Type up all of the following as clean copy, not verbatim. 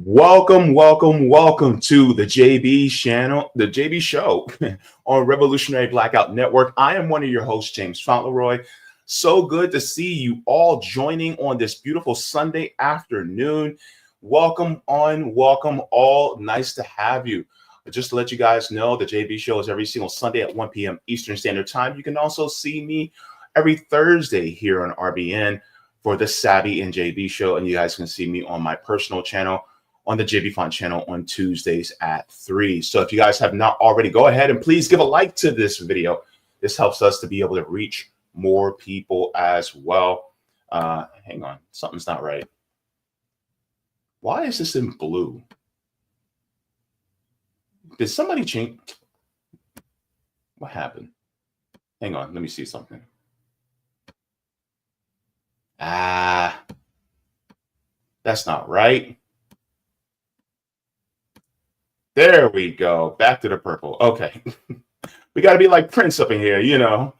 Welcome to the Jaybe channel, the Jaybe show on Revolutionary Blackout Network. I am one of your hosts, James Fauntleroy. So good to see you all joining on this beautiful Sunday afternoon. Welcome all. Nice to have you. Just to let you guys know, the Jaybe show is every single Sunday at 1 p.m. Eastern Standard Time. You can also see me every Thursday here on RBN for the Savvy and Jaybe show, and you guys can see me on my personal channel on the Jaybe Font channel on Tuesdays at 3. So if you guys have not already, go ahead and please give a like to this video. This helps us to be able to reach more people as well. Hang on, something's not right. Why is this in blue? Did somebody change? What happened? Hang on, let me see something. That's not right. There we go. Back to the purple. Okay. We got to be like Prince up in here, you know.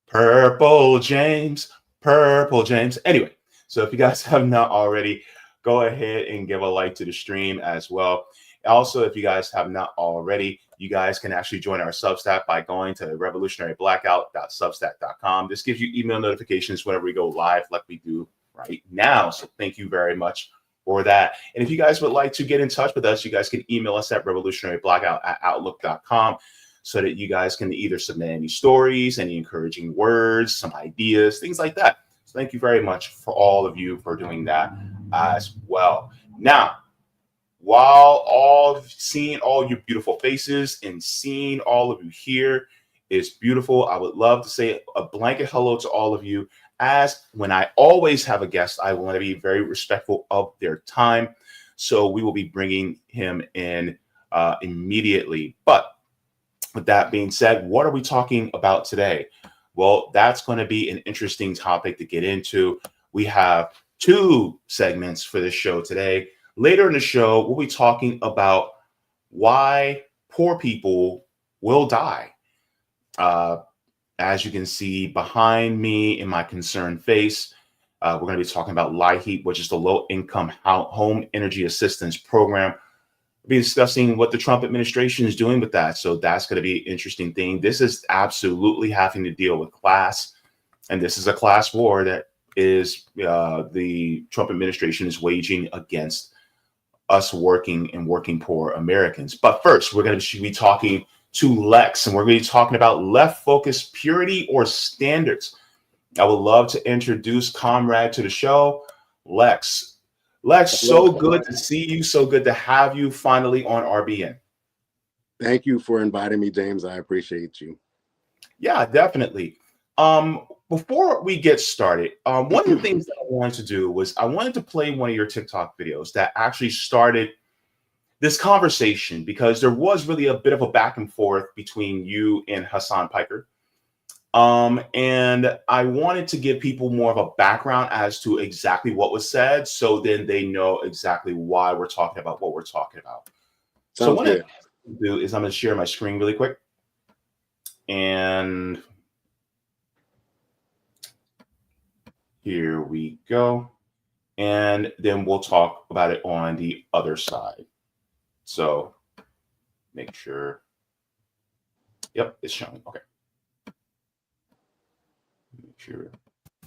Purple James. Anyway, so if you guys have not already, go ahead and give a like to the stream as well. Also, if you guys have not already, you guys can actually join our Substack by going to revolutionaryblackout.substack.com. This gives you email notifications whenever we go live like we do right now. So thank you very much for that. And if you guys would like to get in touch with us, you guys can email us at revolutionaryblackout@outlook.com so that you guys can either submit any stories, any encouraging words, some ideas, things like that. So thank you very much for all of you for doing that as well. Now, while seeing all your beautiful faces and seeing all of you here is beautiful, I would love to say a blanket hello to all of you. As when I always have a guest, I want to be very respectful of their time. So we will be bringing him in immediately. But with that being said, what are we talking about today? Well, that's going to be an interesting topic to get into. We have 2 segments for this show today. Later in the show, we'll be talking about why poor people will die. As you can see behind me in my concerned face, we're going to be talking about LIHEAP, which is the Low-Income Home Energy Assistance Program. We'll be discussing what the Trump administration is doing with that. So that's going to be an interesting thing. This is absolutely having to deal with class. And this is a class war that is the Trump administration is waging against us working poor Americans. But first, we're going to be talking to Lex, and we're going to be talking about left focus purity or standards. I would love to introduce Comrade to the show, Lex. Lex, so good to see you. So good to have you finally on RBN. Thank you for inviting me, James. I appreciate you. Yeah, definitely. Before we get started, one of the things that I wanted to do was I wanted to play one of your TikTok videos that actually started this conversation, because there was really a bit of a back and forth between you and Hassan Piker. And I wanted to give people more of a background as to exactly what was said, so then they know exactly why we're talking about what we're talking about. So what I'm going to do is I'm going to share my screen really quick. And here we go. And then we'll talk about it on the other side. So make sure. Yep, it's showing. Okay. Make sure.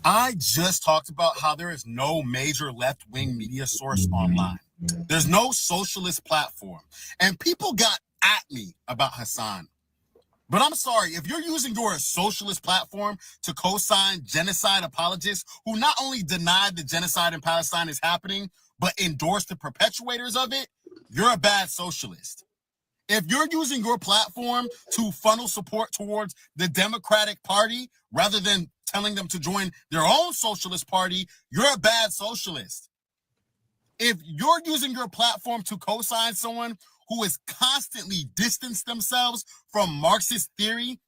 I just talked about how there is no major left-wing media source online. There's no socialist platform. And people got at me about Hassan. But I'm sorry, if you're using your socialist platform to co-sign genocide apologists who not only denied the genocide in Palestine is happening, but endorse the perpetuators of it, you're a bad socialist. If you're using your platform to funnel support towards the Democratic Party rather than telling them to join their own socialist party, you're a bad socialist. If you're using your platform to co-sign someone who has constantly distanced themselves from Marxist theory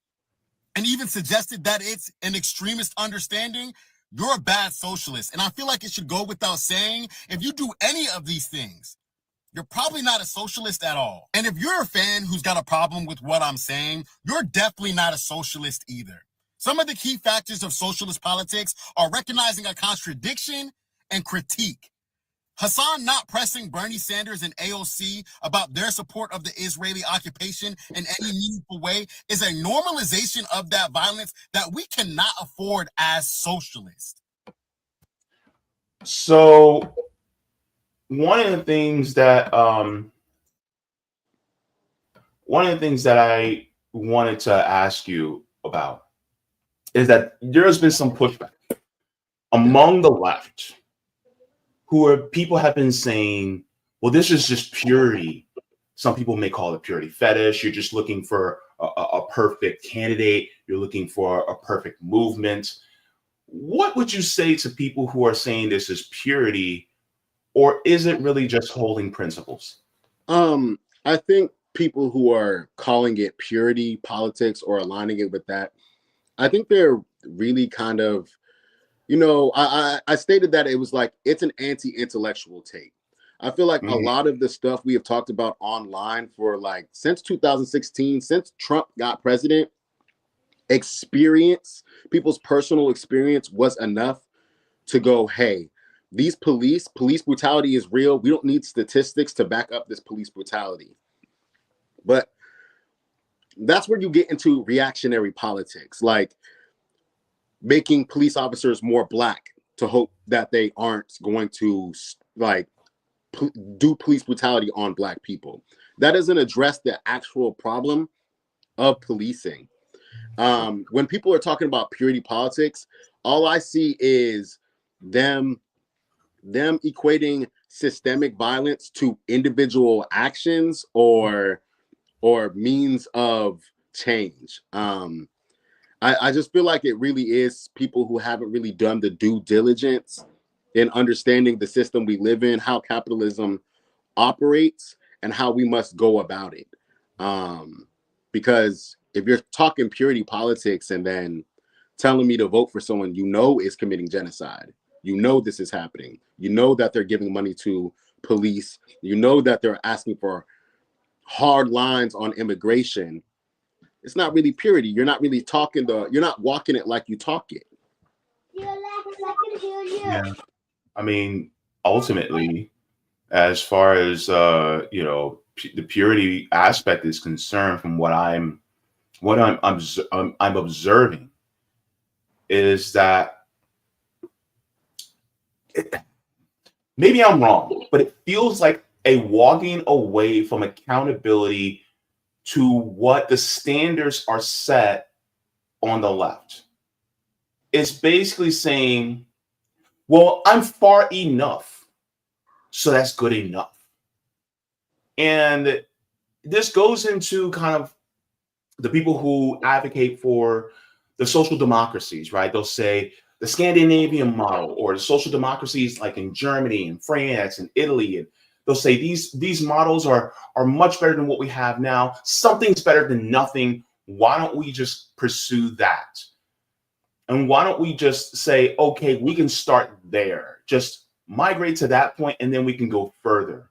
and even suggested that it's an extremist understanding, you're a bad socialist. And I feel like it should go without saying, if you do any of these things, you're probably not a socialist at all. And if you're a fan who's got a problem with what I'm saying, you're definitely not a socialist either. Some of the key factors of socialist politics are recognizing a contradiction and critique. Hassan not pressing Bernie Sanders and AOC about their support of the Israeli occupation in any meaningful way is a normalization of that violence that we cannot afford as socialists. So one of the things that I wanted to ask you about is that there's been some pushback among the left, people have been saying, well, this is just purity. Some people may call it purity fetish. You're just looking for a perfect candidate. You're looking for a perfect movement. What would you say to people who are saying this is purity, or is it really just holding principles? I think people who are calling it purity politics or aligning it with that, I think they're really kind of, I stated that it was like, it's an anti-intellectual take. I feel like a lot of the stuff we have talked about online for like since 2016, since Trump got president, people's personal experience was enough to go, hey, these police brutality is real. We don't need statistics to back up this police brutality. But that's where you get into reactionary politics, like making police officers more black to hope that they aren't going to like do police brutality on black people. That doesn't address the actual problem of policing. When people are talking about purity politics, all I see is them equating systemic violence to individual actions or means of change. I just feel like it really is people who haven't really done the due diligence in understanding the system we live in, how capitalism operates, and how we must go about it. Because if you're talking purity politics and then telling me to vote for someone is committing genocide, this is happening, that they're giving money to police, that they're asking for hard lines on immigration, it's not really purity. You're not really you're not walking it like you talk it. Yeah. I mean, ultimately, as far as the purity aspect is concerned, from what I'm observing, is that maybe I'm wrong, but it feels like a walking away from accountability to what the standards are set on the left. It's basically saying, well, I'm far enough, so that's good enough. And this goes into kind of the people who advocate for the social democracies, right? They'll say the Scandinavian model or the social democracies like in Germany and France and Italy, and they'll say these models are much better than what we have now. Something's better than nothing. Why don't we just pursue that? And why don't we just say, okay, we can start there, just migrate to that point, and then we can go further.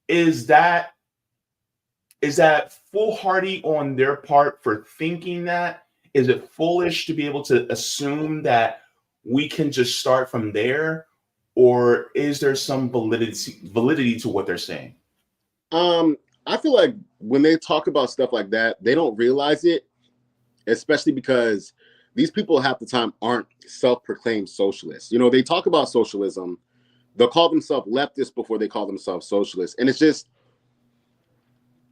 Is that foolhardy on their part for thinking that? Is it foolish to be able to assume that we can just start from there? Or is there some validity to what they're saying? I feel like when they talk about stuff like that, they don't realize it, especially because these people half the time aren't self-proclaimed socialists. They talk about socialism. They'll call themselves leftists before they call themselves socialists. And it's just,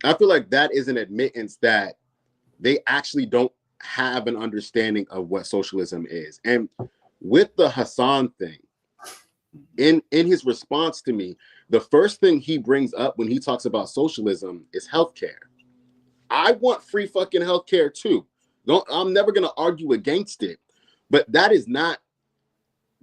I feel like that is an admittance that they actually don't have an understanding of what socialism is. And with the Hassan thing, in his response to me, the first thing he brings up when he talks about socialism is healthcare. I want free fucking healthcare too. I'm never going to argue against it, but that is not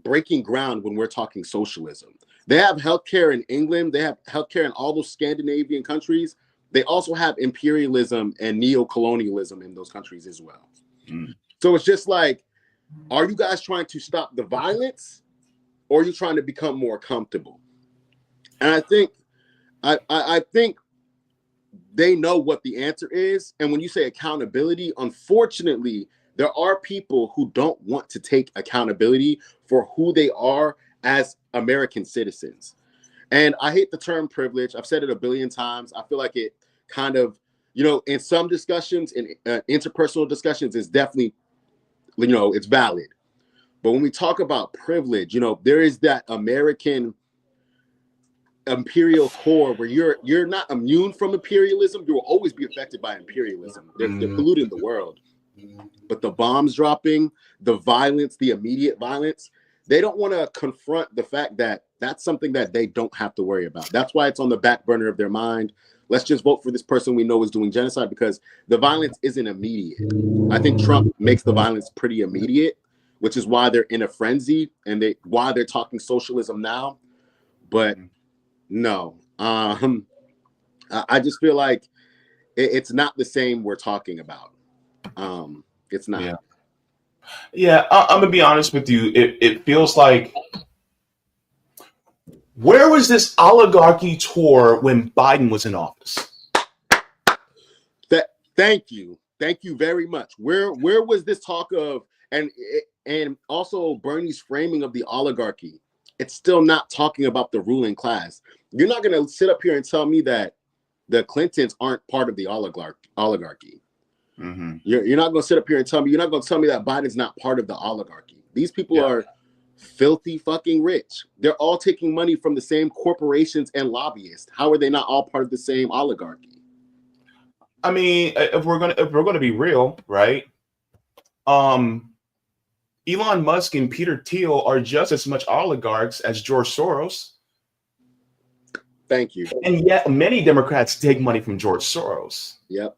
breaking ground when we're talking socialism. They have healthcare in England. They have healthcare in all those Scandinavian countries. They also have imperialism and neo-colonialism in those countries as well. So it's just like, are you guys trying to stop the violence, or are you trying to become more comfortable? And I think they know what the answer is. And when you say accountability, unfortunately, there are people who don't want to take accountability for who they are as American citizens. And I hate the term privilege. I've said it a billion times. I feel like it kind of, in some discussions, in interpersonal discussions, is definitely, it's valid. But when we talk about privilege, there is that American imperial core where you're not immune from imperialism. You will always be affected by imperialism. They're polluting the world. But the bombs dropping, the violence, the immediate violence, they don't want to confront the fact that that's something that they don't have to worry about. That's why it's on the back burner of their mind. Let's just vote for this person we know is doing genocide, because the violence isn't immediate. I think Trump makes the violence pretty immediate, which is why they're in a frenzy and why they're talking socialism now. But no, I just feel like it's not the same we're talking about. It's not. Yeah, I'm gonna be honest with you. It feels like, where was this oligarchy tour when Biden was in office? Thank you very much. Where was this talk of, and also Bernie's framing of the oligarchy? It's still not talking about the ruling class. You're not gonna sit up here and tell me that the Clintons aren't part of the oligarchy. Mm-hmm. You're not going to sit up here and tell me, you're not going to tell me that Biden's not part of the oligarchy. These people are filthy fucking rich. They're all taking money from the same corporations and lobbyists. How are they not all part of the same oligarchy? I mean, if we're gonna be real, right? Elon Musk and Peter Thiel are just as much oligarchs as George Soros. Thank you. And yet many Democrats take money from George Soros. Yep.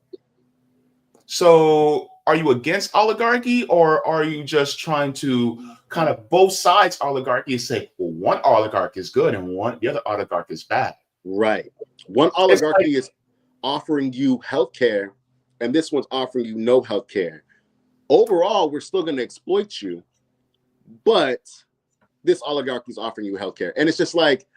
So are you against oligarchy, or are you just trying to kind of both sides oligarchy and say, well, one oligarch is good and the other oligarch is bad? Right. One oligarchy is offering you healthcare, and this one's offering you no healthcare. Overall, we're still going to exploit you, but this oligarchy is offering you healthcare. And it's just like,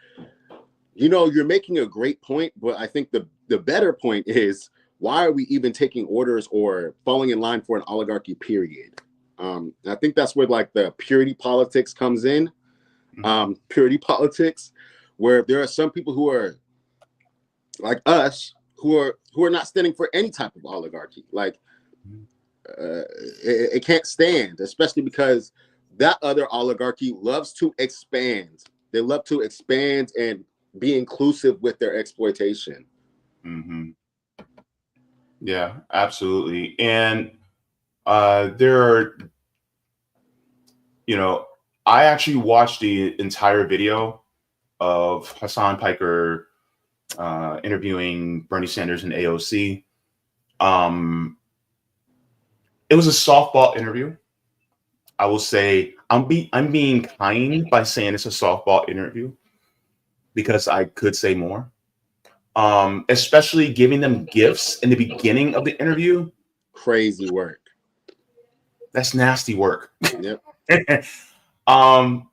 you're making a great point, but I think the better point is, why are we even taking orders or falling in line for an oligarchy, period? I think that's where like the purity politics comes in. Purity politics, where there are some people who are like us who are not standing for any type of oligarchy. Like it can't stand, especially because that other oligarchy loves to expand. They love to expand and be inclusive with their exploitation. Mm-hmm. Yeah, absolutely. And there are, I actually watched the entire video of Hassan Piker interviewing Bernie Sanders and AOC. It was a softball interview. I will say I'm being kind by saying it's a softball interview, because I could say more. Especially giving them gifts in the beginning of the interview. Crazy work. That's nasty work. Yep. And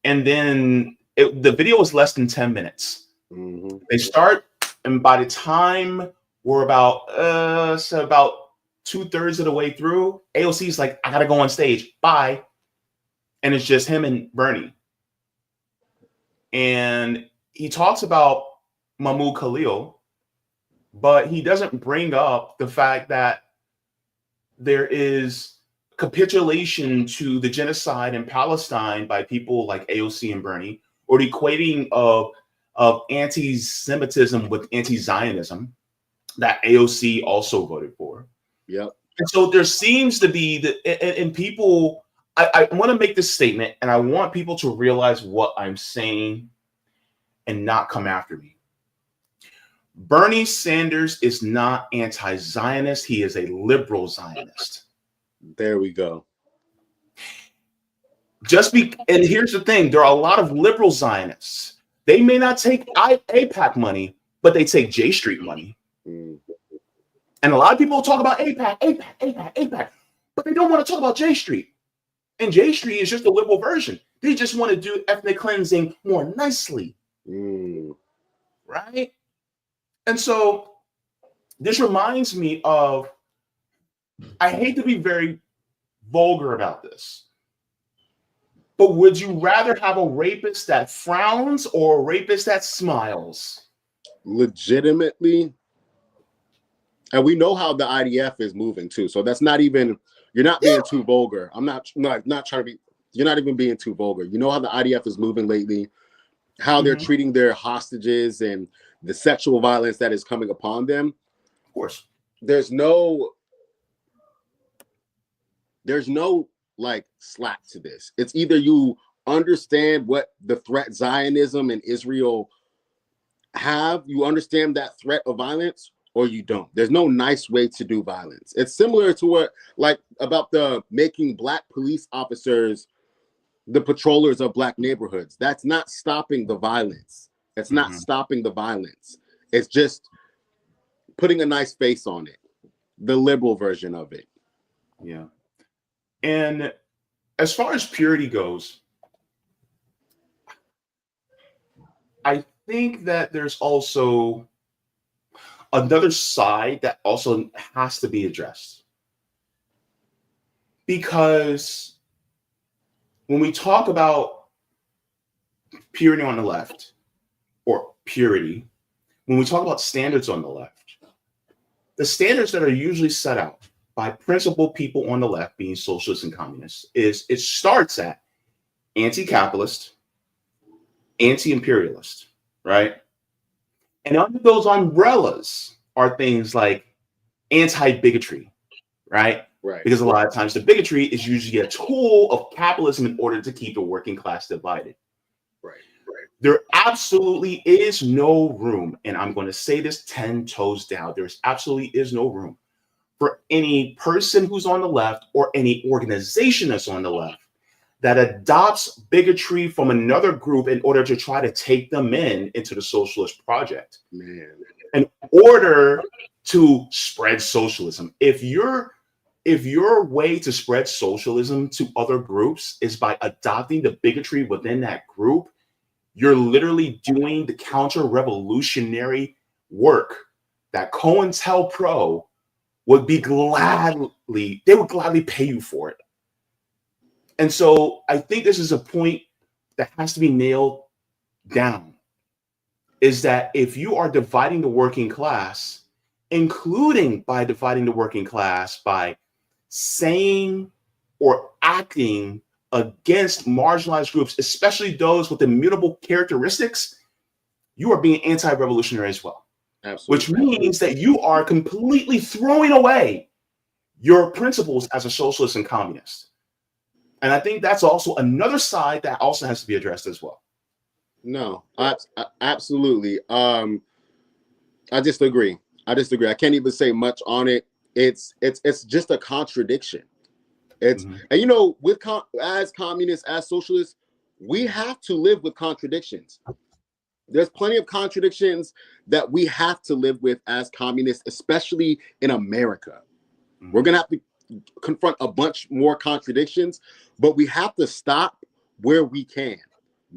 then the video was less than 10 minutes. Mm-hmm. They start, and by the time we're about 2/3 of the way through, AOC's like, I gotta go on stage. Bye. And it's just him and Bernie. And he talks about Mahmoud Khalil, but he doesn't bring up the fact that there is capitulation to the genocide in Palestine by people like AOC and Bernie, or the equating of anti-Semitism with anti-Zionism that AOC also voted for. Yep. And so there seems to be and people, I want to make this statement, and I want people to realize what I'm saying and not come after me. Bernie Sanders is not anti-Zionist. He is a liberal Zionist. There we go. And here's the thing. There are a lot of liberal Zionists. They may not take AIPAC money, but they take J Street money. Mm. And a lot of people talk about AIPAC, but they don't want to talk about J Street. And J Street is just a liberal version. They just want to do ethnic cleansing more nicely. Mm. Right? And so this reminds me of, I hate to be very vulgar about this, But would you rather have a rapist that frowns or a rapist that smiles? Legitimately, and we know how the IDF is moving too. So that's not even, you're not being too vulgar. I'm not trying to be, you're not even being too vulgar. You know how the IDF is moving lately, how they're treating their hostages and the sexual violence that is coming upon them. Of course. There's no like slack to this. It's either you understand what the threat Zionism and Israel have, you understand that threat of violence, or you don't. There's no nice way to do violence. It's similar to what, like, about the making Black police officers the patrollers of Black neighborhoods. That's not stopping the violence. It's not stopping the violence. It's just putting a nice face on it. The liberal version of it. Yeah. And as far as purity goes, I think that there's also another side that also has to be addressed. Because when we talk about purity on the left, or purity, when we talk about standards on the left, the standards that are usually set out by principled people on the left, being socialists and communists, is it starts at anti-capitalist, anti-imperialist, right? And under those umbrellas are things like anti-bigotry, right? Right. Because a lot of times the bigotry is usually a tool of capitalism in order to keep the working class divided. Right. There absolutely is no room, and I'm going to say this 10 toes down, there's absolutely is no room for any person who's on the left or any organization that's on the left that adopts bigotry from another group in order to try to take them into the socialist project. Man. In order to spread socialism. If your way to spread socialism to other groups is by adopting the bigotry within that group, you're literally doing the counter-revolutionary work that COINTELPRO would gladly pay you for it. And so I think this is a point that has to be nailed down, is that if you are dividing the working class, including by dividing the working class by saying or acting against marginalized groups, especially those with immutable characteristics, you are being anti-revolutionary as well. Absolutely. Which means that you are completely throwing away your principles as a socialist and communist. And I think that's also another side that also has to be addressed as well. No, absolutely. I just agree. I can't even say much on it. It's just a contradiction. And you know, as communists, as socialists, we have to live with contradictions. There's plenty of contradictions that we have to live with as communists, especially in America. We're gonna have to confront a bunch more contradictions, but we have to stop where we can.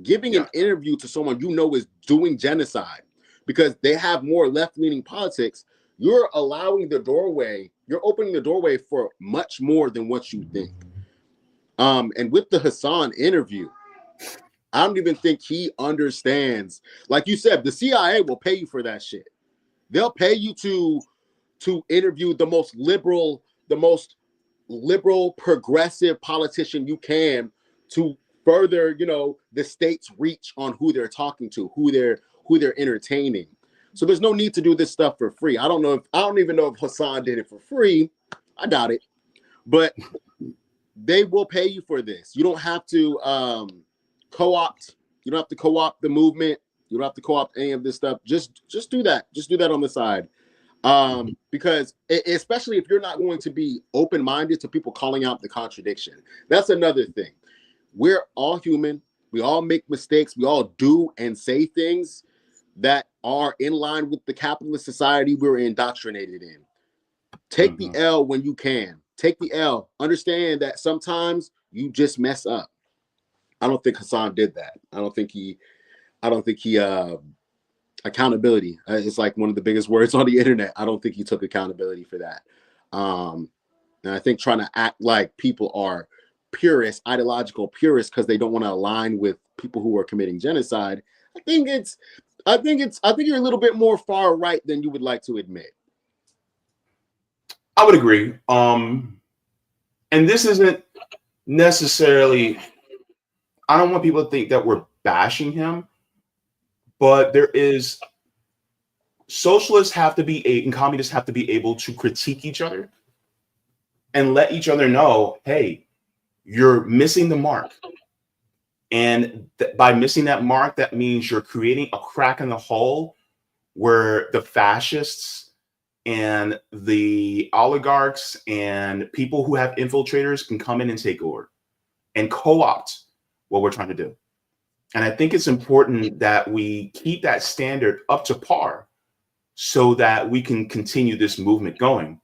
Giving an interview to someone you know is doing genocide because they have more left-leaning politics, you're allowing the doorway, you're opening the doorway for much more than what you think. And with the Hassan interview, I don't even think he understands. Like you said, the CIA will pay you for that shit. They'll pay you to interview the most liberal, progressive politician you can to further, you know, the state's reach on who they're talking to, who they're entertaining. So there's no need to do this stuff for free. I don't even know if Hassan did it for free. I doubt it. But they will pay you for this. You don't have to co-opt. You don't have to co-opt the movement. You don't have to co-opt any of this stuff. Just do that. Just do that on the side. Because especially if you're not going to be open-minded to people calling out the contradiction. That's another thing. We're all human. We all make mistakes. We all do and say things that are in line with the capitalist society we're indoctrinated in. Take the L when you can. Take the L. Understand that sometimes you just mess up. I don't think Hassan did that. I don't think he accountability. It's like one of the biggest words on the internet. I don't think he took accountability for that. And I think trying to act like people are purists, ideological purists, because they don't want to align with people who are committing genocide. I think you're a little bit more far right than you would like to admit. I would agree. And this isn't necessarily, I don't want people to think that we're bashing him, but there is, socialists have to be, and communists have to be able to critique each other and let each other know, hey, you're missing the mark. And by missing that mark, that means you're creating a crack in the hull where the fascists and the oligarchs and people who have infiltrators can come in and take over and co-opt what we're trying to do. And I think it's important that we keep that standard up to par so that we can continue this movement going.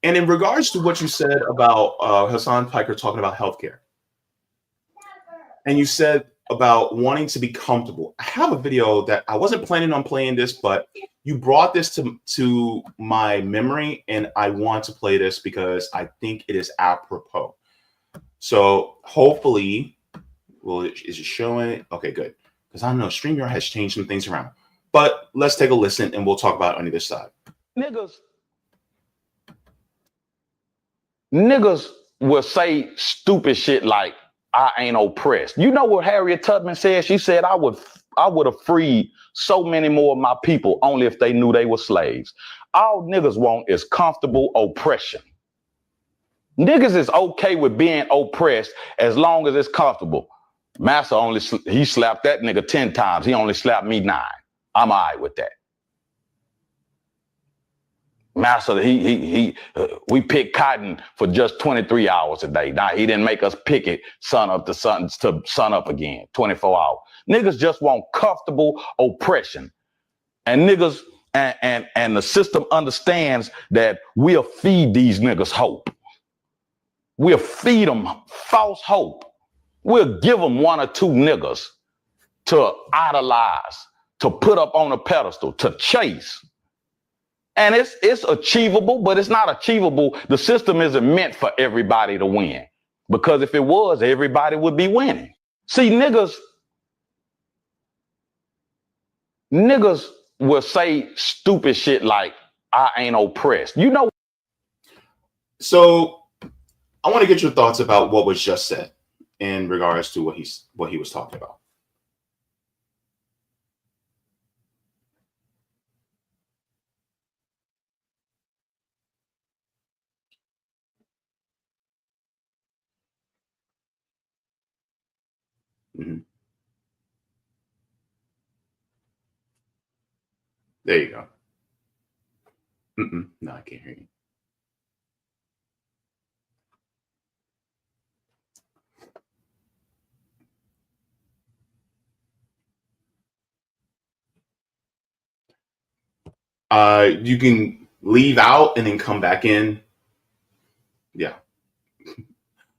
And in regards to what you said about Hassan Piker talking about healthcare, and you said about wanting to be comfortable. I have a video that I wasn't planning on playing this, but you brought this to my memory, and I want to play this because I think it is apropos. So hopefully, well, is it showing? Okay, good. Because I don't know, StreamYard has changed some things around. But let's take a listen, and we'll talk about it on either side. Niggas will say stupid shit like, I ain't oppressed. You know what Harriet Tubman said? She said, I would have freed so many more of my people only if they knew they were slaves. All niggas want is comfortable oppression. Niggas is okay with being oppressed as long as it's comfortable. Massa he slapped that nigga 10 times. He only slapped me 9. I'm all right with that. Massa, we pick cotton for just 23 hours a day. Now, he didn't make us pick it sun up to sun up again, 24 hours. Niggas just want comfortable oppression. And niggas, and the system understands that we'll feed these niggas hope. We'll feed them false hope. We'll give them 1 or 2 niggas to idolize, to put up on a pedestal, to chase. And it's achievable, but it's not achievable. The system isn't meant for everybody to win. Because if it was, everybody would be winning. See, niggas will say stupid shit like, I ain't oppressed. You know. So I want to get your thoughts about what was just said in regards to what he was talking about. Mm-hmm. There you go. No, I can't hear you. You can leave out and then come back in. Yeah.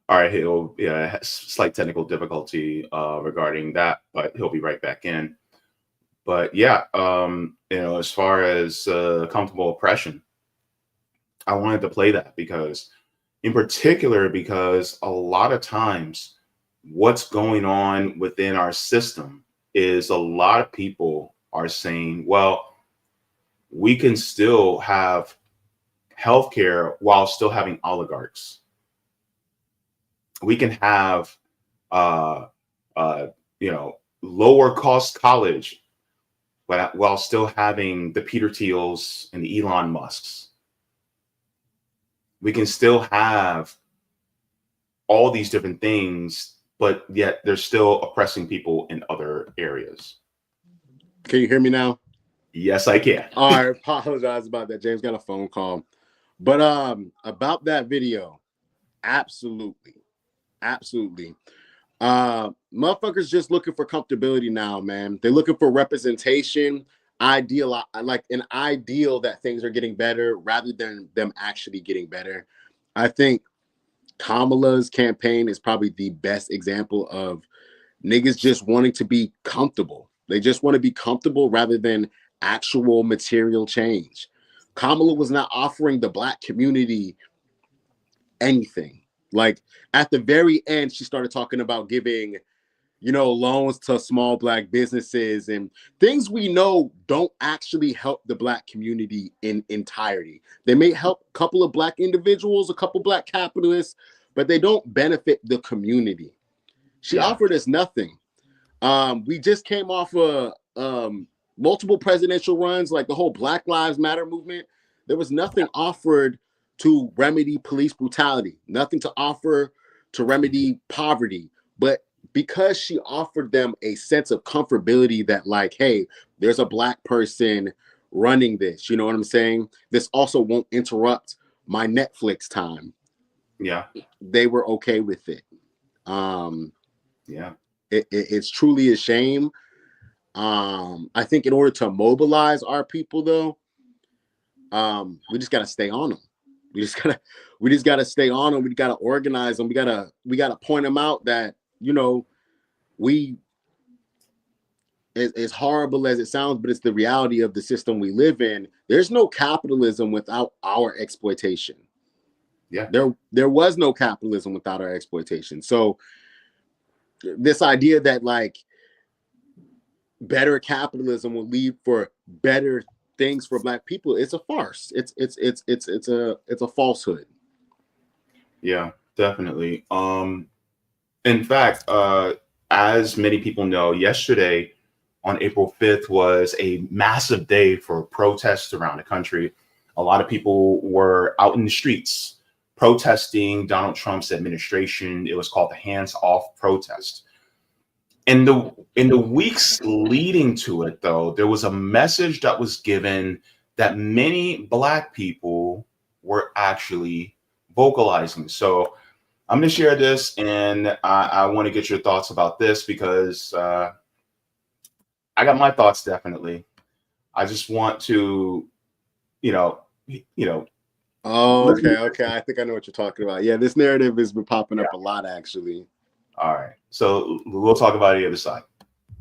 All right, he'll has slight technical difficulty regarding that, but he'll be right back in. But yeah, as far as comfortable oppression, I wanted to play that because a lot of times what's going on within our system is a lot of people are saying, well, we can still have healthcare while still having oligarchs. We can have, lower cost college, but while still having the Peter Thiels and the Elon Musks. We can still have all these different things, but yet they're still oppressing people in other areas. Can you hear me now? Yes, I can. I apologize about that. James got a phone call. But about that video, absolutely. Motherfuckers just looking for comfortability now, man. They're looking for representation, like an ideal that things are getting better rather than them actually getting better. I think Kamala's campaign is probably the best example of niggas just wanting to be comfortable. They just want to be comfortable rather than actual material change. Kamala was not offering the Black community anything. Like at the very end, she started talking about giving, you know, loans to small Black businesses and things we know don't actually help the Black community in entirety. They may help a couple of Black individuals, a couple Black capitalists, but they don't benefit the community. She offered us nothing. We just came off multiple presidential runs, like the whole Black Lives Matter movement. There was nothing offered to remedy police brutality, nothing to offer to remedy poverty. But because she offered them a sense of comfortability that like, hey, there's a Black person running this, you know what I'm saying? This also won't interrupt my Netflix time. Yeah. They were okay with it. It's truly a shame. I think in order to mobilize our people though, we just got to stay on them. We just got to stay on them. We got to organize them. We got to point them out that, you know, as horrible as it sounds, but it's the reality of the system we live in. There's no capitalism without our exploitation. Yeah. There was no capitalism without our exploitation. So this idea that like better capitalism will lead for better things for Black people, it's a farce. It's a falsehood. Yeah, definitely. In fact, as many people know, yesterday on April 5th was a massive day for protests around the country. A lot of people were out in the streets protesting Donald Trump's administration. It was called the Hands Off protest. In the weeks leading to it, though, there was a message that was given that many Black people were actually vocalizing. So I'm going to share this, and I want to get your thoughts about this because I got my thoughts definitely. I just want to, you know. Oh, okay. I think I know what you're talking about. Yeah, this narrative has been popping up a lot, actually. All right, so we'll talk about the other side.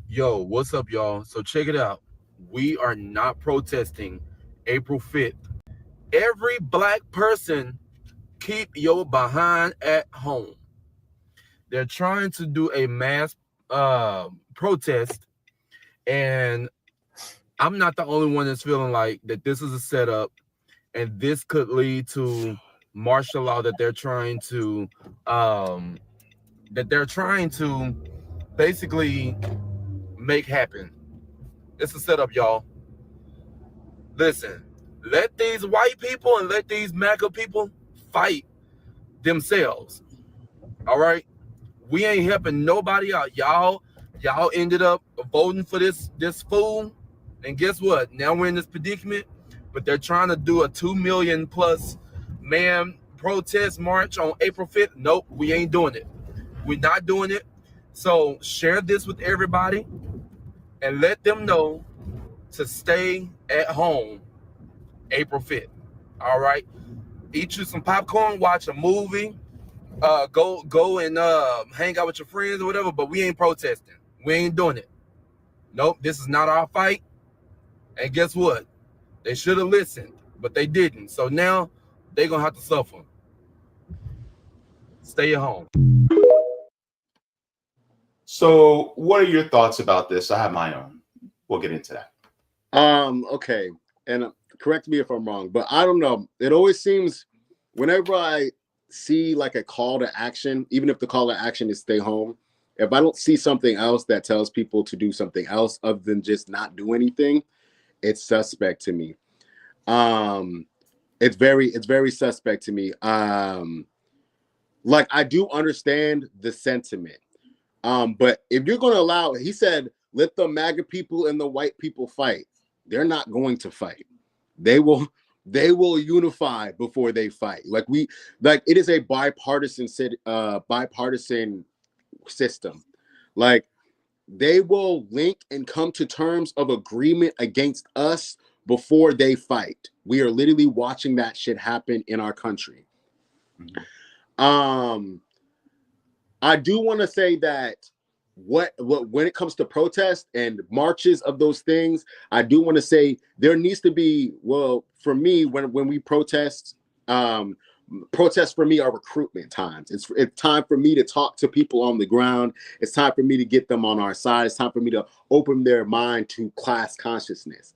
Yo, what's up, y'all? So check it out. We are not protesting April 5th. Every Black person, keep your behind at home. They're trying to do a mass protest, and I'm not the only one that's feeling like that this is a setup, and this could lead to martial law that they're trying to basically make happen. It's a setup, y'all. Listen, let these white people and let these MAGA people fight themselves. All right? We ain't helping nobody out. Y'all ended up voting for this fool. And guess what? Now we're in this predicament, but they're trying to do a 2 million plus man protest march on April 5th. Nope, we ain't doing it. We're not doing it. So share this with everybody and let them know to stay at home April 5th. All right? Eat you some popcorn, watch a movie, go and hang out with your friends or whatever, but we ain't protesting. We ain't doing it. Nope, this is not our fight. And guess what? They should have listened, but they didn't. So now they're going to have to suffer. Stay at home. So what are your thoughts about this? I have my own. We'll get into that. Okay. And correct me if I'm wrong, but I don't know. It always seems whenever I see like a call to action, even if the call to action is stay home, if I don't see something else that tells people to do something else other than just not do anything, it's suspect to me. It's very suspect to me. Like I do understand the sentiment. But if you're going to allow, he said, let the MAGA people and the white people fight. They're not going to fight. They will unify before they fight. Like it is a bipartisan system. Like they will link and come to terms of agreement against us before they fight. We are literally watching that shit happen in our country. I do want to say that when it comes to protest and marches of those things, I do want to say there needs to be, well, for me, when we protest, protests for me are recruitment times. It's time for me to talk to people on the ground. It's time for me to get them on our side. It's time for me to open their mind to class consciousness.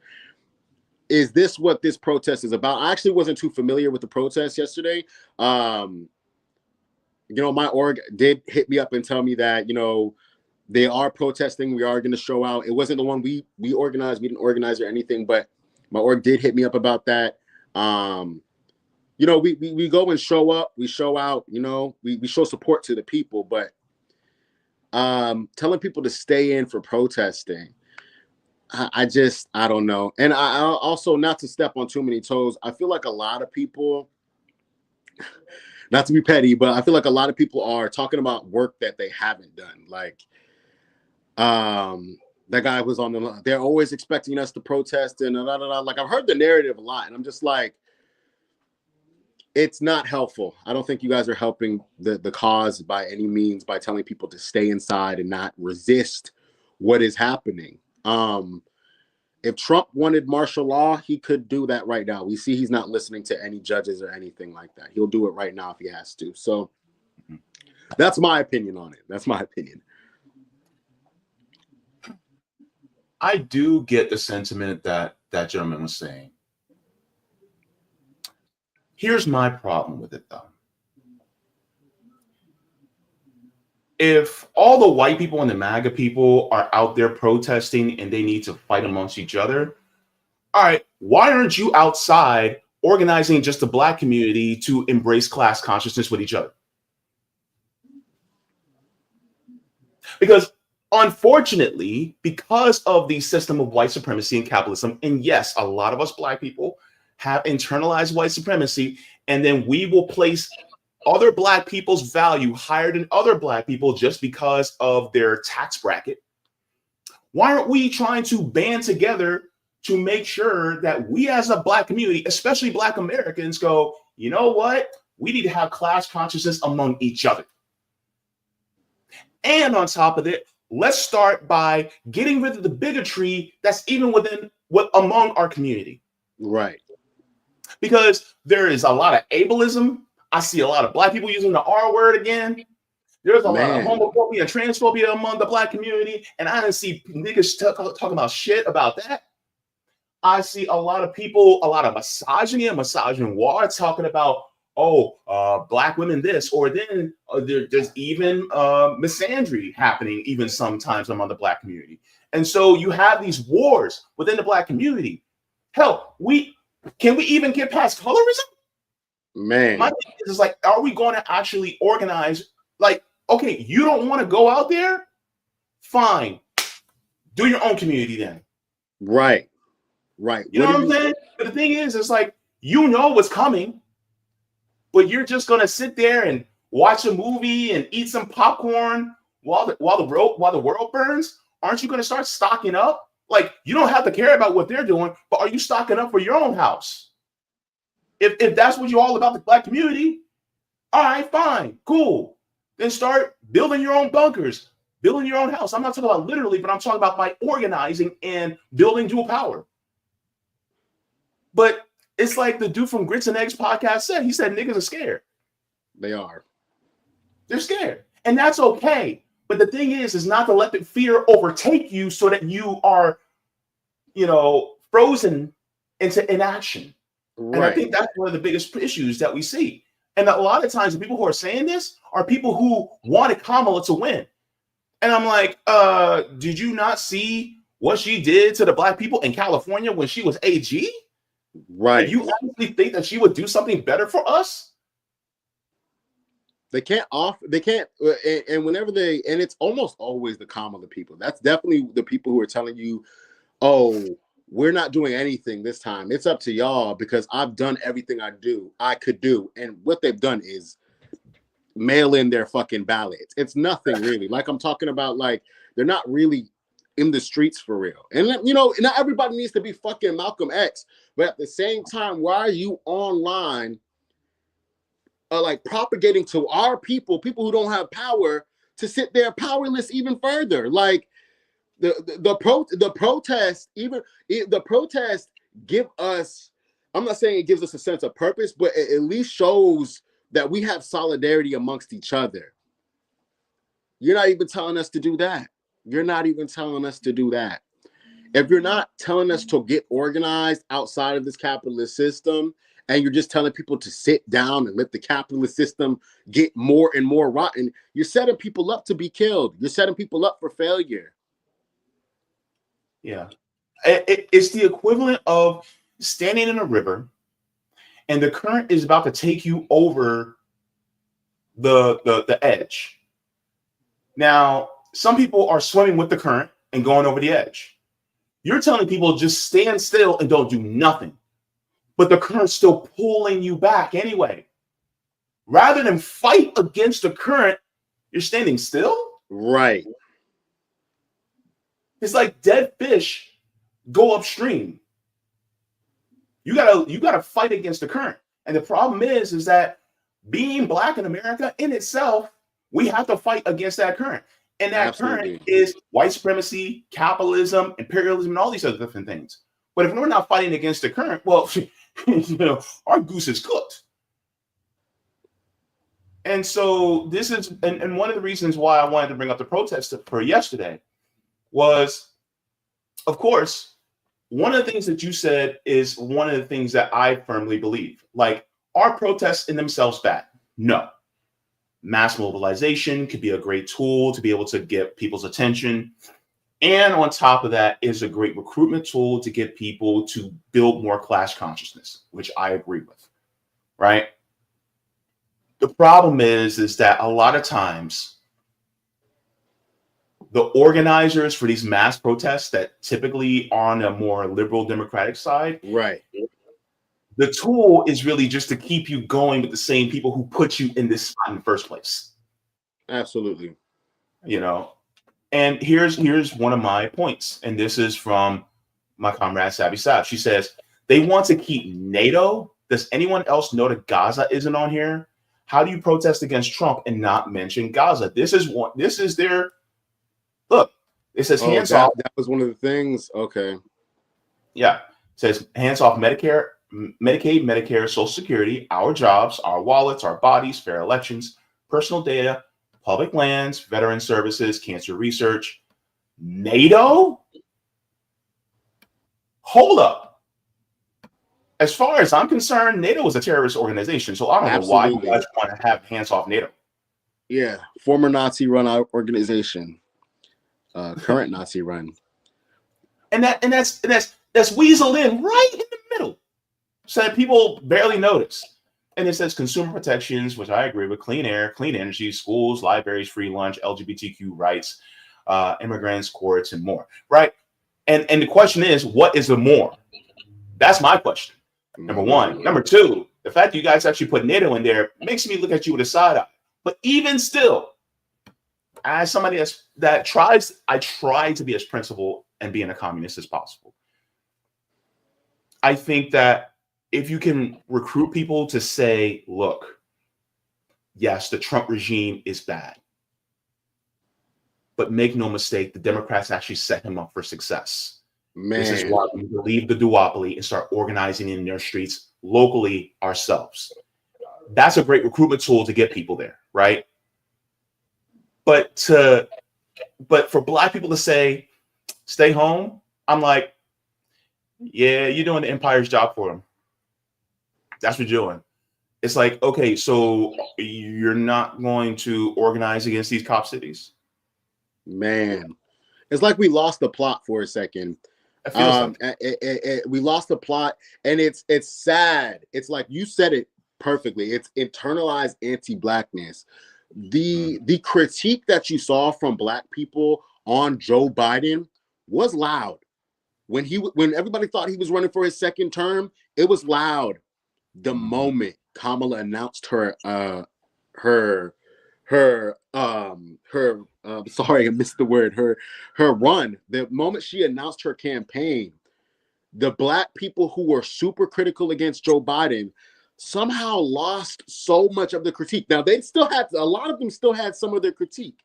Is this what this protest is about? I actually wasn't too familiar with the protest yesterday. You know, my org did hit me up and tell me that, you know, they are protesting. We are going to show out. It wasn't the one we organized. We didn't organize or anything, but my org did hit me up about that. You know, we go and show up. We show out. You know, we show support to the people, but telling people to stay in for protesting, I don't know. And I also, not to step on too many toes, I feel like a lot of people, not to be petty, but I feel like a lot of people are talking about work that they haven't done. Like, that guy was on the, they're always expecting us to protest and like, I've heard the narrative a lot, and I'm just like, it's not helpful. I don't think you guys are helping the cause by any means by telling people to stay inside and not resist what is happening. If Trump wanted martial law, he could do that right now. We see he's not listening to any judges or anything like that. He'll do it right now if he has to. So that's my opinion on it. That's my opinion. I do get the sentiment that that gentleman was saying. Here's my problem with it, though. If all the white people and the MAGA people are out there protesting and they need to fight amongst each other, all right, why aren't you outside organizing just the black community to embrace class consciousness with each other? Because unfortunately, because of the system of white supremacy and capitalism, and yes, a lot of us black people have internalized white supremacy, and then we will place other black people's value higher than other black people just because of their tax bracket. Why aren't we trying to band together to make sure that we as a black community, especially black Americans, go, you know what? We need to have class consciousness among each other. And on top of it, let's start by getting rid of the bigotry that's even among our community. Right. Because there is a lot of ableism. I see a lot of black people using the R word again. There's a lot of homophobia and transphobia among the black community. And I didn't see niggas talking about shit about that. I see a lot of people, a lot of misogyny and misogynoir talking about, black women this, or then there's even misandry happening even sometimes among the black community. And so you have these wars within the black community. Hell, can we even get past colorism? Man, my thing is like, are we going to actually organize? Like, okay, you don't want to go out there? Fine. Do your own community then. Right. Right. You know what I'm saying? But the thing is, it's like, you know what's coming, but you're just going to sit there and watch a movie and eat some popcorn while the world burns? Aren't you going to start stocking up? Like, you don't have to care about what they're doing, but are you stocking up for your own house? If that's what you're all about, the black community, all right, fine, cool. Then start building your own bunkers, building your own house. I'm not talking about literally, but I'm talking about by organizing and building dual power. But it's like the dude from Grits and Eggs podcast said. He said niggas are scared. They are. They're scared. And that's okay. But the thing is not to let the fear overtake you so that you are, frozen into inaction. Right. And I think that's one of the biggest issues that we see. And a lot of times the people who are saying this are people who wanted Kamala to win. And I'm like, did you not see what she did to the black people in California when she was AG? Right. Do you honestly think that she would do something better for us? And whenever and it's almost always the Kamala people. That's definitely the people who are telling you, oh, we're not doing anything this time. It's up to y'all because I've done everything I could do. And what they've done is mail in their fucking ballots. It's nothing really. Like I'm talking about, like, they're not really in the streets for real. And not everybody needs to be fucking Malcolm X, but at the same time, why are you online like propagating to our people who don't have power, to sit there powerless even further? Like the protest give us I'm not saying it gives us a sense of purpose, but it at least shows that we have solidarity amongst each other. You're not even telling us to do that. You're not even telling us to do that. If you're not telling us to get organized outside of this capitalist system, and you're just telling people to sit down and let the capitalist system get more and more rotten, you're setting people up to be killed. You're setting people up for failure. Yeah. It's the equivalent of standing in a river and the current is about to take you over the edge. Now, some people are swimming with the current and going over the edge. You're telling people just stand still and don't do nothing. But the current's still pulling you back anyway. Rather than fight against the current, you're standing still? Right. It's like dead fish go upstream. You gotta fight against the current. And the problem is that being Black in America in itself, we have to fight against that current. And that Absolutely. current is white supremacy, capitalism, imperialism, and all these other different things. But if we're not fighting against the current, well, our goose is cooked. And so this is, and one of the reasons why I wanted to bring up the protest for yesterday was, of course, one of the things that you said is one of the things that I firmly believe. Like, are protests in themselves bad? No. Mass mobilization could be a great tool to be able to get people's attention. And on top of that is a great recruitment tool to get people to build more class consciousness, which I agree with, right? The problem is that a lot of times the organizers for these mass protests that typically are on a more liberal democratic side, Right. the tool is really just to keep you going with the same people who put you in this spot in the first place. Absolutely. You know, and here's one of my points, and this is from my comrade Savvy Sav. She says they want to keep NATO. Does anyone else know that Gaza isn't on here? How do you protest against Trump and not mention Gaza? This is their look. It says hands off. That was one of the things. Okay. Yeah, it says hands off Medicare, Medicaid, Medicare, Social Security, our jobs, our wallets, our bodies, fair elections, personal data, public lands, veteran services, cancer research. NATO? Hold up. As far as I'm concerned, NATO is a terrorist organization, so I don't know why you guys want to have hands off NATO. Yeah, former Nazi-run organization, current Nazi-run, and that's weaseled in right in the middle, so that people barely notice. And it says consumer protections, which I agree with, clean air, clean energy, schools, libraries, free lunch, LGBTQ rights, immigrants, courts, and more. Right? And the question is, what is the more? That's my question. Number one. Number two, the fact that you guys actually put NATO in there makes me look at you with a side eye. But even still, as somebody that tries, I try to be as principled and being a communist as possible. I think that if you can recruit people to say, look, yes, the Trump regime is bad, but make no mistake, the Democrats actually set him up for success. Man. This is why we leave the duopoly and start organizing in their streets locally ourselves. That's a great recruitment tool to get people there, right? But for Black people to say, stay home, I'm like, yeah, you're doing the empire's job for them. That's what you're doing. It's like, okay, so you're not going to organize against these cop cities? Man, it's like we lost the plot for a second. We lost the plot, and it's sad. It's like you said it perfectly. It's internalized anti-Blackness. The critique that you saw from Black people on Joe Biden was loud. When everybody thought he was running for his second term, it was loud. The moment Kamala announced her sorry, I missed the word, her run, the moment she announced her campaign, the Black people who were super critical against Joe Biden somehow lost so much of the critique. Now, they still had, a lot of them still had some of their critique,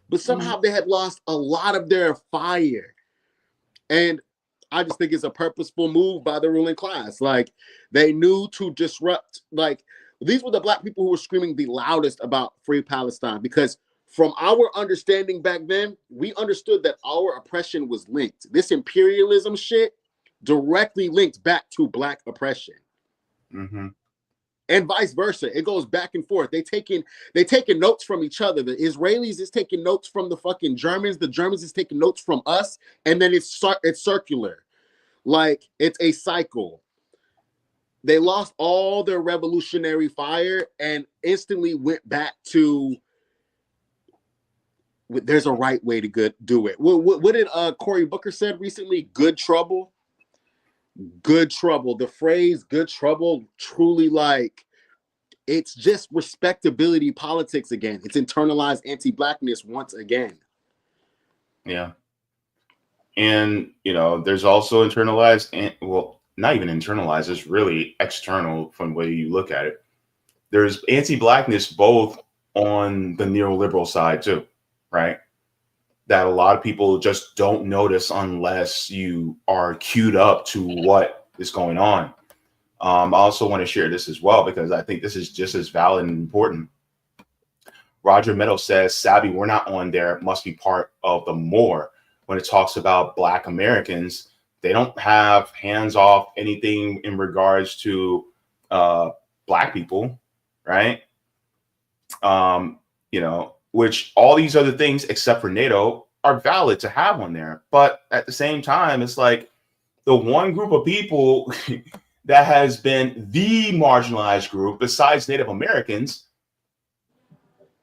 but somehow they had lost a lot of their fire. And I just think it's a purposeful move by the ruling class. Like, they knew to disrupt. Like, these were the black people who were screaming the loudest about free Palestine, because from our understanding back then, we understood that our oppression was linked. This imperialism shit directly linked back to black oppression. Mm-hmm. And vice versa. It goes back and forth. They taking notes from each other. The Israelis is taking notes from the fucking Germans. The Germans is taking notes from us. And then it's circular. Like, it's a cycle. They lost all their revolutionary fire and instantly went back to, there's a right way to do it. What did Cory Booker said recently? Good trouble. Good trouble. The phrase good trouble truly, like, it's just respectability politics again. It's internalized anti-blackness once again. Yeah. And, you know, there's also internalized, well, not even internalized, it's really external from the way you look at it. There's anti-blackness both on the neoliberal side too, right? That a lot of people just don't notice unless you are queued up to what is going on. I also want to share this as well, because I think this is just as valid and important. Roger Meadows says, Savvy, we're not on there, must be part of the more. When it talks about Black Americans, they don't have hands off anything in regards to Black people, right? You know, which all these other things, except for NATO, are valid to have on there. But at the same time, it's like the one group of people that has been the marginalized group besides Native Americans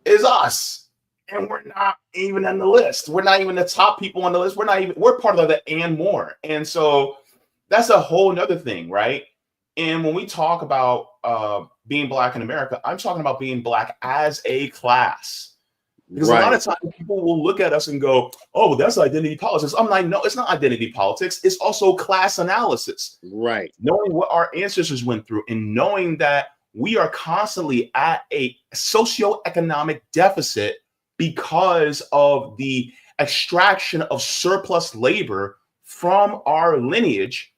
is us. And we're not even on the list. We're not even the top people on the list. We're part of the and more. And so that's a whole nother thing, right? And when we talk about being Black in America, I'm talking about being Black as a class. Because a lot of times people will look at us and go, oh, that's identity politics. I'm like, no, it's not identity politics. It's also class analysis. Right. Knowing what our ancestors went through and knowing that we are constantly at a socioeconomic deficit because of the extraction of surplus labor from our lineage.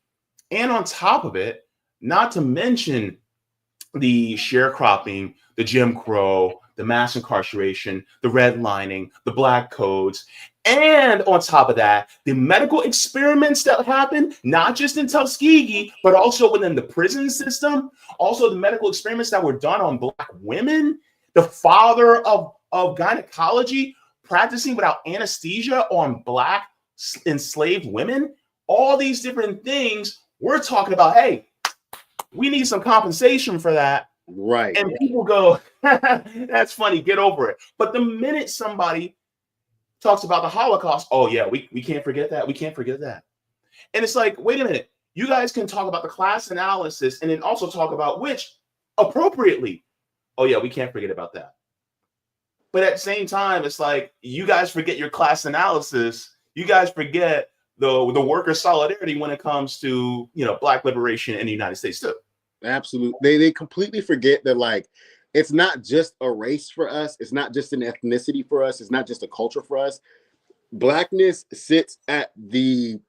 And on top of it, not to mention the sharecropping, the Jim Crow, the mass incarceration, the redlining, the black codes, and on top of that, the medical experiments that happened, not just in Tuskegee, but also within the prison system, also the medical experiments that were done on Black women, the father of gynecology practicing without anesthesia on Black enslaved women, all these different things, we're talking about, hey, we need some compensation for that. Right. And people go, that's funny, get over it. But the minute somebody talks about the Holocaust, oh yeah, we can't forget that. We can't forget that. And it's like, wait a minute, you guys can talk about the class analysis and then also talk about which appropriately, oh yeah, we can't forget about that. But at the same time, it's like, you guys forget your class analysis. You guys forget the worker solidarity when it comes to, you know, Black liberation in the United States too. Absolutely. They completely forget that, like, it's not just a race for us. It's not just an ethnicity for us. It's not just a culture for us. Blackness sits at the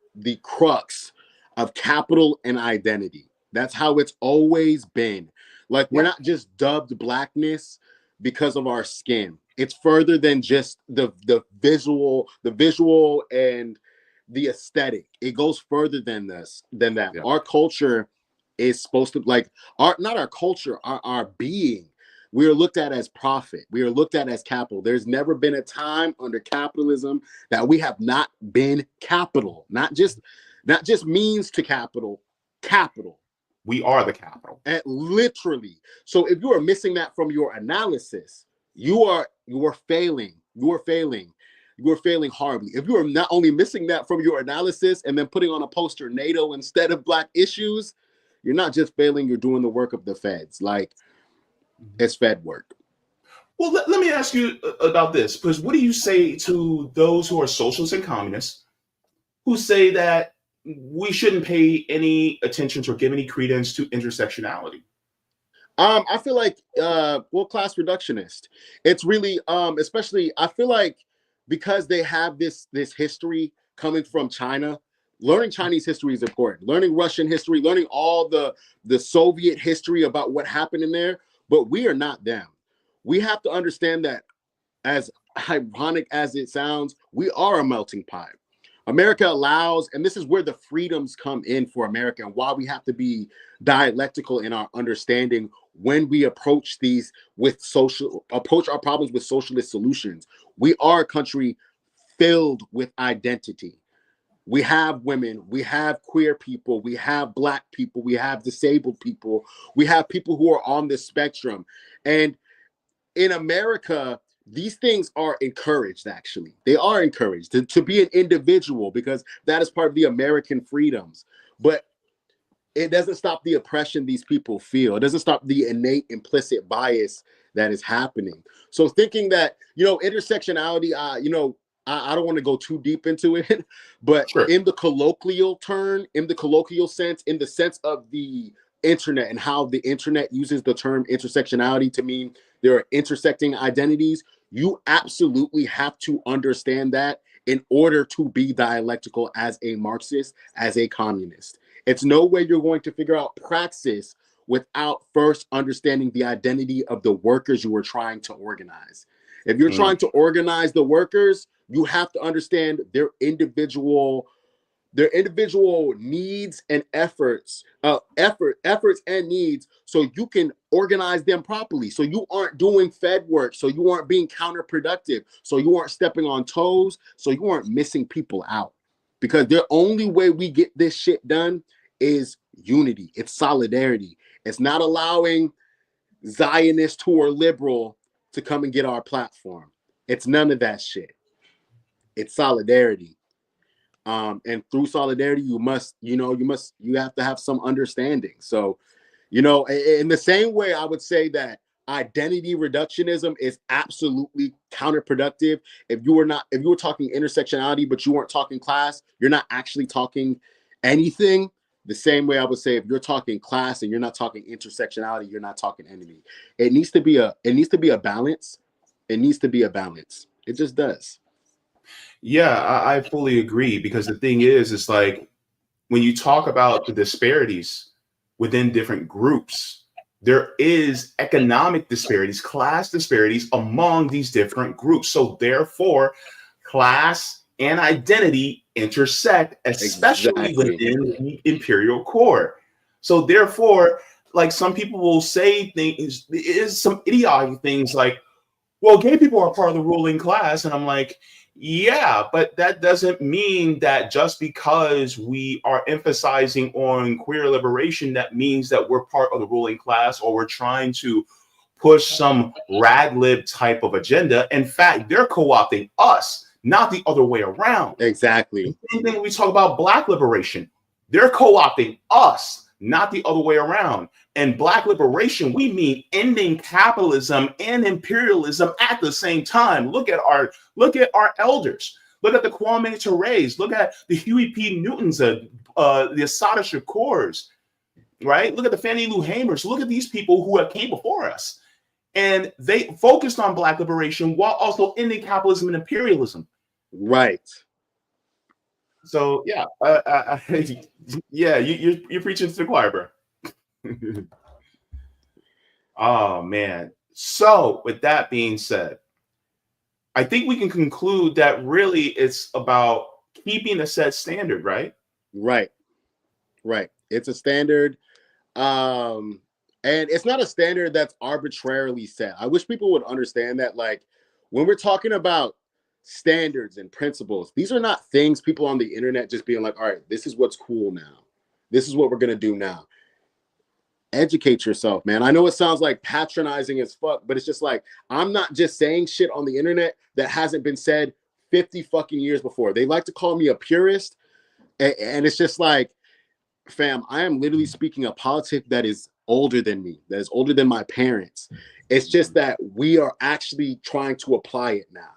crux of capital and identity. That's how it's always been. Like, we're not just dubbed Blackness because of our skin. It's further than just the visual and the aesthetic. It goes further than that. Yeah. Our culture is supposed to, like, not our culture, our being. We are looked at as profit. We are looked at as capital. There's never been a time under capitalism that we have not been capital. Not just means to capital. We are the capital. And literally. So if you are missing that from your analysis, you are failing. You are failing horribly. If you are not only missing that from your analysis and then putting on a poster NATO instead of Black issues, you're not just failing, you're doing the work of the feds. Like, it's Fed work. Well, let me ask you about this, because what do you say to those who are socialists and communists who say that we shouldn't pay any attention or give any credence to intersectionality? I feel like, class reductionist. It's really, especially, I feel like because they have this history coming from China, Learning Chinese history is important. Learning Russian history, learning all the Soviet history about what happened in there. But we are not them. We have to understand that, as ironic as it sounds, we are a melting pot. America allows, and this is where the freedoms come in for America, and why we have to be dialectical in our understanding when we approach our problems with socialist solutions. We are a country filled with identity. We have women, we have queer people, we have Black people, we have disabled people, we have people who are on the spectrum. And in America, these things are encouraged, actually. They are encouraged to be an individual, because that is part of the American freedoms. But it doesn't stop the oppression these people feel. It doesn't stop the innate implicit bias that is happening. So thinking that, intersectionality, I don't want to go too deep into it, but Sure. in the colloquial term, in the colloquial sense, in the sense of the internet and how the internet uses the term intersectionality to mean there are intersecting identities, you absolutely have to understand that in order to be dialectical as a Marxist, as a communist. It's no way you're going to figure out praxis without first understanding the identity of the workers you are trying to organize. If you're trying to organize the workers, you have to understand their individual needs and efforts and needs, so you can organize them properly, so you aren't doing fed work, so you aren't being counterproductive, so you aren't stepping on toes, so you aren't missing people out. Because the only way we get this shit done is unity. It's solidarity. It's not allowing Zionists who are liberal to come and get our platform. It's none of that shit. It's solidarity. And through solidarity, you have to have some understanding. So, in the same way, I would say that identity reductionism is absolutely counterproductive. If you were talking intersectionality, but you weren't talking class, you're not actually talking anything. The same way I would say, if you're talking class and you're not talking intersectionality, you're not talking enemy. It needs to be a balance. It needs to be a balance. It just does. Yeah, I fully agree, because the thing is, it's like when you talk about the disparities within different groups, there is economic disparities, class disparities among these different groups. So therefore, class and identity intersect, especially within the imperial core. So therefore, like, some people will say things, is some idiotic things like, well, gay people are part of the ruling class. And I'm like, yeah, but that doesn't mean that just because we are emphasizing on queer liberation, that means that we're part of the ruling class, or we're trying to push some rad lib type of agenda. In fact, they're co-opting us, not the other way around. Exactly. Same thing when we talk about Black liberation. They're co-opting us, not the other way around. And Black liberation, we mean ending capitalism and imperialism at the same time. Look at our elders. Look at the Kwame Ture's. Look at the Huey P. Newtons, the Assata Shakurs, right? Look at the Fannie Lou Hamers. Look at these people who came before us. And they focused on Black liberation while also ending capitalism and imperialism. Right. So yeah, yeah, you're preaching to the choir, bro. Oh man. So with that being said, I think we can conclude that really it's about keeping a set standard, right? Right. It's a standard. And it's not a standard that's arbitrarily set. I wish people would understand that, like, when we're talking about standards and principles, these are not things people on the internet just being like, all right, this is what's cool now. This is what we're going to do now. Educate yourself, man. I know it sounds like patronizing as fuck, but it's just like, I'm not just saying shit on the internet that hasn't been said 50 fucking years before. They like to call me a purist. And it's just like, fam, I am literally speaking a politic that is older than me, that is older than my parents. It's just that we are actually trying to apply it now.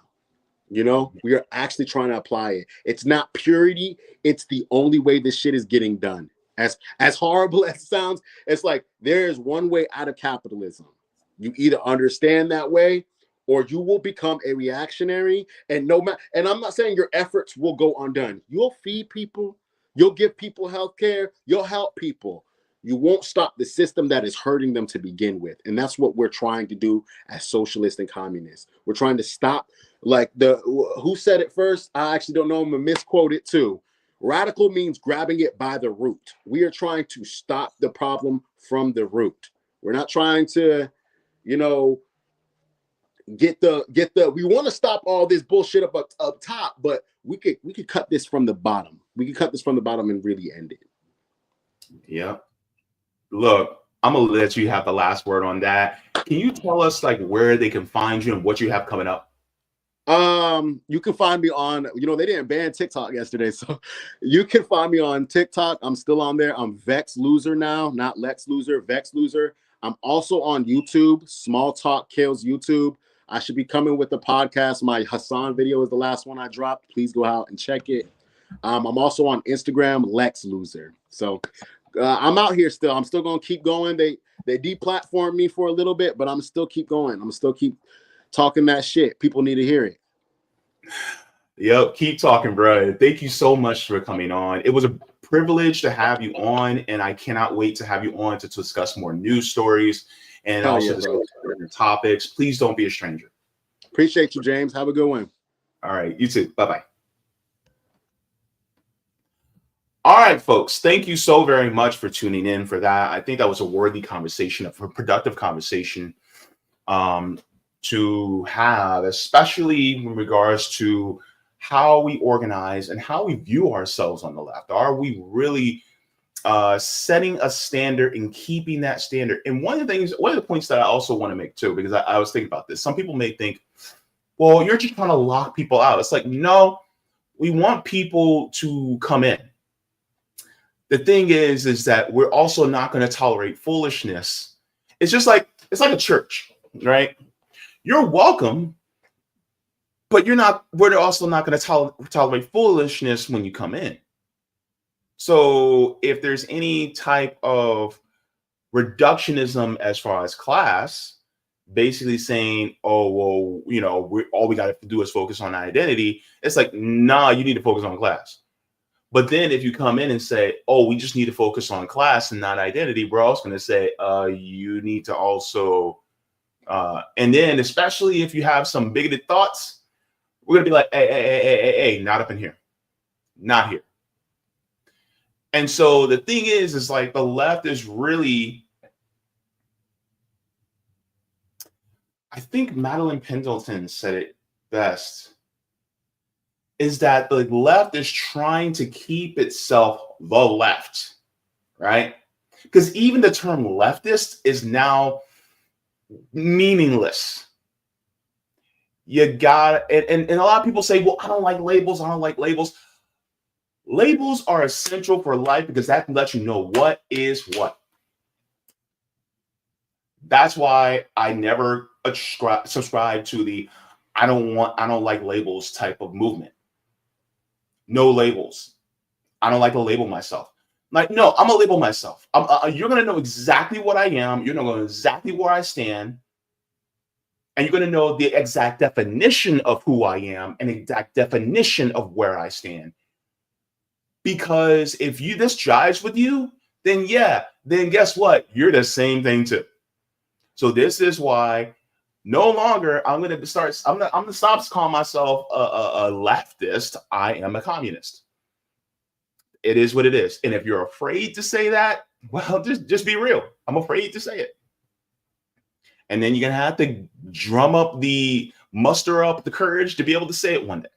We are actually trying to apply it. It's not purity. It's the only way this shit is getting done. As horrible as it sounds, it's like there is one way out of capitalism. You either understand that way, or you will become a reactionary. And I'm not saying your efforts will go undone. You'll feed people. You'll give people health care. You'll help people. You won't stop the system that is hurting them to begin with. And that's what we're trying to do as socialists and communists. We're trying to stop, like who said it first? I actually don't know. I'm going to misquote it too. Radical means grabbing it by the root. We are trying to stop the problem from the root. We're not trying to, you know, we want to stop all this bullshit up top, but we could cut this from the bottom. We could cut this from the bottom and really end it. Yeah. Look, I'm gonna let you have the last word on that. Can you tell us like where they can find you and what you have coming up? You can find me on, you know, they didn't ban TikTok yesterday, so you can find me on TikTok. I'm still on there. I'm Vex Loser now, not Lex Loser, Vex Loser. I'm also on YouTube. Small Talk Kills YouTube. I should be coming with the podcast. My Hassan video is the last one I dropped. Please go out and check it. I'm also on Instagram, Lex Loser. So I'm out here still. I'm still gonna keep going. They deplatformed me for a little bit, but I'm still keep going. I'm still keep talking that shit. People need to hear it. Yep, keep talking, bro. Thank you so much for coming on. It was a privilege to have you on, and I cannot wait to have you on to discuss more news stories and also discuss different topics. Please don't be a stranger. Appreciate you, James. Have a good one. All right, you too. Bye-bye. All right, folks, thank you so very much for tuning in for that. I think that was a worthy conversation, a productive conversation to have, especially in regards to how we organize and how we view ourselves on the left. Are we really setting a standard and keeping that standard? And one of the points that I also want to make too, because I was thinking about this, some people may think, well, you're just trying to lock people out. It's like, no, we want people to come in. The thing is that we're also not going to tolerate foolishness. It's like a church, right? You're welcome, but we're also not going to tolerate foolishness when you come in. So if there's any type of reductionism as far as class, basically saying, oh, well, you know, all we got to do is focus on identity. It's like, nah, you need to focus on class. But then if you come in and say, oh, we just need to focus on class and not identity, we're also going to say, you need to also, and then especially if you have some bigoted thoughts, we're going to be like, hey, not up in here. Not here. And so the thing is like the left is really, I think Madeline Pendleton said it best, is that the left is trying to keep itself the left, right? Because even the term leftist is now meaningless. You got and a lot of people say, well, I don't like labels. I don't like labels. Labels are essential for life because that can let you know what is what. That's why I never subscribe to the I don't like labels type of movement. No labels. I don't like to label myself. Like, no, I'm gonna label myself. You're gonna know exactly what I am. You're gonna know exactly where I stand. And you're going to know the exact definition of who I am and exact definition of where I stand. Because if this jives with you, then guess what? You're the same thing too. So this is why no longer I'm going to stop calling myself a leftist. I am a communist. It is what it is. And if you're afraid to say that, well, just be real. I'm afraid to say it. And then you're going to have to muster up the courage to be able to say it one day.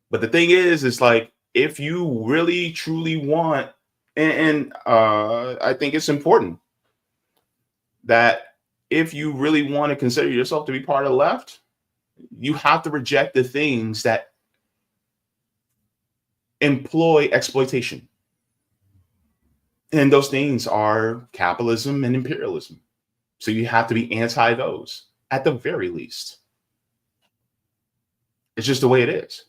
But the thing is like, if you really, truly want, and I think it's important that if you really want to consider yourself to be part of the left, you have to reject the things that employ exploitation. And those things are capitalism and imperialism. So you have to be anti those at the very least. It's just the way it is.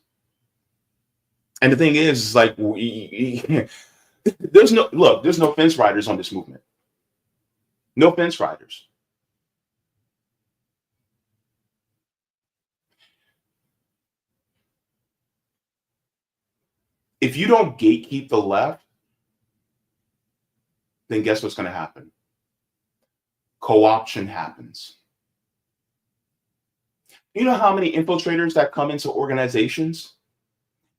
And the thing is like, there's no fence riders on this movement. No fence riders. If you don't gatekeep the left, then guess what's going to happen? Co-option happens. You know how many infiltrators that come into organizations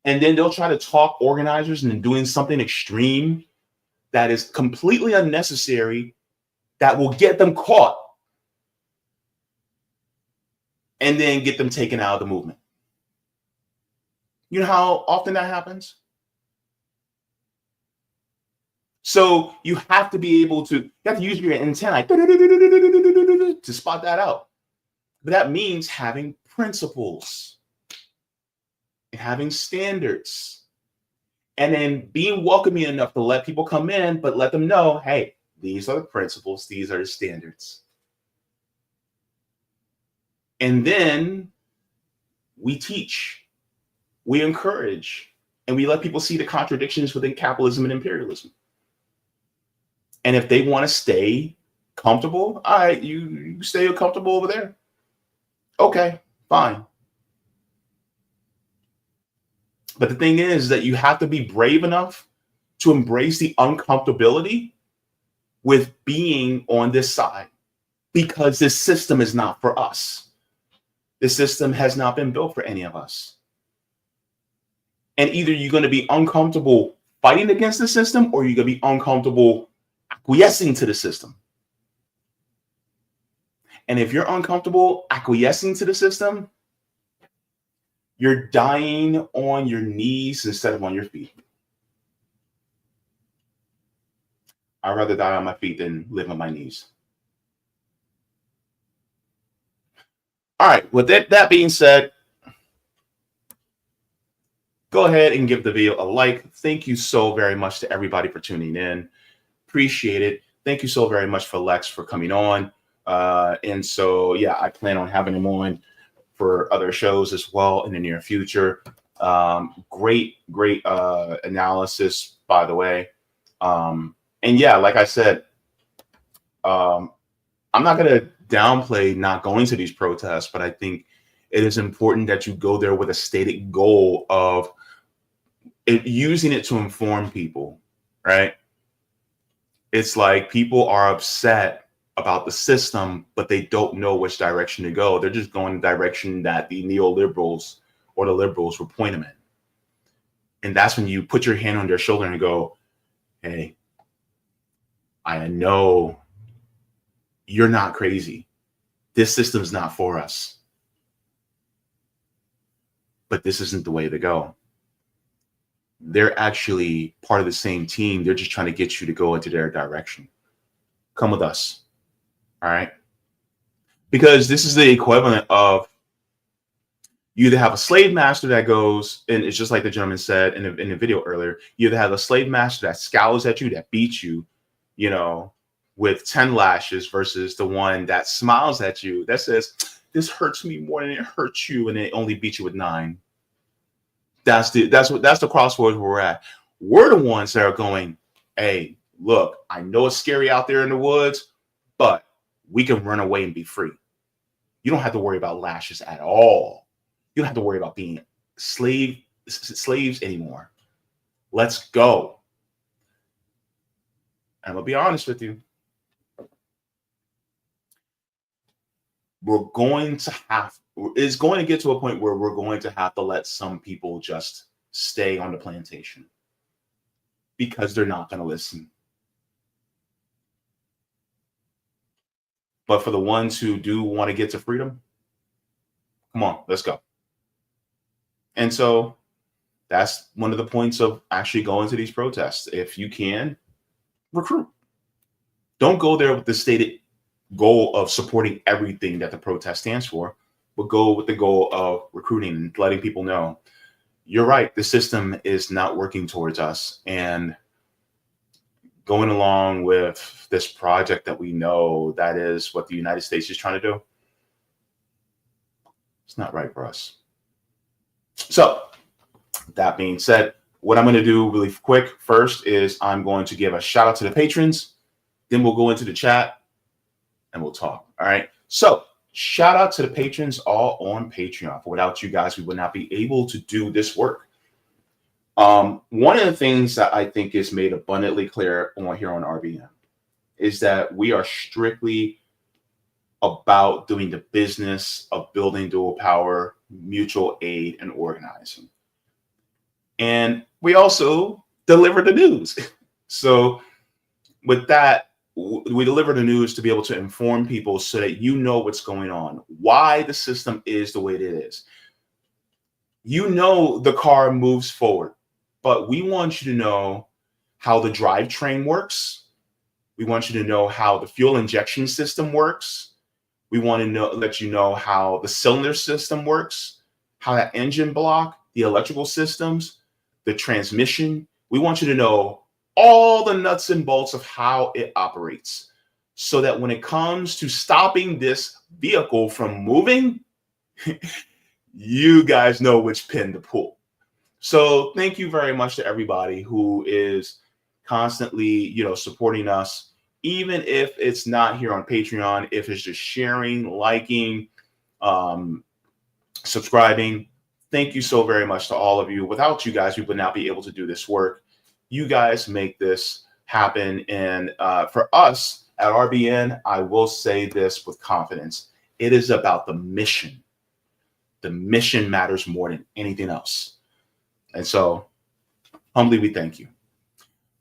and then they'll try to talk organizers into doing something extreme that is completely unnecessary, that will get them caught and then get them taken out of the movement. You know how often that happens? So you have to be able to, you have to use your antennae to spot that out. But that means having principles, having standards, and then being welcoming enough to let people come in, but let them know, hey, these are the principles, these are the standards. And then we teach, we encourage, and we let people see the contradictions within capitalism and imperialism. And if they want to stay comfortable, all right, you stay comfortable over there. Okay, fine. But the thing is that you have to be brave enough to embrace the uncomfortability with being on this side, because this system is not for us. This system has not been built for any of us. And either you're going to be uncomfortable fighting against the system, or you're going to be uncomfortable acquiescing to the system. And if you're uncomfortable acquiescing to the system, you're dying on your knees instead of on your feet. I'd rather die on my feet than live on my knees. All right, with that being said, go ahead and give the video a like. Thank you so very much to everybody for tuning in. Appreciate it. Thank you so very much for Lex for coming on. And so, yeah, I plan on having him on for other shows as well in the near future. Great analysis, by the way. And yeah, like I said, I'm not going to downplay not going to these protests, but I think it is important that you go there with a stated goal of using it to inform people, right? It's like people are upset about the system, but they don't know which direction to go. They're just going the direction that the neoliberals or the liberals will point them in. And that's when you put your hand on their shoulder and go, hey, I know you're not crazy. This system's not for us. But this isn't the way to go. They're actually part of the same team. They're just trying to get you to go into their direction. Come with us. All right. Because this is the equivalent of you either have a slave master that goes, and it's just like the gentleman said in the video earlier, you either have a slave master that scowls at you, that beats you, you know, with 10 lashes versus the one that smiles at you that says, this hurts me more than it hurts you, and it only beats you with 9. That's the crossroads where we're at. We're the ones that are going, hey, look, I know it's scary out there in the woods, but we can run away and be free. You don't have to worry about lashes at all. You don't have to worry about being slaves anymore. Let's go. And I'm gonna be honest with you. It's going to get to a point where we're going to have to let some people just stay on the plantation because they're not going to listen. But for the ones who do want to get to freedom, come on, let's go. And so that's one of the points of actually going to these protests. If you can, recruit. Don't go there with the stated goal of supporting everything that the protest stands for, but go with the goal of recruiting and letting people know, you're right, the system is not working towards us, and going along with this project that we know that is what the United States is trying to do, it's not right for us. So that being said, what I'm going to do really quick first is I'm going to give a shout out to the patrons, then we'll go into the chat and we'll talk. All right. So shout out to the patrons all on Patreon. Without you guys, we would not be able to do this work. One of the things that I think is made abundantly clear here on RBN is that we are strictly about doing the business of building dual power, mutual aid, and organizing. And we also deliver the news. So with that, we deliver the news to be able to inform people so that you know what's going on, why the system is the way it is. You know the car moves forward, but we want you to know how the drivetrain works. We want you to know how the fuel injection system works. We want to let you know how the cylinder system works, how that engine block, the electrical systems, the transmission. We want you to know all the nuts and bolts of how it operates so that when it comes to stopping this vehicle from moving, you guys know which pin to pull. So thank you very much to everybody who is constantly, supporting us, even if it's not here on Patreon, if it's just sharing, liking, subscribing. Thank you so very much to all of you. Without you guys, we would not be able to do this work. You guys make this happen. And for us at RBN, I will say this with confidence. It is about the mission. The mission matters more than anything else. And so humbly, we thank you.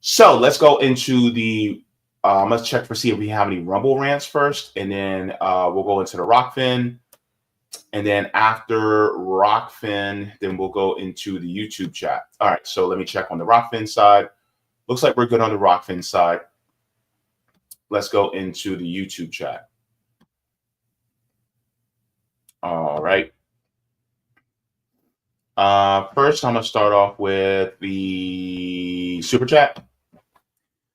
So let's go into the, let's check for see if we have any Rumble rants first. And then we'll go into the Rockfin. And then after Rockfin, then we'll go into the YouTube chat. All right, so let me check on the Rockfin side. Looks like we're good on the Rockfin side. Let's go into the YouTube chat. All right. First, I'm going to start off with the super chat.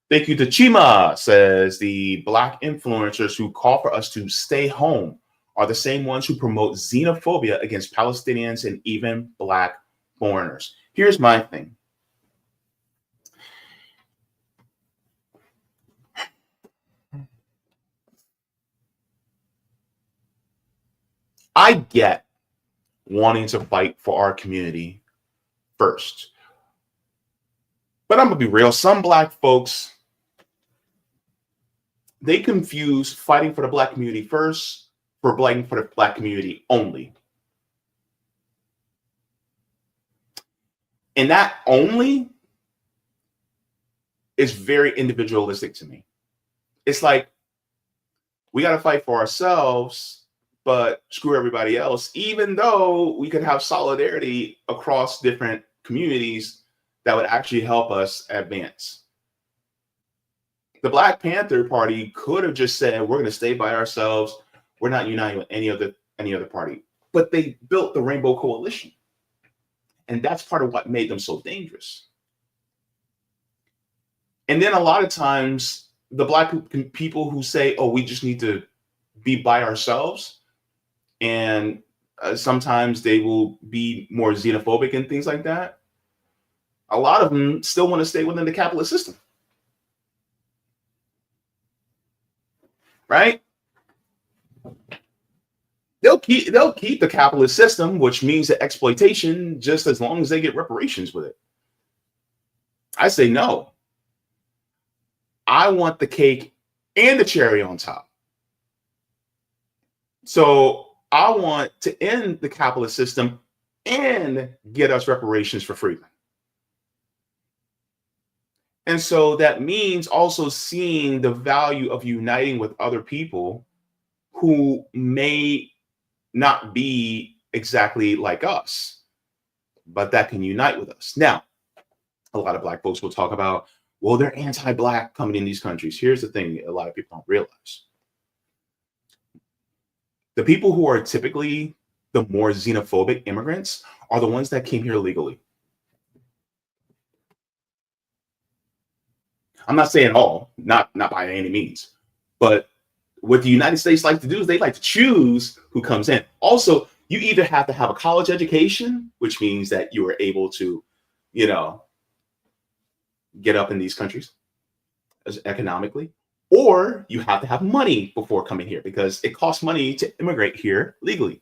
Thank you to Chima, says the Black influencers who call for us to stay home are the same ones who promote xenophobia against Palestinians and even Black foreigners. Here's my thing. I get wanting to fight for our community first. But I'm going to be real. Some Black folks, they confuse fighting for the Black community first for fighting for the Black community only. And that only is very individualistic to me. It's like, we got to fight for ourselves, but screw everybody else, even though we could have solidarity across different communities that would actually help us advance. The Black Panther Party could have just said, we're going to stay by ourselves. We're not uniting with any other party. But they built the Rainbow Coalition. And that's part of what made them so dangerous. And then a lot of times, the Black people who say, oh, we just need to be by ourselves, and sometimes they will be more xenophobic and things like that. A lot of them still want to stay within the capitalist system. Right? They'll keep the capitalist system, which means the exploitation, just as long as they get reparations with it. I say no. I want the cake and the cherry on top. So I want to end the capitalist system and get us reparations for freedom. And so that means also seeing the value of uniting with other people who may not be exactly like us, but that can unite with us. Now, a lot of Black folks will talk about, well, they're anti-Black coming in these countries. Here's the thing a lot of people don't realize. The people who are typically the more xenophobic immigrants are the ones that came here legally. I'm not saying all, not by any means, but what the United States like to do is they like to choose who comes in. Also, you either have to have a college education, which means that you are able to, get up in these countries economically, or you have to have money before coming here because it costs money to immigrate here legally.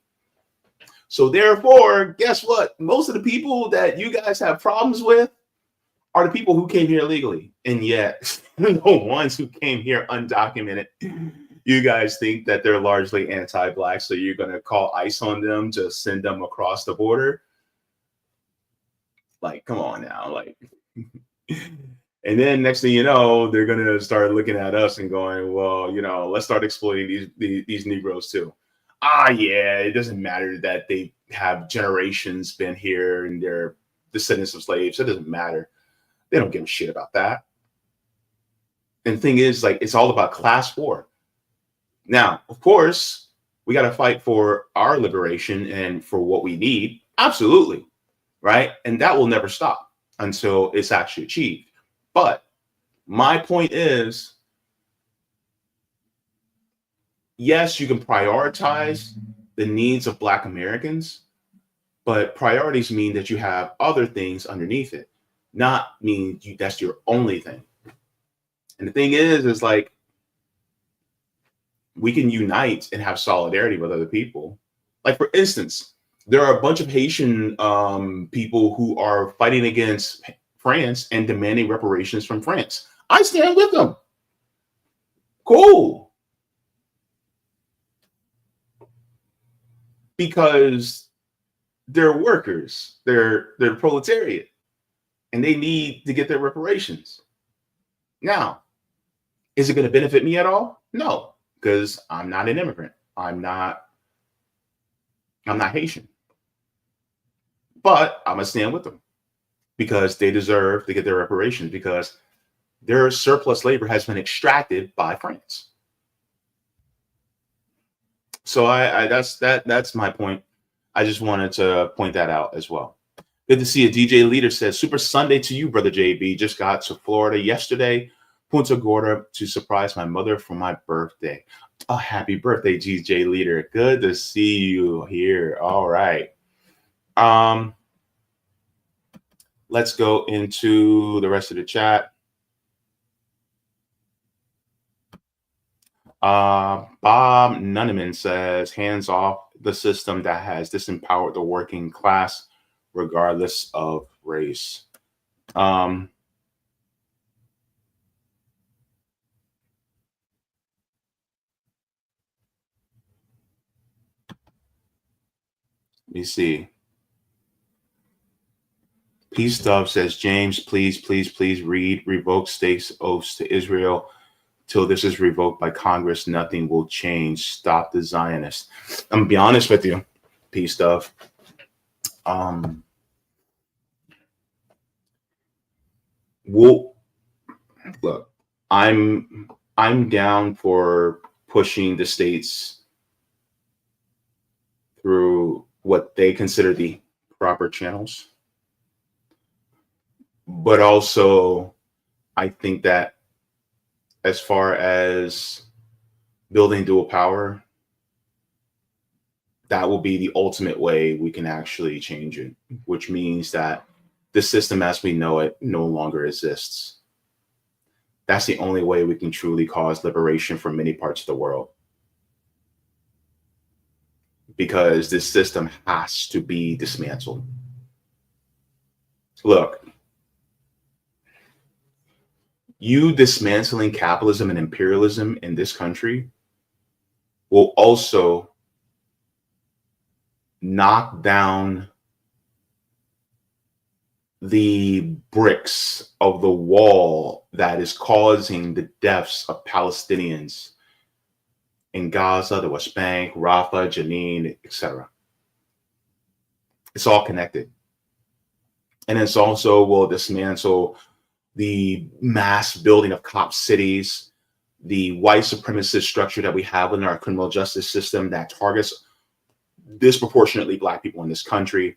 So therefore, guess what? Most of the people that you guys have problems with are the people who came here illegally. And yet, the ones who came here undocumented, you guys think that they're largely anti-Black, so you're going to call ICE on them to send them across the border? Like, come on now. Like, and then next thing you know, they're going to start looking at us and going, well, you know, let's start exploiting these Negroes too. Yeah, it doesn't matter that they have generations been here and they're descendants of slaves. It doesn't matter. They don't give a shit about that. And the thing is, like, it's all about class war. Now, of course, we got to fight for our liberation and for what we need. Absolutely. Right. And that will never stop until it's actually achieved. But my point is, yes, you can prioritize the needs of Black Americans, but priorities mean that you have other things underneath it, not mean that's your only thing. And the thing is like, we can unite and have solidarity with other people. Like, for instance, there are a bunch of Haitian people who are fighting against France and demanding reparations from France. I stand with them. Cool. Because they're workers, they're proletariat, and they need to get their reparations. Now, is it going to benefit me at all? No, because I'm not an immigrant. I'm not Haitian. But I'm going to stand with them because they deserve to get their reparations, because their surplus labor has been extracted by France. So that's my point. I just wanted to point that out as well. Good to see a DJ Leader says, Super Sunday to you, Brother JB. Just got to Florida yesterday, Punta Gorda, to surprise my mother for my birthday. Oh, happy birthday, DJ Leader. Good to see you here. All right. Let's go into the rest of the chat. Bob Nunneman says, hands off the system that has disempowered the working class, regardless of race. Let me see. Peace Dove says, James, please read revoke states' oaths to Israel. Till this is revoked by Congress, nothing will change. Stop the Zionists. I'm gonna be honest with you, Peace Dove. Look, I'm down for pushing the states through what they consider the proper channels. But also, I think that as far as building dual power, that will be the ultimate way we can actually change it, which means that the system as we know it no longer exists. That's the only way we can truly cause liberation for many parts of the world. Because this system has to be dismantled. Look, you dismantling capitalism and imperialism in this country will also knock down the bricks of the wall that is causing the deaths of Palestinians in Gaza, the West Bank, Rafah, Jenin, etc. It's all connected. And it's also will dismantle the mass building of cop cities, the white supremacist structure that we have in our criminal justice system that targets disproportionately Black people in this country,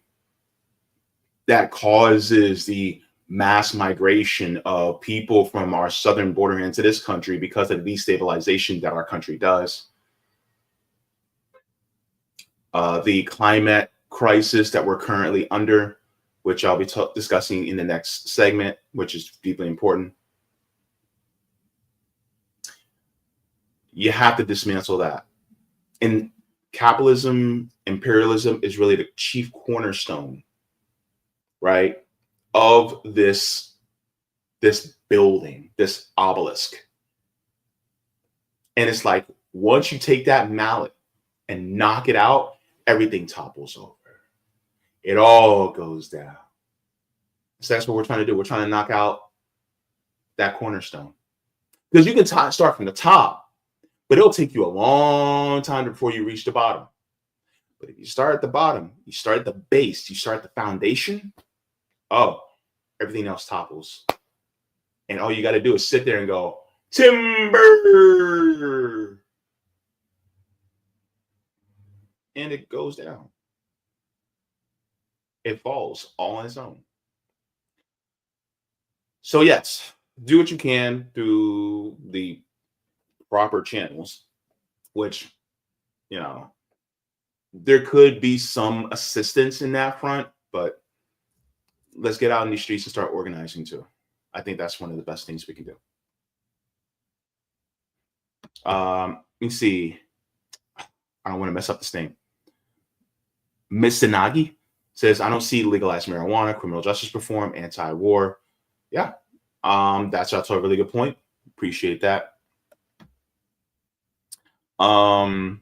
that causes the mass migration of people from our southern border into this country because of the destabilization that our country does. The climate crisis that we're currently under, which I'll be discussing in the next segment, which is deeply important. You have to dismantle that. And capitalism, imperialism is really the chief cornerstone, right, of this building, this obelisk. And it's like, once you take that mallet and knock it out, everything topples over. It all goes down. So that's what we're trying to do. We're trying to knock out that cornerstone. Because you can start from the top, but it'll take you a long time before you reach the bottom. But if you start at the bottom, you start at the base, you start at the foundation, oh, everything else topples. And all you got to do is sit there and go, timber. And it goes down. It falls all on its own. So yes, do what you can through the proper channels, which, you know, there could be some assistance in that front, but let's get out in these streets and start organizing too. I think that's one of the best things we can do. Let me see. I don't want to mess up this name. Miss Sinagi says, I don't see legalized marijuana, criminal justice reform, anti-war. Yeah, that's a really good point. Appreciate that. Let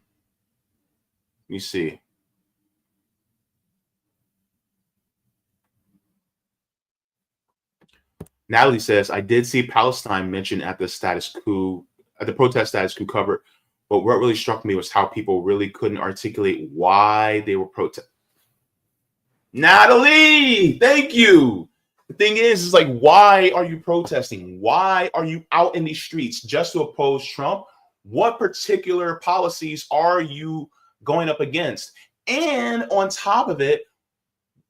me see. Natalie says, I did see Palestine mentioned at the protest status coup cover, but what really struck me was how people really couldn't articulate why they were protesting. Natalie, thank you. The thing is like, why are you protesting? Why are you out in these streets just to oppose Trump? What particular policies are you going up against? And on top of it,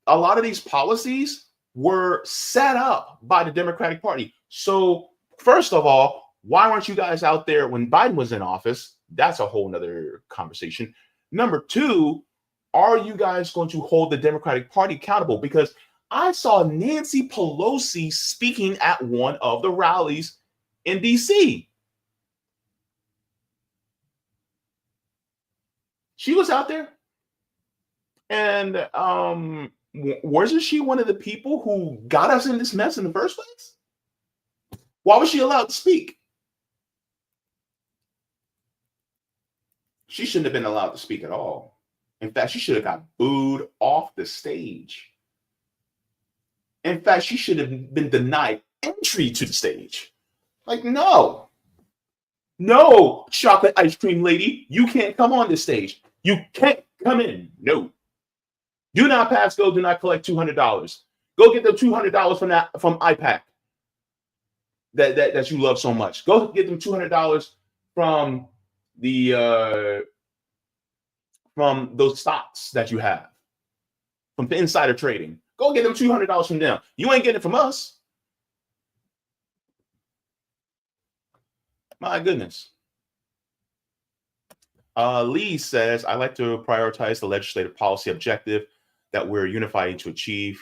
a lot of these policies were set up by the Democratic Party. So first of all, why weren't you guys out there when Biden was in office? That's a whole nother conversation. Number two, are you guys going to hold the Democratic Party accountable? Because I saw Nancy Pelosi speaking at one of the rallies in DC. She was out there. And wasn't she one of the people who got us in this mess in the first place? Why was she allowed to speak? She shouldn't have been allowed to speak at all. In fact, she should have got booed off the stage. In fact, she should have been denied entry to the stage. Like, no, chocolate ice cream lady, you can't come on this stage. You can't come in. No. Do not pass go. Do not collect $200. Go get the $200 from IPAC that you love so much. Go get them $200 from the from those stocks that you have from the insider trading. Go get them $200 from them. You ain't getting it from us. My goodness. Lee says, I like to prioritize the legislative policy objective that we're unifying to achieve.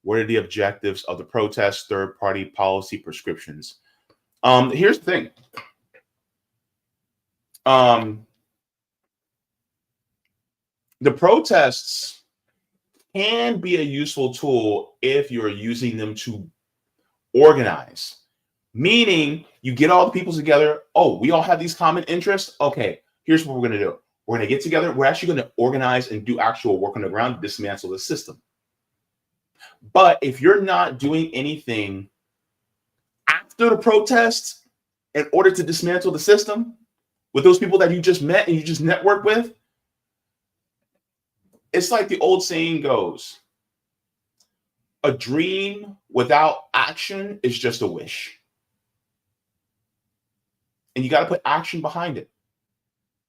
What are the objectives of the protest, third-party policy prescriptions? Here's the thing. The protests can be a useful tool if you're using them to organize. Meaning, you get all the people together. Oh, we all have these common interests. Okay, here's what we're going to do. We're going to get together. We're actually going to organize and do actual work on the ground to dismantle the system. But if you're not doing anything after the protests in order to dismantle the system with those people that you just met and you just networked with, it's like the old saying goes, a dream without action is just a wish. And you got to put action behind it.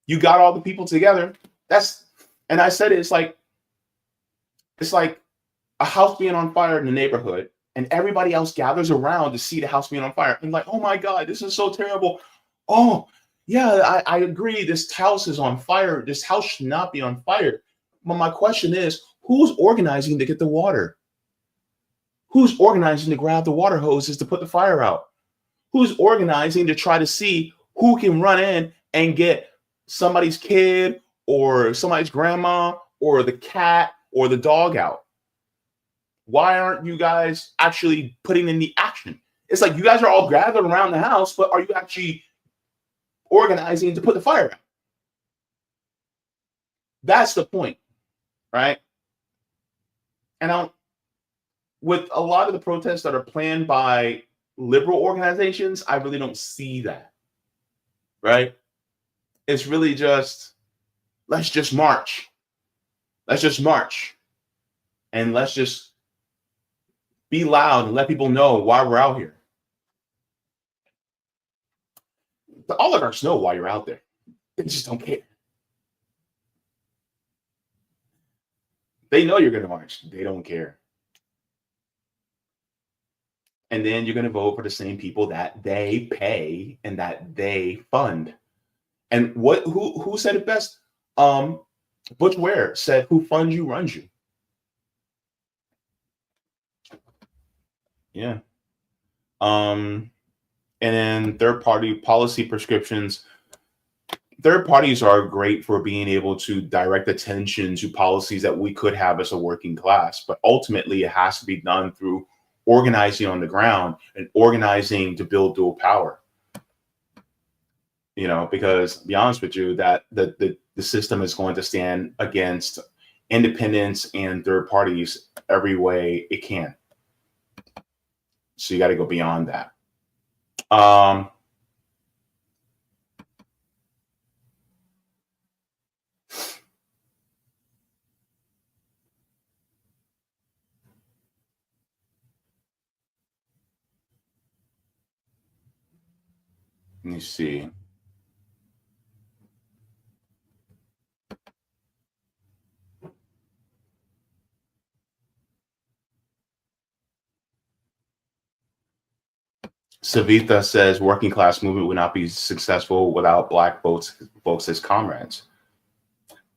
You got all the people together. And I said it's like a house being on fire in the neighborhood, and everybody else gathers around to see the house being on fire. And like, oh my God, this is so terrible. Oh, yeah, I agree. This house is on fire. This house should not be on fire. But my question is, who's organizing to get the water? Who's organizing to grab the water hoses to put the fire out? Who's organizing to try to see who can run in and get somebody's kid or somebody's grandma or the cat or the dog out? Why aren't you guys actually putting in the action? It's like you guys are all gathered around the house, but are you actually organizing to put the fire out? That's the point, right? And with a lot of the protests that are planned by liberal organizations, I really don't see that, right? It's really just, let's just march. Let's just march. And let's just be loud and let people know why we're out here. The oligarchs know why you're out there. They just don't care. They know you're going to march. They don't care. And then you're going to vote for the same people that they pay and that they fund. And who said it best? Butch Ware said, "Who funds you runs you." Yeah. And then third-party policy prescriptions. Third parties are great for being able to direct attention to policies that we could have as a working class, but ultimately it has to be done through organizing on the ground and organizing to build dual power. You know, because to be honest with you, that the system is going to stand against independents and third parties every way it can. So you got to go beyond that. Let me see. Savita says working class movement would not be successful without black folks as comrades.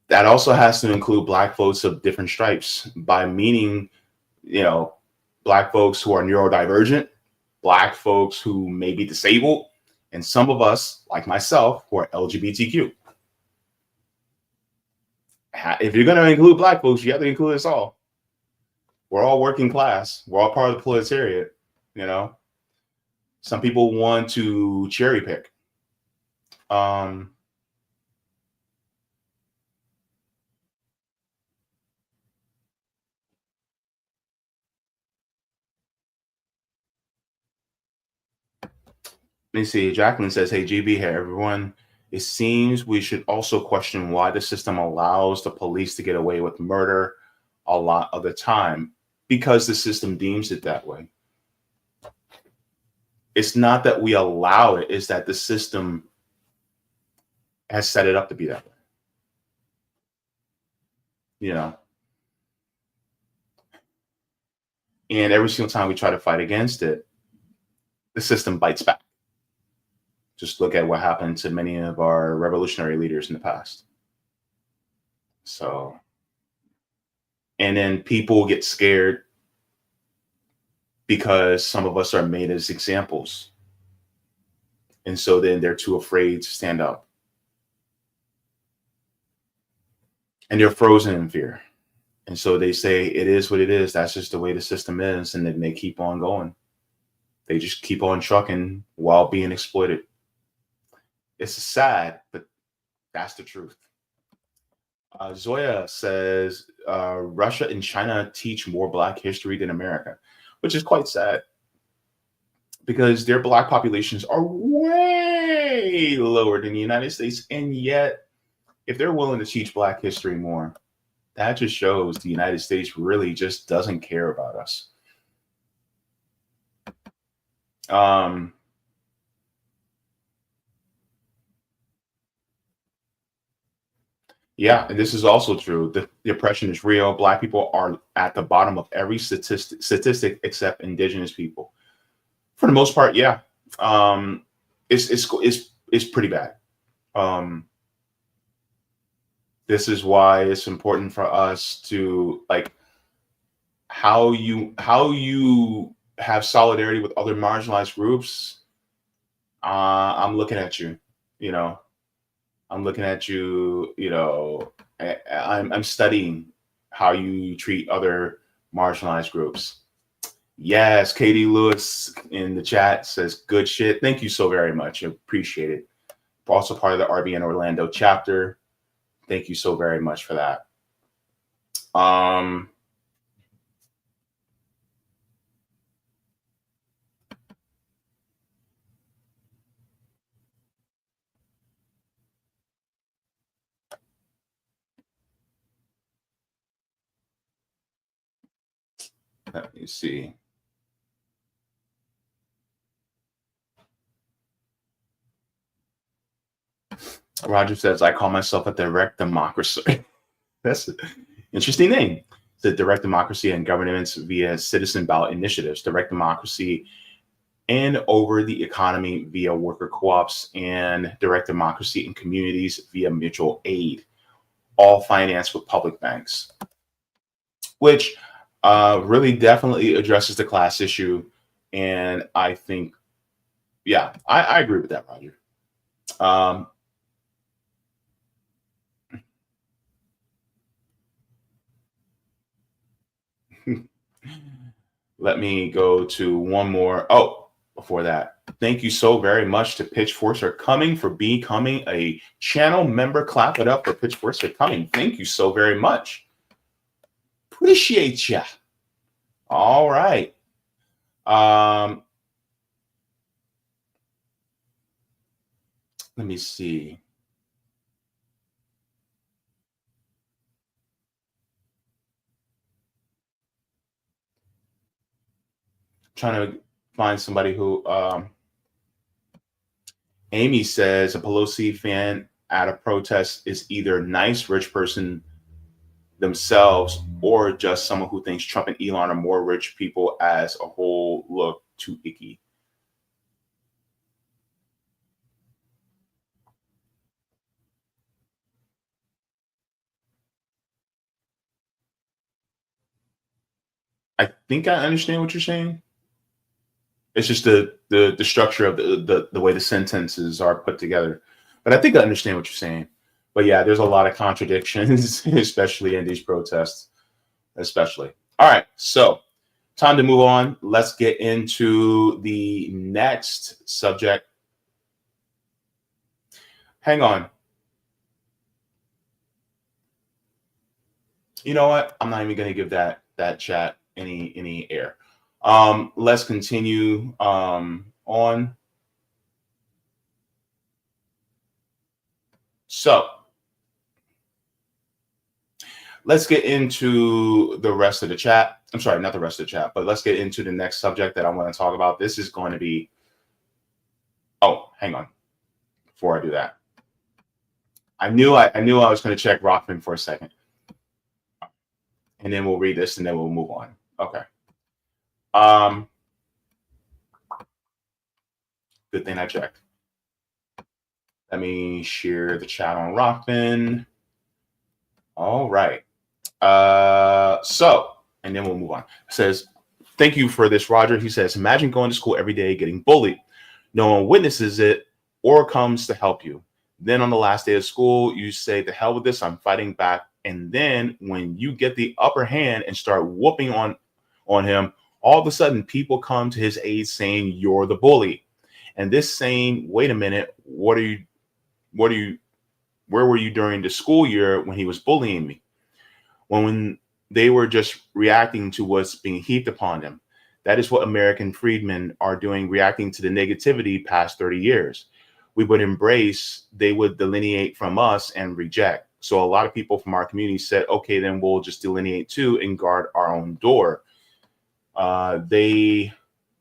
That also has to include black folks of different stripes, by meaning, you know, black folks who are neurodivergent, black folks who may be disabled, and some of us, like myself, who are LGBTQ. If you're going to include black folks, you have to include us all. We're all working class. We're all part of the proletariat, you know. Some people want to cherry pick. Let me see. Jacqueline says, "Hey, GB here, everyone. It seems we should also question why the system allows the police to get away with murder a lot of the time, because the system deems it that way. It's not that we allow it, it's that the system has set it up to be that way. You know? And every single time we try to fight against it, the system bites back. Just look at what happened to many of our revolutionary leaders in the past. So, and then people get scared because some of us are made as examples. And so then they're too afraid to stand up. And they're frozen in fear. And so they say, it is what it is. That's just the way the system is. And then they keep on going. They just keep on trucking while being exploited. It's sad, but that's the truth. Zoya says, Russia and China teach more Black history than America, which is quite sad because their Black populations are way lower than the United States. And yet, if they're willing to teach Black history more, that just shows the United States really just doesn't care about us. Yeah, and this is also true. The oppression is real. Black people are at the bottom of every statistic except Indigenous people. For the most part, yeah. It's pretty bad. This is why it's important for us to, like, how you have solidarity with other marginalized groups. I'm looking at you, you know. I'm looking at you. You know, I'm studying how you treat other marginalized groups. Yes, Katie Lewis in the chat says good shit. Thank you so very much. I appreciate it. Also part of the RBN Orlando chapter. Thank you so very much for that. Let me see. Roger says, I call myself a direct democracy. That's an interesting name. The direct democracy and governance via citizen ballot initiatives, direct democracy and over the economy via worker co-ops, and direct democracy in communities via mutual aid, all financed with public banks, which really definitely addresses the class issue. And I think, yeah, I agree with that, Roger. Let me go to one more. Oh, before that, thank you so very much to Pitchforks for coming, for becoming a channel member. Clap it up for Pitchforks for coming. Thank you so very much. Appreciate ya. All right. Let me see. Trying to find somebody who Amy says a Pelosi fan at a protest is either nice rich person themselves or just someone who thinks Trump and Elon are more rich people as a whole look too icky. I think I understand what you're saying. It's just the structure of the way the sentences are put together. But I think I understand what you're saying. But yeah, there's a lot of contradictions, especially in these protests, especially. All right, so time to move on. Let's get into the next subject. Hang on. You know what? I'm not even going to give that chat any air. Let's continue on. So let's get into the rest of the chat. I'm sorry, not the rest of the chat, but let's get into the next subject that I want to talk about. This is going to be, oh, hang on. Before I do that, I knew I was going to check Rockman for a second. And then we'll read this and then we'll move on. Okay. Good thing I checked. Let me share the chat on Rockman. All right. So, and then we'll move on. It says, thank you for this, Roger. He says, imagine going to school every day, getting bullied. No one witnesses it or comes to help you. Then on the last day of school, you say, the hell with this, I'm fighting back. And then when you get the upper hand and start whooping on him, all of a sudden people come to his aid saying you're the bully. And this saying, wait a minute, where were you during the school year when he was bullying me? When they were just reacting to what's being heaped upon them. That is what American freedmen are doing, reacting to the negativity past 30 years. We would embrace, they would delineate from us and reject. So a lot of people from our community said, okay, then we'll just delineate too and guard our own door. They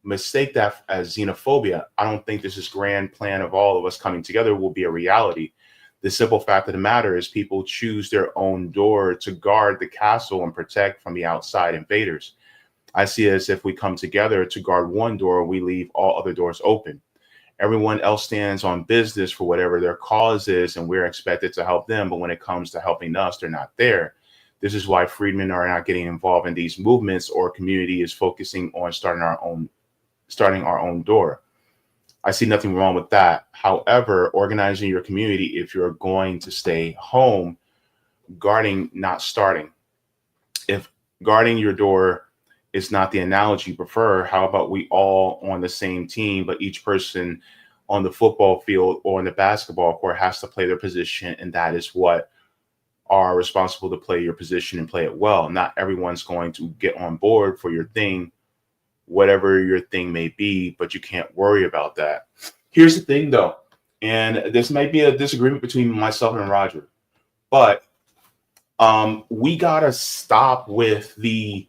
mistake that as xenophobia. I don't think this is grand plan of all of us coming together will be a reality. The simple fact of the matter is people choose their own door to guard the castle and protect from the outside invaders. I see it as if we come together to guard one door, we leave all other doors open. Everyone else stands on business for whatever their cause is, and we're expected to help them. But when it comes to helping us, they're not there. This is why freedmen are not getting involved in these movements, or community is focusing on starting our own door. I see nothing wrong with that. However, organizing your community, if you're going to stay home, guarding, not starting. If guarding your door is not the analogy you prefer, how about we all on the same team, but each person on the football field or in the basketball court has to play their position, and that is what are responsible to play your position and play it well. Not everyone's going to get on board for your thing, whatever your thing may be, but you can't worry about that. Here's the thing though, and this might be a disagreement between myself and Roger, but we gotta stop with the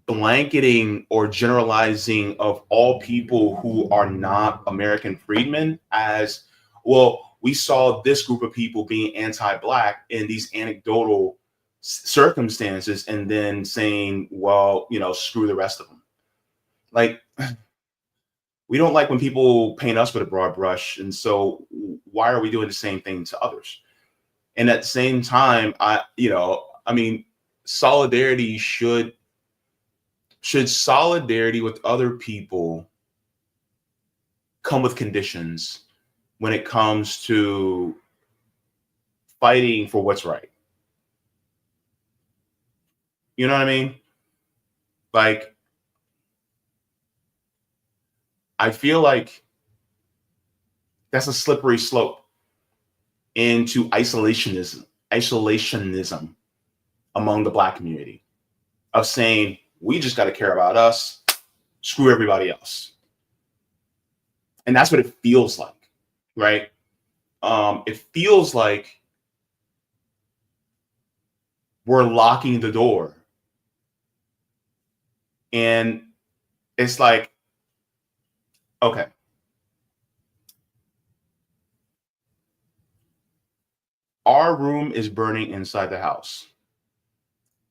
blanketing or generalizing of all people who are not American freedmen as, well, we saw this group of people being anti-Black in these anecdotal circumstances and then saying, well, you know, screw the rest of them. Like, we don't like when people paint us with a broad brush. And so why are we doing the same thing to others? And at the same time, solidarity should solidarity with other people come with conditions when it comes to fighting for what's right. You know what I mean? Like, I feel like that's a slippery slope into isolationism among the Black community, of saying, we just got to care about us, screw everybody else. And that's what it feels like, right? It feels like we're locking the door. And it's like, okay, our room is burning inside the house.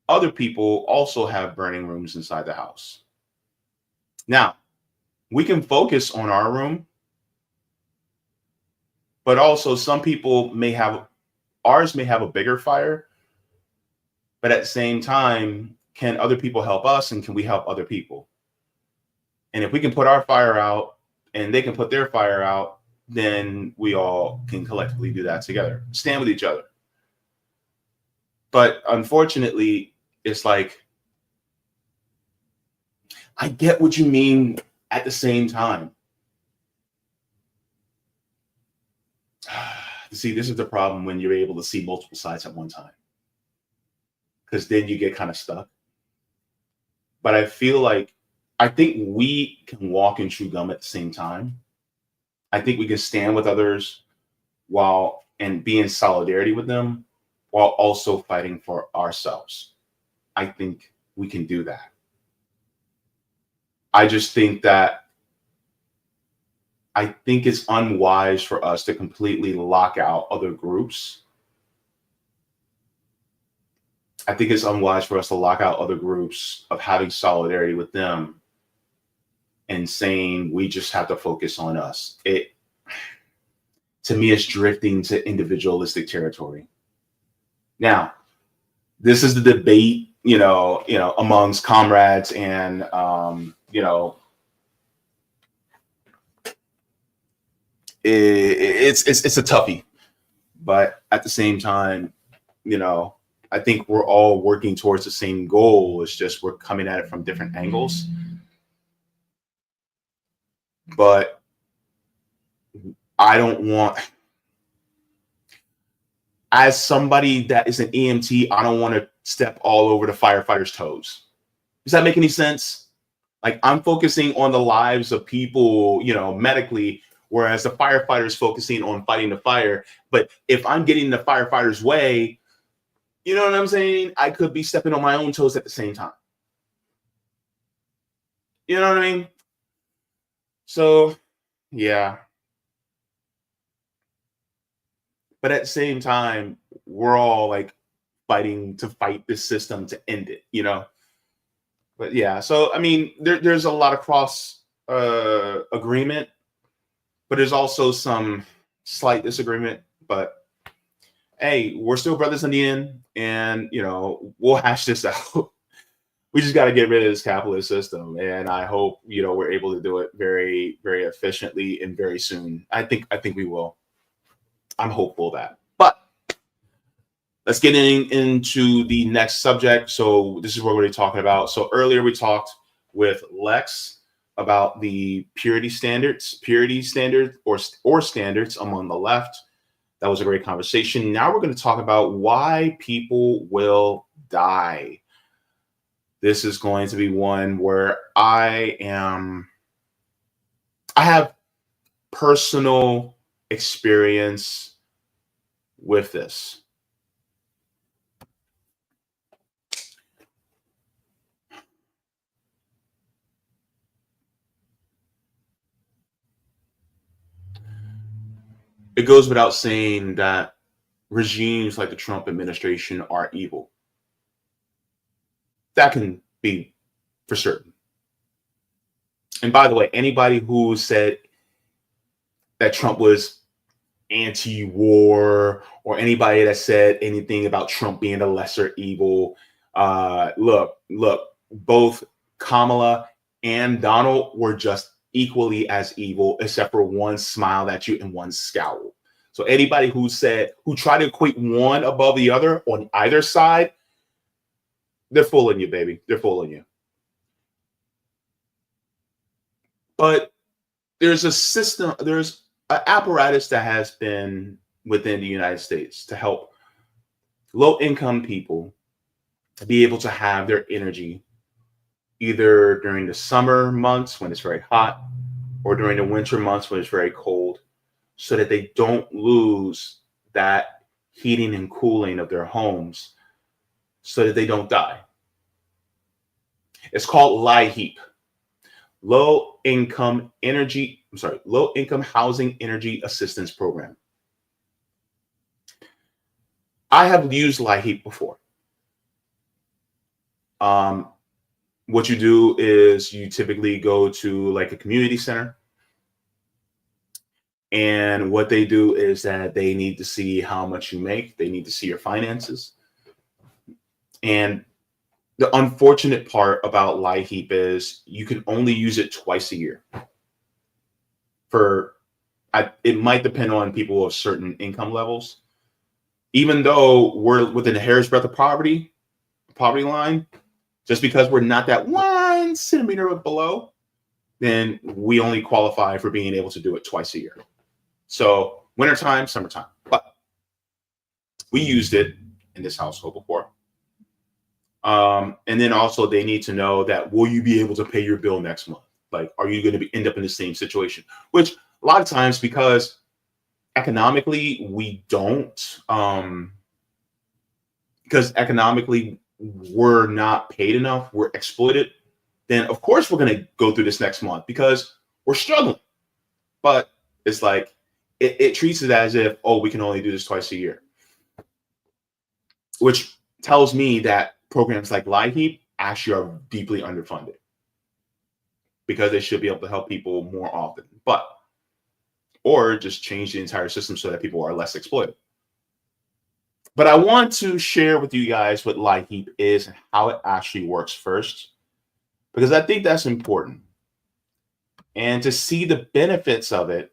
Other people also have burning rooms inside the house. Now, we can focus on our room, but also some people ours may have a bigger fire, but at the same time, can other people help us and can we help other people? And if we can put our fire out and they can put their fire out, then we all can collectively do that together, stand with each other. But unfortunately, it's like, I get what you mean at the same time. See, this is the problem when you're able to see multiple sides at one time, because then you get kind of stuck. But I think we can walk and chew gum at the same time. I think we can stand with others and be in solidarity with them while also fighting for ourselves. I think we can do that. I just think it's unwise for us to completely lock out other groups. I think it's unwise for us to lock out other groups of having solidarity with them and saying we just have to focus on us. To me, it's drifting to individualistic territory. Now, this is the debate, amongst comrades and, it's a toughie, but at the same time, I think we're all working towards the same goal. It's just we're coming at it from different angles. But I don't want, as somebody that is an EMT, I don't want to step all over the firefighters' toes. Does that make any sense? Like, I'm focusing on the lives of people, medically, whereas the firefighter's focusing on fighting the fire. But if I'm getting in the firefighter's way, you know what I'm saying? I could be stepping on my own toes at the same time. You know what I mean? So, yeah. But at the same time, we're all like fighting to fight this system to end it, But yeah, so I mean, there's a lot of cross agreement, but there's also some slight disagreement. But hey, we're still brothers in the end, and we'll hash this out. we just got to get rid of this capitalist system, and I hope we're able to do it very, very efficiently and very soon. I think we will. I'm hopeful of that. But let's get into the next subject. So this is what we're talking about. So earlier we talked with Lex about the purity standards or standards among the left. That was a great conversation. Now we're going to talk about why people will die. This is going to be one where I have personal experience with this. It goes without saying that regimes like the Trump administration are evil. That can be for certain. And by the way, anybody who said that Trump was anti-war, or anybody that said anything about Trump being a lesser evil, look, both Kamala and Donald were just equally as evil, except for one smiled at you and one scowled. So anybody who tried to equate one above the other on either side, they're fooling you, baby. They're fooling you. But there's a system, there's an apparatus that has been within the United States to help low-income people be able to have their energy either during the summer months when it's very hot or during the winter months when it's very cold, so that they don't lose that heating and cooling of their homes, so that they don't die. It's called LIHEAP, Low Income Housing Energy Assistance Program. I have used LIHEAP before. What you do is you typically go to like a community center, and what they do is that they need to see how much you make. They need to see your finances. And the unfortunate part about LIHEAP is you can only use it twice a year. It might depend on people of certain income levels. Even though we're within a hair's breadth of poverty line, just because we're not that 1 centimeter below, then we only qualify for being able to do it twice a year. So wintertime, summertime. But we used it in this household before. And then also they need to know that, will you be able to pay your bill next month? Like, are you going to end up in the same situation? Which a lot of times, because economically we don't, because economically we're not paid enough, we're exploited, then of course we're going to go through this next month because we're struggling. But it's like, it treats it as if, oh, we can only do this twice a year, which tells me that programs like LIHEAP actually are deeply underfunded, because they should be able to help people more often, or just change the entire system so that people are less exploited. But I want to share with you guys what LIHEAP is and how it actually works first, because I think that's important, and to see the benefits of it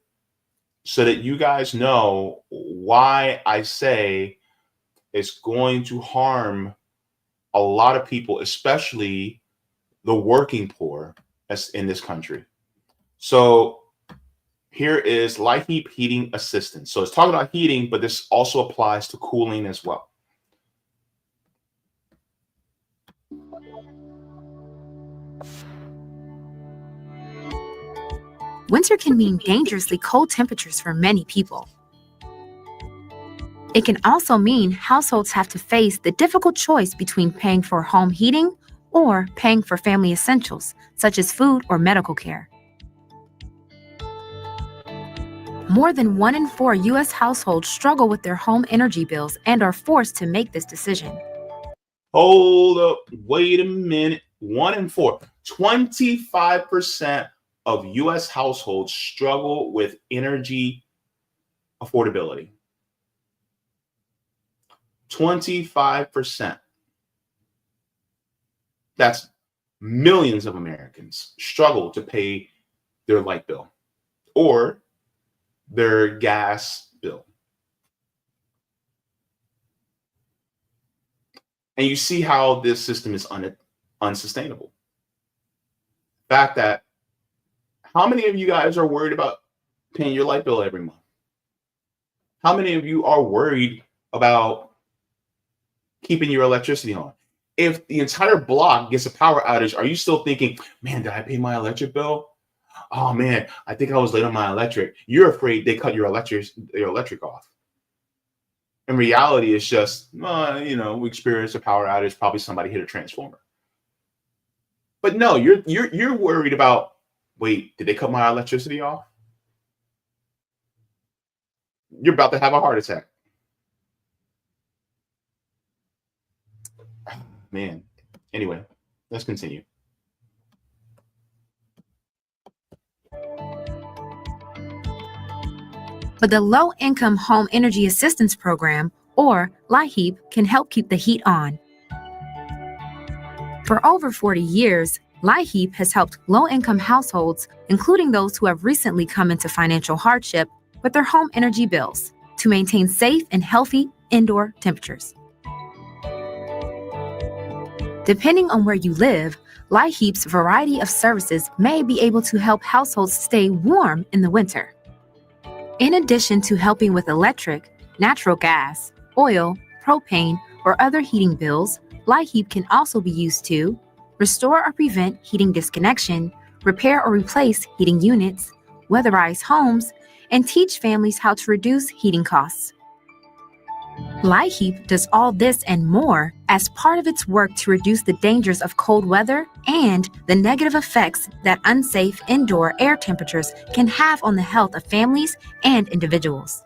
so that you guys know why I say it's going to harm a lot of people, especially the working poor in this country. So here is LIHEAP heating assistance. So it's talking about heating, but this also applies to cooling as well. Winter can mean dangerously cold temperatures for many people. It can also mean households have to face the difficult choice between paying for home heating or paying for family essentials, such as food or medical care. More than 1 in 4 U.S. households struggle with their home energy bills and are forced to make this decision. Hold up, wait a minute. 1 in 4, 25% of U.S. households struggle with energy affordability. 25%. That's millions of Americans struggle to pay their light bill or their gas bill. And you see how this system is unsustainable. The fact that how many of you guys are worried about paying your light bill every month? How many of you are worried about keeping your electricity on? If the entire block gets a power outage, are you still thinking, man, did I pay my electric bill? Oh man, I think I was late on my electric. You're afraid they cut your electric off. In reality, it's just, we experienced a power outage. Probably somebody hit a transformer. But no, you're worried about, wait, did they cut my electricity off? You're about to have a heart attack. Man. Anyway, let's continue. But the Low Income Home Energy Assistance Program, or LIHEAP, can help keep the heat on. For over 40 years, LIHEAP has helped low-income households, including those who have recently come into financial hardship, with their home energy bills to maintain safe and healthy indoor temperatures. Depending on where you live, LIHEAP's variety of services may be able to help households stay warm in the winter. In addition to helping with electric, natural gas, oil, propane, or other heating bills, LIHEAP can also be used to restore or prevent heating disconnection, repair or replace heating units, weatherize homes, and teach families how to reduce heating costs. LIHEAP does all this and more as part of its work to reduce the dangers of cold weather and the negative effects that unsafe indoor air temperatures can have on the health of families and individuals.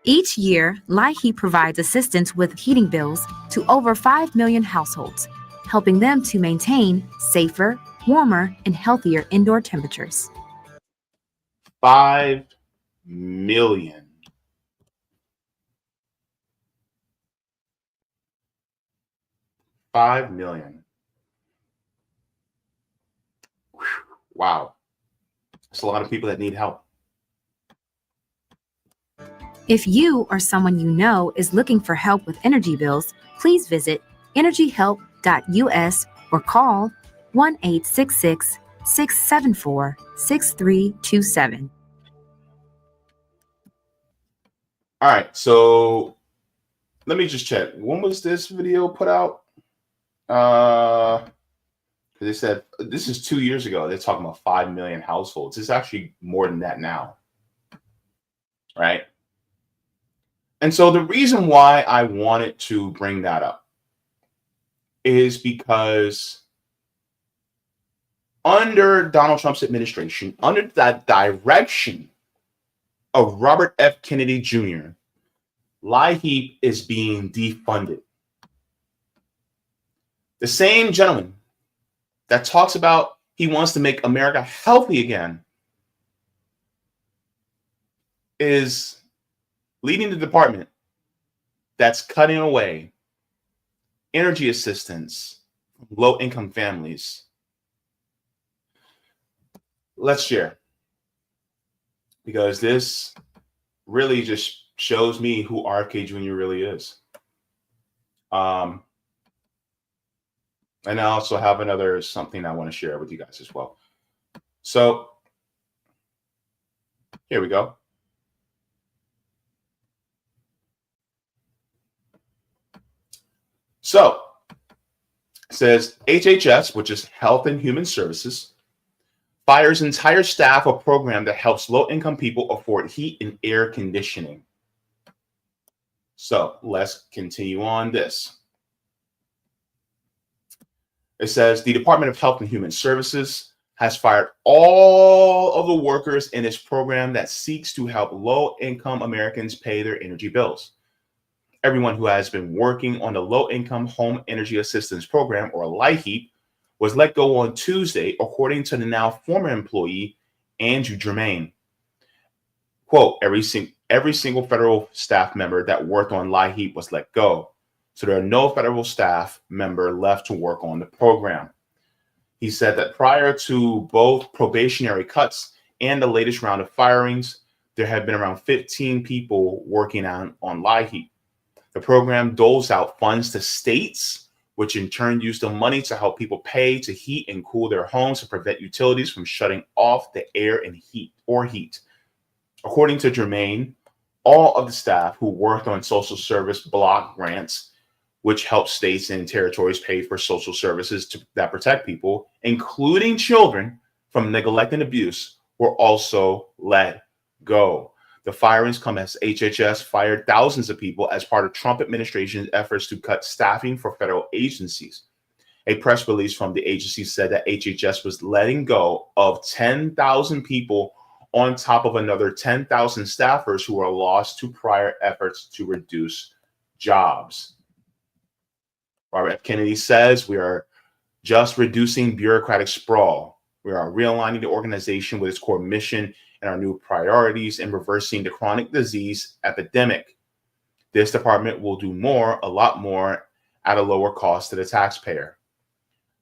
Each year, LIHEAP provides assistance with heating bills to over 5 million households, helping them to maintain safer, warmer, and healthier indoor temperatures. 5 million. $5 million. Whew. Wow. That's a lot of people that need help. If you or someone you know is looking for help with energy bills, please visit energyhelp.us or call 1-866-674-6327. All right, so let me just check. When was this video put out? They said this is 2 years ago. They're talking about 5 million households. It's actually more than that now, right? And so the reason why I wanted to bring that up is because under Donald Trump's administration, under the direction of Robert F. Kennedy Jr., LIHEAP is being defunded. The same gentleman that talks about he wants to make America healthy again is leading the department that's cutting away energy assistance from low-income families. Let's share, because this really just shows me who RFK Jr. really is. And I also have another something I want to share with you guys as well. So here we go. So it says HHS, which is Health and Human Services, fires entire staff of program that helps low-income people afford heat and air conditioning. So let's continue on this. It says the Department of Health and Human Services has fired all of the workers in its program that seeks to help low-income Americans pay their energy bills. Everyone who has been working on the Low-Income Home Energy Assistance Program, or LIHEAP, was let go on Tuesday, according to the now former employee, Andrew Germain. Quote, every single federal staff member that worked on LIHEAP was let go. So there are no federal staff member left to work on the program. He said that prior to both probationary cuts and the latest round of firings, there had been around 15 people working on LIHEAP. The program doles out funds to states, which in turn use the money to help people pay to heat and cool their homes to prevent utilities from shutting off the air and heat. According to Jermaine, all of the staff who worked on social service block grants, which help states and territories pay for social services that protect people, including children, from neglect and abuse, were also let go. The firings come as HHS fired thousands of people as part of Trump administration's efforts to cut staffing for federal agencies. A press release from the agency said that HHS was letting go of 10,000 people on top of another 10,000 staffers who were lost to prior efforts to reduce jobs. Robert F. Kennedy says, we are just reducing bureaucratic sprawl. We are realigning the organization with its core mission and our new priorities and reversing the chronic disease epidemic. This department will do more, a lot more, at a lower cost to the taxpayer.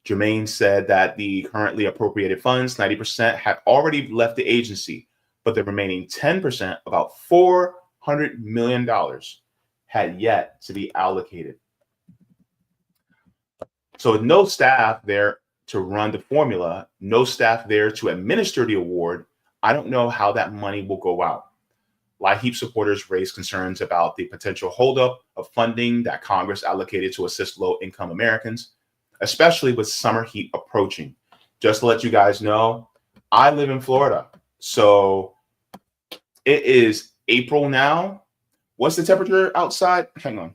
Jermaine said that the currently appropriated funds, 90%, had already left the agency, but the remaining 10%, about $400 million, had yet to be allocated. So with no staff there to run the formula, no staff there to administer the award, I don't know how that money will go out. LIHEAP supporters raised concerns about the potential holdup of funding that Congress allocated to assist low-income Americans, especially with summer heat approaching. Just to let you guys know, I live in Florida. So it is April now. What's the temperature outside? Hang on.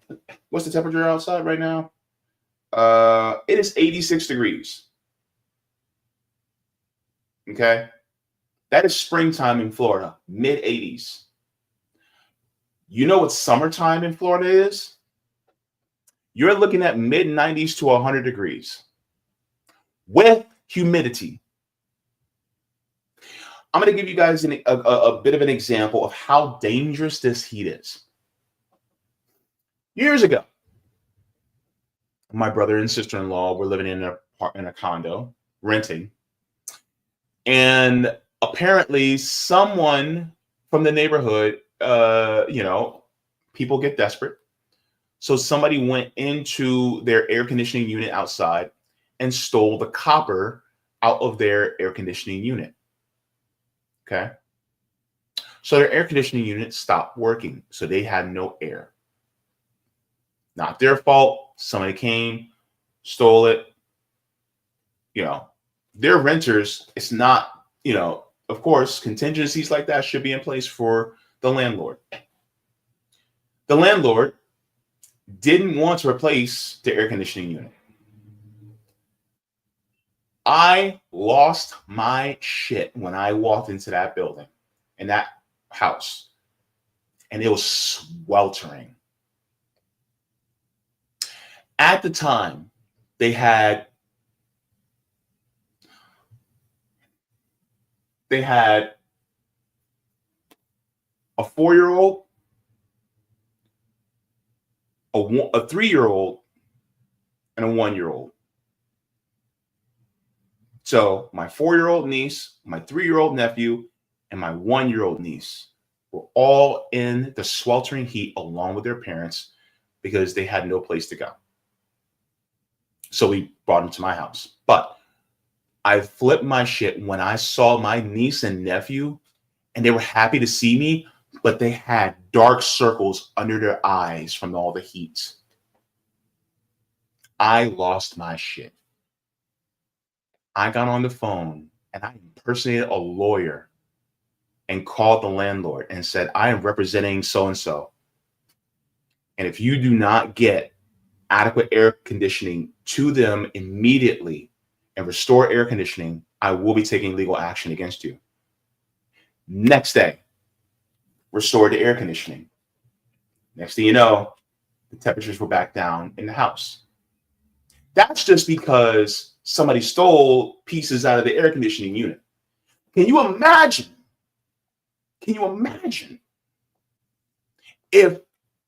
What's the temperature outside right now? It is 86 degrees. Okay. That is springtime in Florida, mid 80s. You know what summertime in Florida is? You're looking at mid 90s to 100 degrees with humidity. I'm going to give you guys a bit of an example of how dangerous this heat is. Years ago, my brother and sister-in-law were living in a condo, renting. And apparently someone from the neighborhood, people get desperate. So somebody went into their air conditioning unit outside and stole the copper out of their air conditioning unit. Okay. So their air conditioning unit stopped working. So they had no air. Not their fault. Somebody came, stole it. They're renters. It's not, of course, contingencies like that should be in place for the landlord. The landlord didn't want to replace the air conditioning unit. I lost my shit when I walked into that building, in that house, and it was sweltering. At the time, they had a 4-year-old, a 3-year-old, and a 1-year-old. So my 4-year-old niece, my 3-year-old nephew, and my 1-year-old niece were all in the sweltering heat along with their parents because they had no place to go. So we brought them to my house. But I flipped my shit when I saw my niece and nephew, and they were happy to see me, but they had dark circles under their eyes from all the heat. I lost my shit. I got on the phone and I impersonated a lawyer and called the landlord and said, I am representing so-and-so. And if you do not get adequate air conditioning to them immediately and restore air conditioning, I will be taking legal action against you. Next day, restored the air conditioning. Next thing you know, the temperatures were back down in the house. That's just because somebody stole pieces out of the air conditioning unit. Can you imagine? If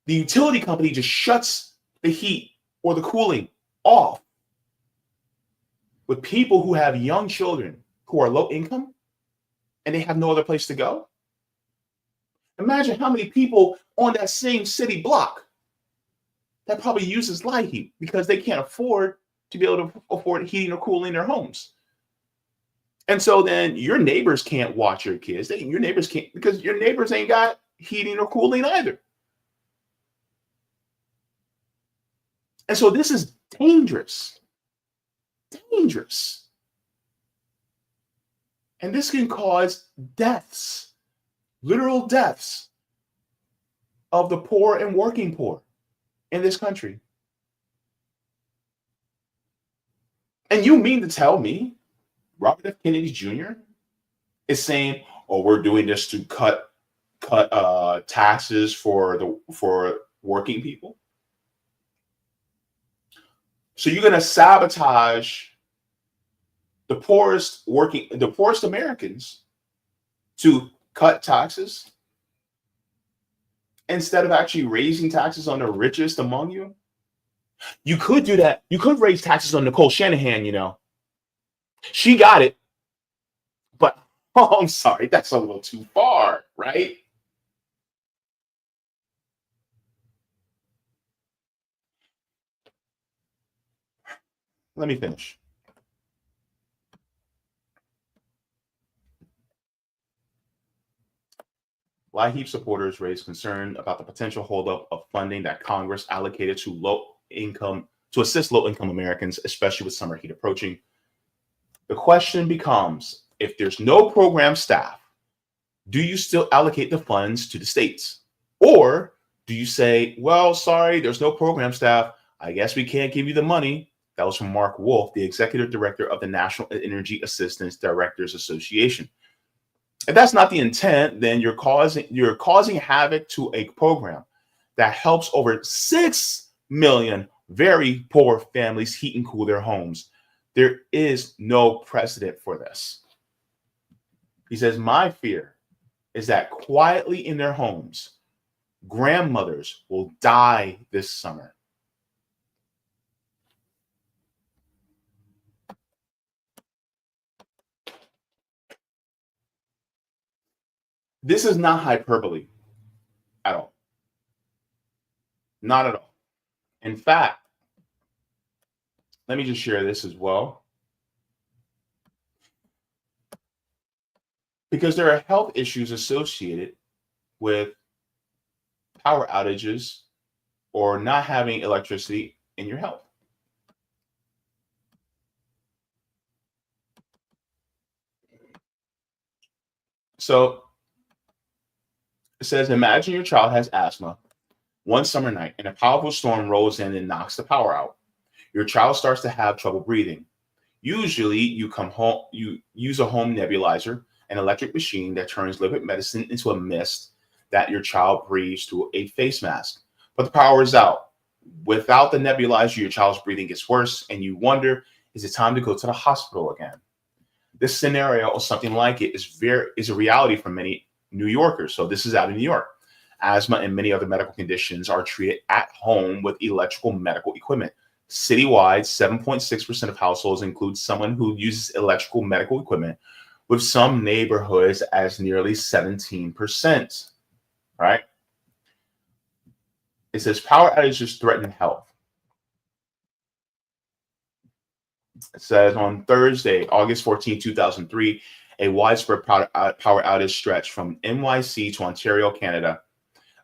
the utility company just shuts the heat or the cooling off with people who have young children who are low income and they have no other place to go? Imagine how many people on that same city block that probably uses LIHEAP because they can't afford to be able to afford heating or cooling their homes. And so then your neighbors can't watch your kids. Your neighbors can't, because your neighbors ain't got heating or cooling either. And so this is dangerous. Dangerous. And this can cause deaths, literal deaths of the poor and working poor in this country. And you mean to tell me Robert F. Kennedy Jr. is saying, "Oh, we're doing this to cut taxes for working people"? So you're going to sabotage the poorest Americans to cut taxes instead of actually raising taxes on the richest among you? You could do that. You could raise taxes on Nicole Shanahan, you know. She got it. But, oh, I'm sorry, that's a little too far, right? Let me finish. LIHEAP supporters raised concern about the potential holdup of funding that Congress allocated to assist low-income Americans, especially with summer heat approaching. The question becomes, if there's no program staff, do you still allocate the funds to the states? Or do you say, well, sorry, there's no program staff. I guess we can't give you the money. That was from Mark Wolf, the executive director of the National Energy Assistance Directors Association. If that's not the intent, then you're causing havoc to a program that helps over 6 million very poor families heat and cool their homes. There is no precedent for this. He says, my fear is that quietly in their homes, grandmothers will die this summer. This is not hyperbole at all. Not at all. In fact, let me just share this as well. Because there are health issues associated with power outages or not having electricity in your health. So it says, imagine your child has asthma one summer night and a powerful storm rolls in and knocks the power out. Your child starts to have trouble breathing. Usually you use a home nebulizer, an electric machine that turns liquid medicine into a mist that your child breathes through a face mask. But the power is out. Without the nebulizer, your child's breathing gets worse and you wonder, is it time to go to the hospital again? This scenario or something like it is a reality for many New Yorkers. So this is out in New York. Asthma and many other medical conditions are treated at home with electrical medical equipment. Citywide, 7.6% of households include someone who uses electrical medical equipment, with some neighborhoods as nearly 17%. Right? It says power outages threaten health. It says on Thursday, August 14, 2003, a widespread power outage stretched from NYC to Ontario, Canada,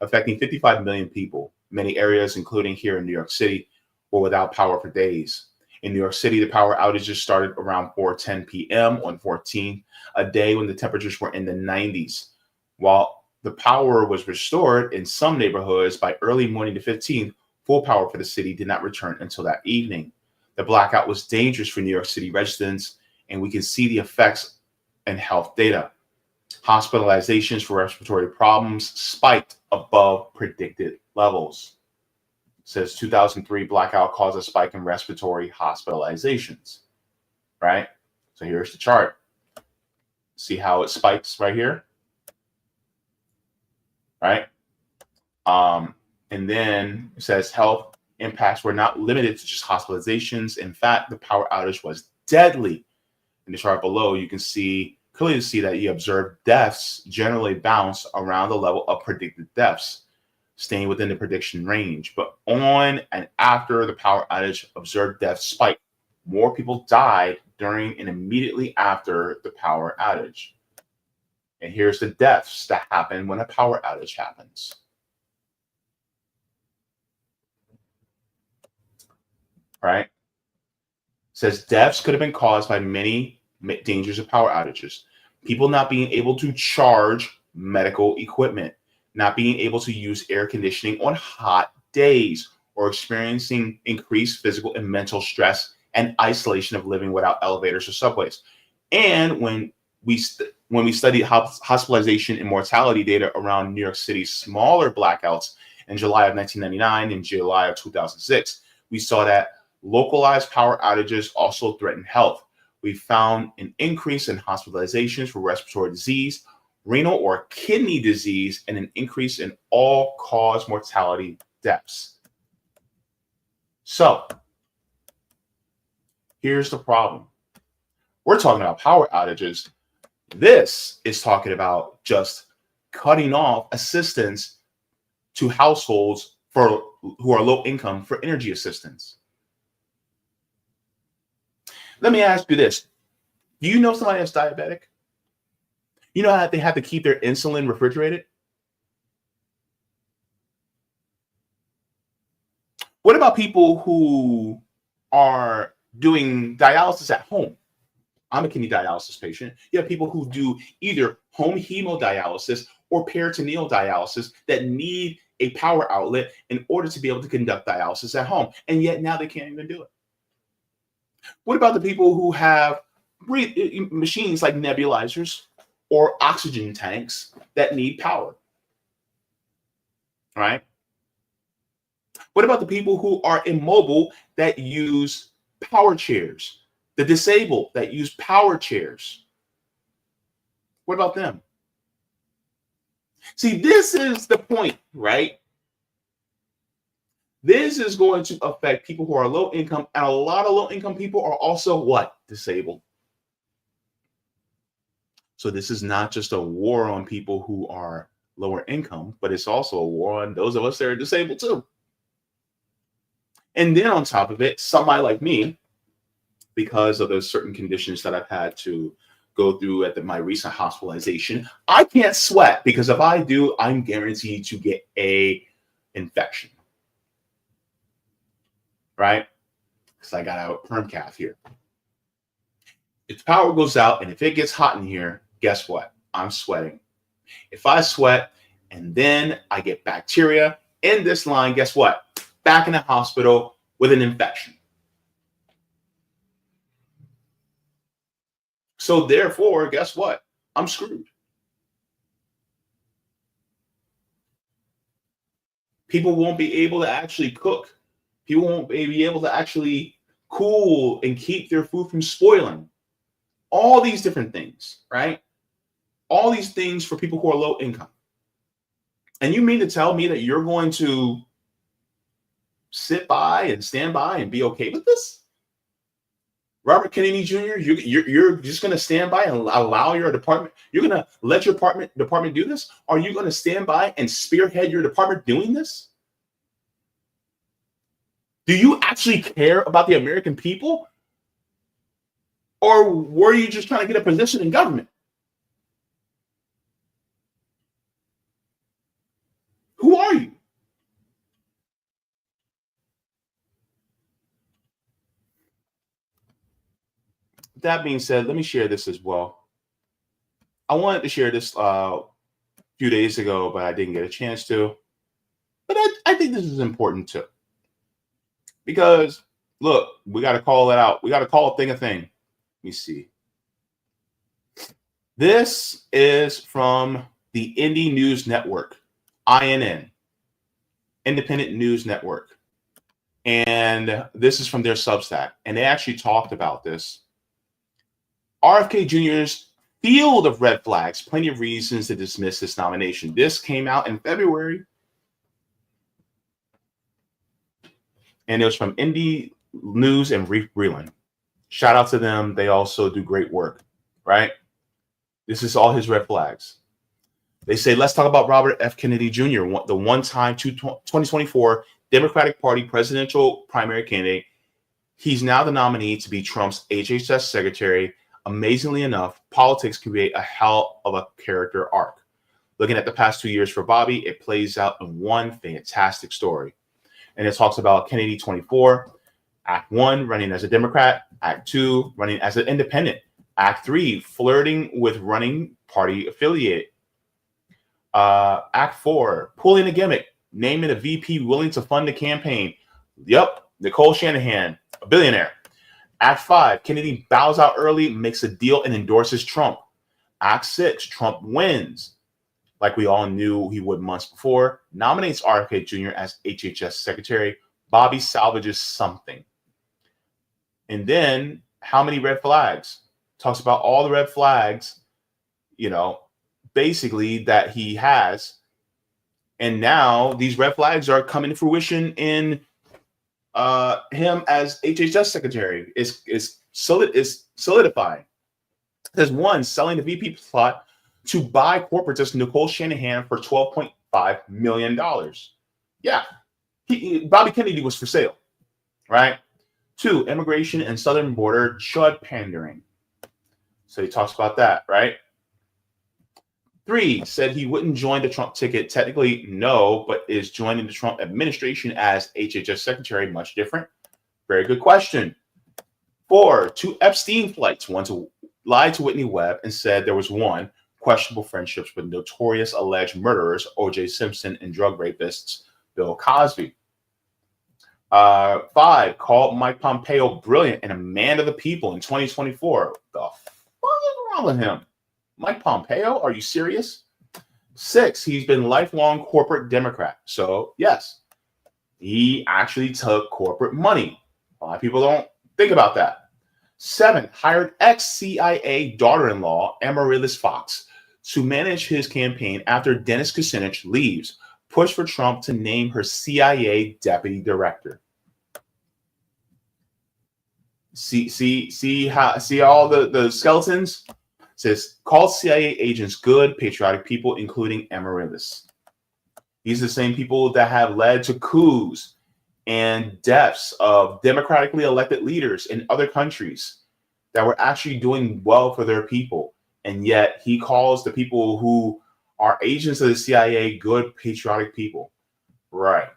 affecting 55 million people. Many areas, including here in New York City, were without power for days. In New York City, the power outages started around 4:10 p.m. on 14th, a day when the temperatures were in the 90s. While the power was restored in some neighborhoods by early morning to 15th, full power for the city did not return until that evening. The blackout was dangerous for New York City residents, and we can see the effects in health data. Hospitalizations for respiratory problems spiked above predicted levels. It says 2003 blackout caused a spike in respiratory hospitalizations, right? So here's the chart. See how it spikes right here, right? And then it says health impacts were not limited to just hospitalizations. In fact, the power outage was deadly. In the chart below, you can clearly see that you observed deaths generally bounce around the level of predicted deaths, staying within the prediction range. But on and after the power outage, observed deaths spiked. More people died during and immediately after the power outage. And here's the deaths that happen when a power outage happens. Right? It says deaths could have been caused by many dangers of power outages. People not being able to charge medical equipment, not being able to use air conditioning on hot days, or experiencing increased physical and mental stress and isolation of living without elevators or subways. And when we studied hospitalization and mortality data around New York City's smaller blackouts in July of 1999 and July of 2006, we saw that localized power outages also threaten health. We found an increase in hospitalizations for respiratory disease, renal or kidney disease, and an increase in all-cause mortality deaths. So, here's the problem. We're talking about power outages. This is talking about just cutting off assistance to households who are low income for energy assistance. Let me ask you this. Do you know somebody that's diabetic? You know how they have to keep their insulin refrigerated? What about people who are doing dialysis at home? I'm a kidney dialysis patient. You have people who do either home hemodialysis or peritoneal dialysis that need a power outlet in order to be able to conduct dialysis at home. And yet now they can't even do it. What about the people who have machines like nebulizers or oxygen tanks that need power? Right? What about the people who are immobile that use power chairs? The disabled that use power chairs? What about them? See, this is the point, right? This is going to affect people who are low income, and a lot of low income people are also what? Disabled. So this is not just a war on people who are lower income, but it's also a war on those of us that are disabled too. And then on top of it, somebody like me, because of those certain conditions that I've had to go through at my recent hospitalization, I can't sweat, because if I do, I'm guaranteed to get a infection. Right? Because I got a perm calf here. If power goes out and if it gets hot in here, guess what? I'm sweating. If I sweat and then I get bacteria in this line, guess what? Back in the hospital with an infection. So therefore, guess what? I'm screwed. People won't be able to actually cook. People won't be able to actually cool and keep their food from spoiling. All these different things, right? All these things for people who are low income. And you mean to tell me that you're going to sit by and stand by and be okay with this? Robert Kennedy Jr., you're just going to stand by and allow your department, you're going to let your department do this? Are you going to stand by and spearhead your department doing this? Do you actually care about the American people? Or were you just trying to get a position in government? Who are you? That being said, let me share this as well. I wanted to share this a few days ago, but I didn't get a chance to. But I think this is important too. Because, look, we got to call it out. We got to call a thing a thing. Let me see. This is from the Indie News Network, INN, Independent News Network. And this is from their Substack. And they actually talked about this. RFK Jr.'s field of red flags, plenty of reasons to dismiss this nomination. This came out in February. And it was from Indie News and Reef Breland. Shout out to them. They also do great work, right? This is all his red flags. They say, let's talk about Robert F. Kennedy Jr., the one-time 2024 Democratic Party presidential primary candidate. He's now the nominee to be Trump's HHS secretary. Amazingly enough, politics can create a hell of a character arc. Looking at the past 2 years for Bobby, it plays out in one fantastic story. And it talks about Kennedy 24, Act 1, running as a Democrat, Act 2, running as an independent, Act 3, flirting with running party affiliate, Act 4, pulling a gimmick, naming a VP willing to fund the campaign. Yep, Nicole Shanahan, a billionaire. Act 5, Kennedy bows out early, makes a deal, and endorses Trump. Act 6, Trump wins, like we all knew he would months before, nominates RFK Jr. as HHS secretary. Bobby salvages something. And then, how many red flags? Talks about all the red flags, basically that he has. And now these red flags are coming to fruition in him as HHS secretary. Is solidifying. There's one, selling the VP plot to buy corporatist Nicole Shanahan for $12.5 million. Yeah, Bobby Kennedy was for sale, right? 2, immigration and southern border chud pandering. So he talks about that, right? 3, said he wouldn't join the Trump ticket. Technically, no, but is joining the Trump administration as HHS secretary. Much different. Very good question. 4, 2 Epstein flights. One to lied to Whitney Webb and said there was 1, questionable friendships with notorious alleged murderers, O.J. Simpson, and drug rapists, Bill Cosby. 5, called Mike Pompeo brilliant and a man of the people in 2024. The fuck is wrong with him? Mike Pompeo? Are you serious? 6, he's been lifelong corporate Democrat. So, yes, he actually took corporate money. A lot of people don't think about that. 7, hired ex-CIA daughter-in-law Amaryllis Fox to manage his campaign after Dennis Kucinich leaves. Push for Trump to name her CIA deputy director. See all the skeletons? It says, called CIA agents good, patriotic people, including Amaryllis. These are the same people that have led to coups and deaths of democratically elected leaders in other countries that were actually doing well for their people. And yet he calls the people who are agents of the CIA good, patriotic people. Right.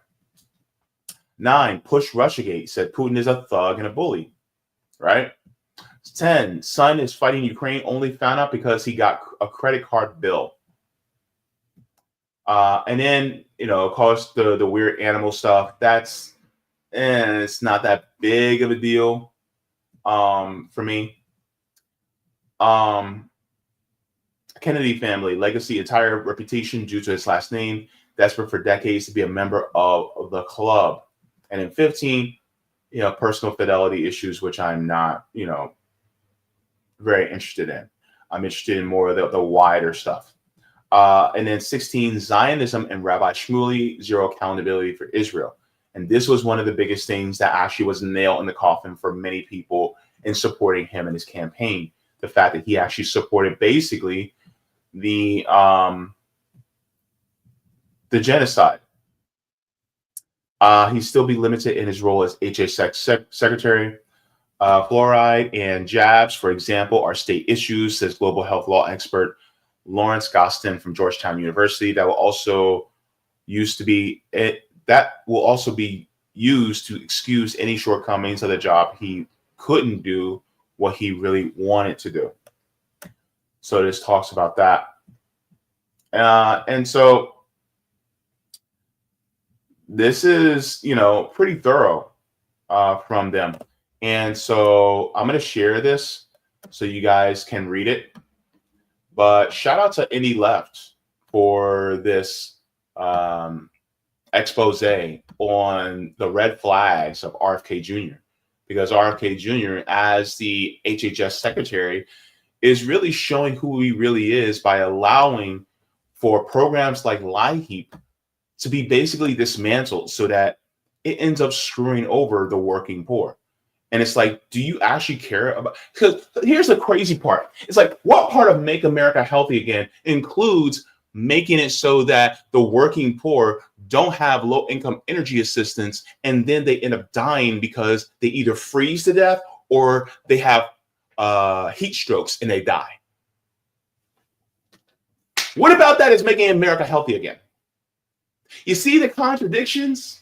9, push Russiagate, said Putin is a thug and a bully. Right. 10, son is fighting Ukraine, only found out because he got a credit card bill. And then, of course, the weird animal stuff, it's not that big of a deal for me. Kennedy family, legacy, entire reputation due to his last name, desperate for decades to be a member of the club. And in 15, personal fidelity issues, which I'm not, very interested in. I'm interested in more of the wider stuff. And then 16, Zionism and Rabbi Shmuley, zero accountability for Israel. And this was one of the biggest things that actually was a nail in the coffin for many people in supporting him in his campaign. The fact that he actually supported basically the genocide. He'd still be limited in his role as HHS secretary. Fluoride and jabs, for example, are state issues, says global health law expert Lawrence Gostin from Georgetown University. That will also be used to excuse any shortcomings of the job. He couldn't do what he really wanted to do. So this talks about that. And so this is, pretty thorough from them. And so I'm going to share this so you guys can read it. But shout out to Indie Left for this expose on the red flags of RFK Jr. Because RFK Jr., as the HHS secretary, is really showing who he really is by allowing for programs like LIHEAP to be basically dismantled so that it ends up screwing over the working poor. And it's like, do you actually care about? Because here's the crazy part. It's like, what part of Make America Healthy Again includes making it so that the working poor don't have low income energy assistance, and then they end up dying because they either freeze to death or they have heat strokes and they die? What about that is making America healthy again? You see the contradictions?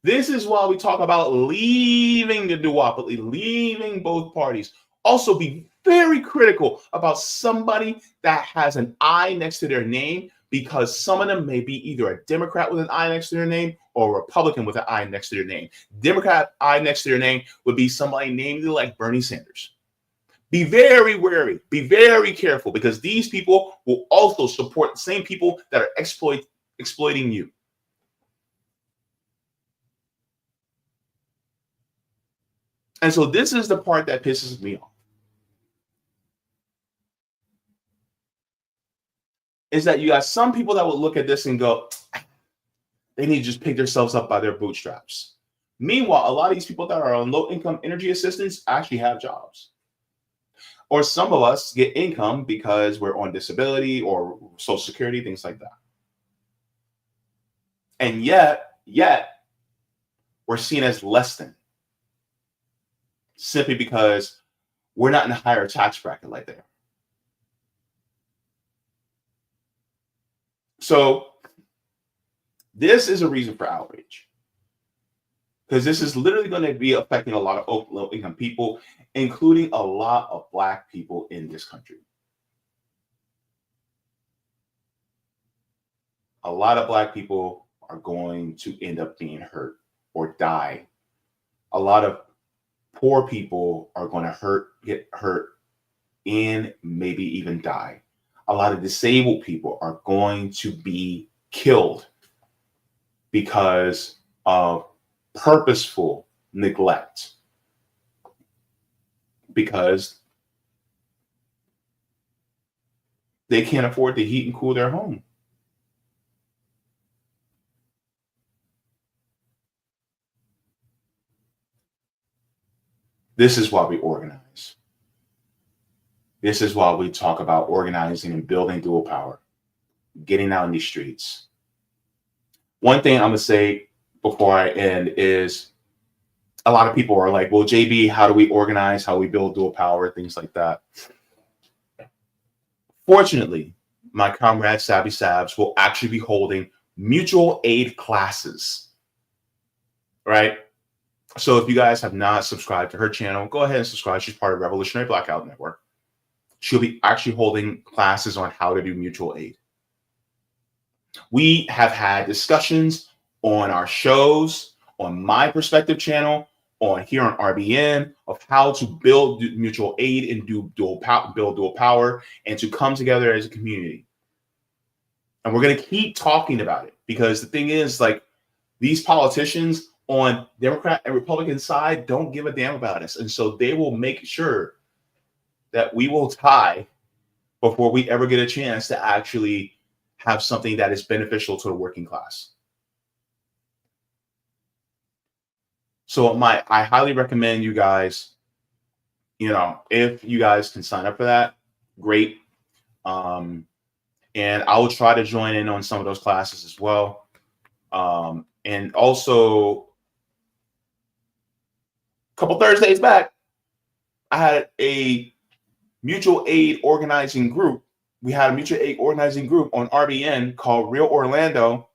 This is why we talk about leaving the duopoly, leaving both parties. Also, be very critical about somebody that has an I next to their name, because some of them may be either a Democrat with an I next to their name or a Republican with an I next to their name. Democrat I next to their name would be somebody named like Bernie Sanders. Be very wary, be very careful, because these people will also support the same people that are exploiting you. And so this is the part that pisses me off. Is that you got some people that will look at this and go, they need to just pick themselves up by their bootstraps. Meanwhile, a lot of these people that are on low income energy assistance actually have jobs. Or some of us get income because we're on disability or Social Security, things like that. And yet we're seen as less than, simply because we're not in a higher tax bracket like they are. So this is a reason for outrage, because this is literally going to be affecting a lot of low-income people, including a lot of Black people in this country. A lot of Black people are going to end up being hurt or die. A lot of poor people are going to get hurt, and maybe even die. A lot of disabled people are going to be killed because of purposeful neglect, because they can't afford to heat and cool their home. This is why we organize. This is why we talk about organizing and building dual power, getting out in these streets. One thing I'm going to say before I end is, a lot of people are like, well, JB, how do we organize? How do we build dual power? Things like that. Fortunately, my comrade Savvy Savs will actually be holding mutual aid classes, right? So if you guys have not subscribed to her channel, go ahead and subscribe. She's part of Revolutionary Blackout Network. She'll be actually holding classes on how to do mutual aid. We have had discussions on our shows, on my perspective channel, on here on RBN, of how to build mutual aid and build dual power, and to come together as a community. And we're going to keep talking about it, because the thing is, like, these politicians on Democrat and Republican side don't give a damn about us. And so they will make sure that we will tie before we ever get a chance to actually have something that is beneficial to the working class. So I highly recommend you guys, if you guys can sign up for that, great. And I will try to join in on some of those classes as well. And also, a couple Thursdays back, I had a mutual aid organizing group. We had a mutual aid organizing group on RBN called Real Orlando.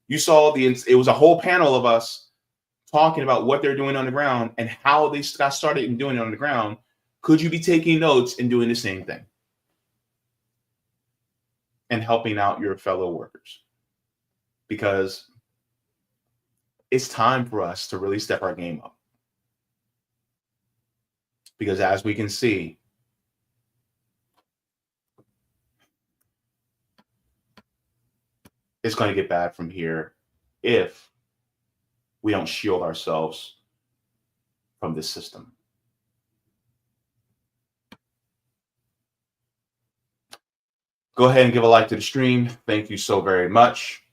You saw it was a whole panel of us talking about what they're doing on the ground and how they got started in doing it on the ground. Could you be taking notes and doing the same thing and helping out your fellow workers? Because it's time for us to really step our game up. Because as we can see, it's going to get bad from here if we don't shield ourselves from this system. Go ahead and give a like to the stream. Thank you so very much.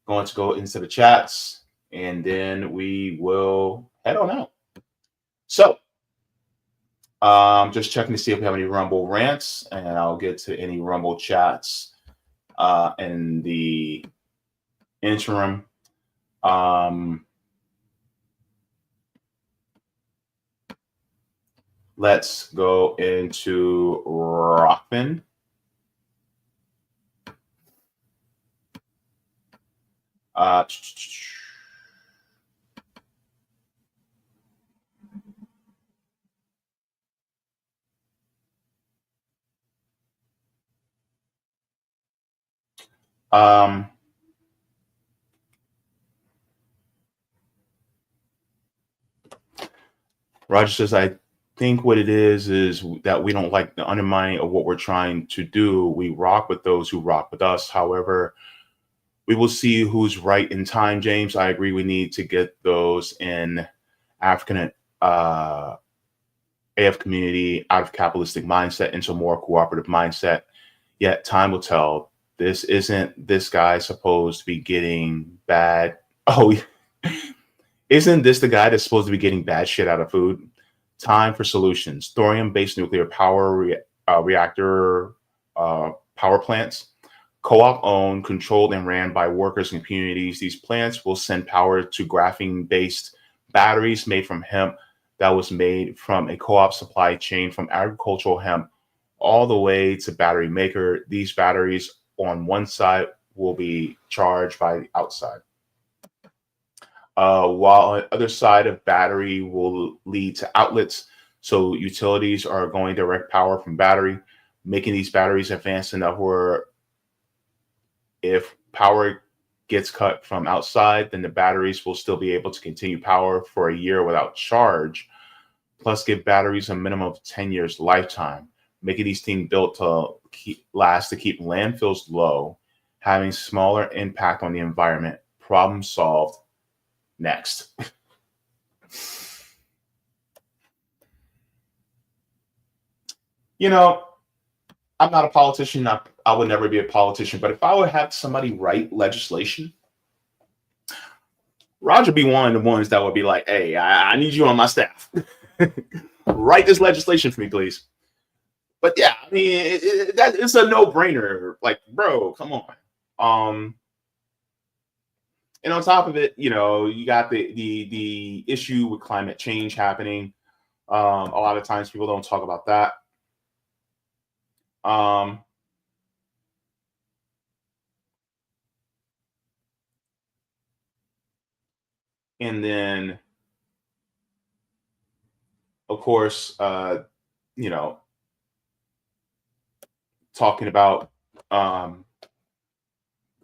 going to go into the chats, and then we will head on out. So, just checking to see if we have any Rumble rants, and I'll get to any Rumble chats in the interim. Let's go into Rockman. Roger says, I think what it is that we don't like the undermining of what we're trying to do. We rock with those who rock with us. However, we will see who's right in time, James. I agree. We need to get those in African AF community out of capitalistic mindset into a more cooperative mindset. Yet time will tell. This isn't this guy supposed to be getting bad. Oh, isn't this the guy that's supposed to be getting bad shit out of food? Time for solutions. Thorium-based nuclear power reactor power plants. Co-op owned, controlled, and ran by workers and communities. These plants will send power to graphene-based batteries made from hemp that was made from a co-op supply chain from agricultural hemp all the way to battery maker. These batteries on one side will be charged by the outside, while on the other side of battery will lead to outlets. So utilities are going direct power from battery, making these batteries advanced enough where if power gets cut from outside, then the batteries will still be able to continue power for a year without charge, plus give batteries a minimum of 10 years lifetime, making these things built to keep landfills low, having smaller impact on the environment. Problem solved. Next. You know, I'm not a politician. I would never be a politician. But if I would have somebody write legislation, Roger be one of the ones that would be like, hey, I need you on my staff. Write this legislation for me, please. But yeah, I mean, it's a no-brainer. Like, bro, come on. And on top of it, you know, you got the issue with climate change happening. A lot of times people don't talk about that. And then, of course, you know, talking about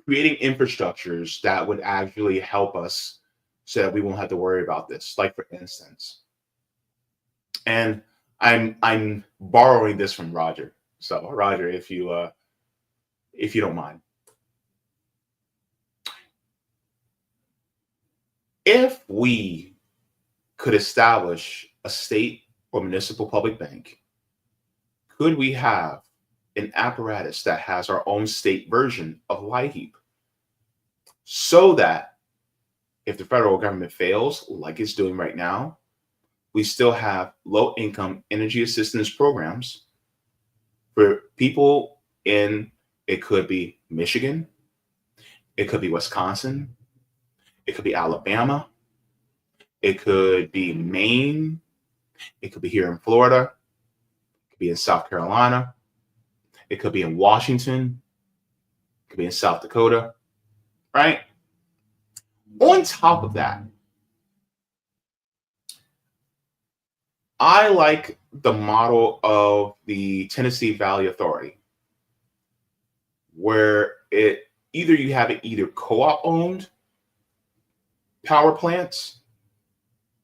creating infrastructures that would actually help us so that we won't have to worry about this. Like, for instance, and I'm borrowing this from Roger. So Roger, if you don't mind, if we could establish a state or municipal public bank, could we have an apparatus that has our own state version of LIHEAP, so that if the federal government fails, like it's doing right now, we still have low-income energy assistance programs for people in, it could be Michigan, it could be Wisconsin, it could be Alabama, it could be Maine, it could be here in Florida, it could be in South Carolina, it could be in Washington, it could be in South Dakota, right? On top of that, I like the model of the Tennessee Valley Authority, where you have it either co-op owned power plants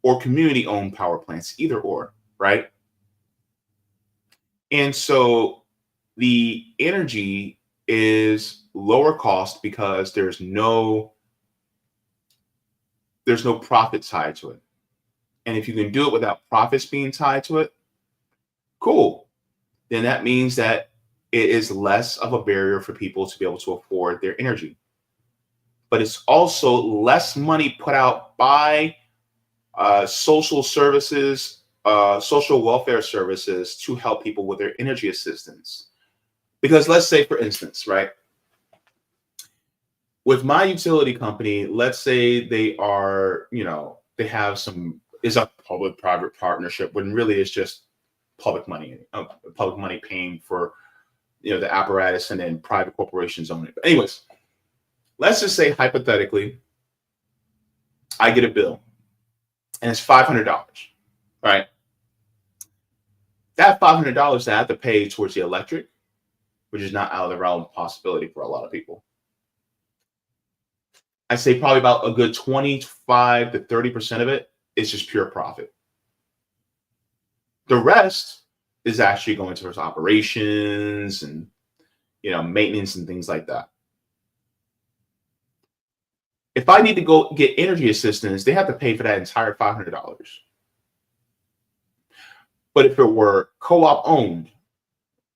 or community owned power plants, either or, right? And so the energy is lower cost because there's no profit tied to it. And if you can do it without profits being tied to it, cool. Then that means that it is less of a barrier for people to be able to afford their energy. but it's also less money put out by social services, social welfare services to help people with their energy assistance. Because let's say, for instance, right, with my utility company, let's say they are, they have is a public-private partnership when really it's just public money paying for, the apparatus, and then private corporations own it. But anyways, let's just say hypothetically, I get a bill and it's $500, right? That $500 that I have to pay towards the electric, which is not out of the realm of possibility for a lot of people. I say probably about a good 25 to 30% of it is just pure profit. The rest is actually going towards operations and, maintenance and things like that. If I need to go get energy assistance, they have to pay for that entire $500. But if it were co-op owned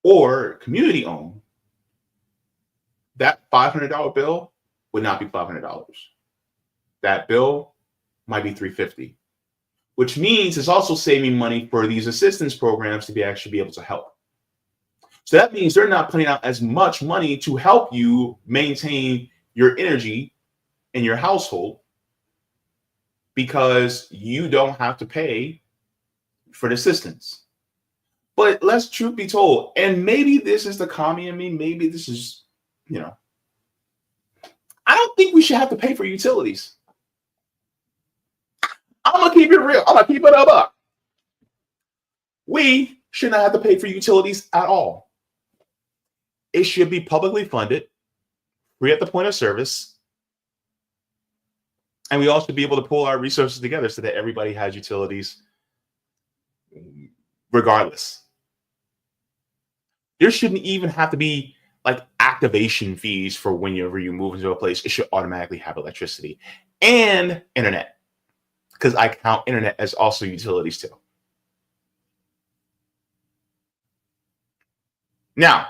or community owned, that $500 bill would not be $500. That bill might be $350, which means it's also saving money for these assistance programs to actually be able to help. So that means they're not putting out as much money to help you maintain your energy in your household because you don't have to pay for the assistance. But let's truth be told, and maybe this is the commie in me, maybe this is, I don't think we should have to pay for utilities. I'm going to keep it real. I'm going to keep it up. We should not have to pay for utilities at all. It should be publicly funded, free at the point of service. And we all should be able to pull our resources together so that everybody has utilities regardless. There shouldn't even have to be like activation fees for whenever you move into a place. It should automatically have electricity and internet, because I count internet as also utilities too. Now,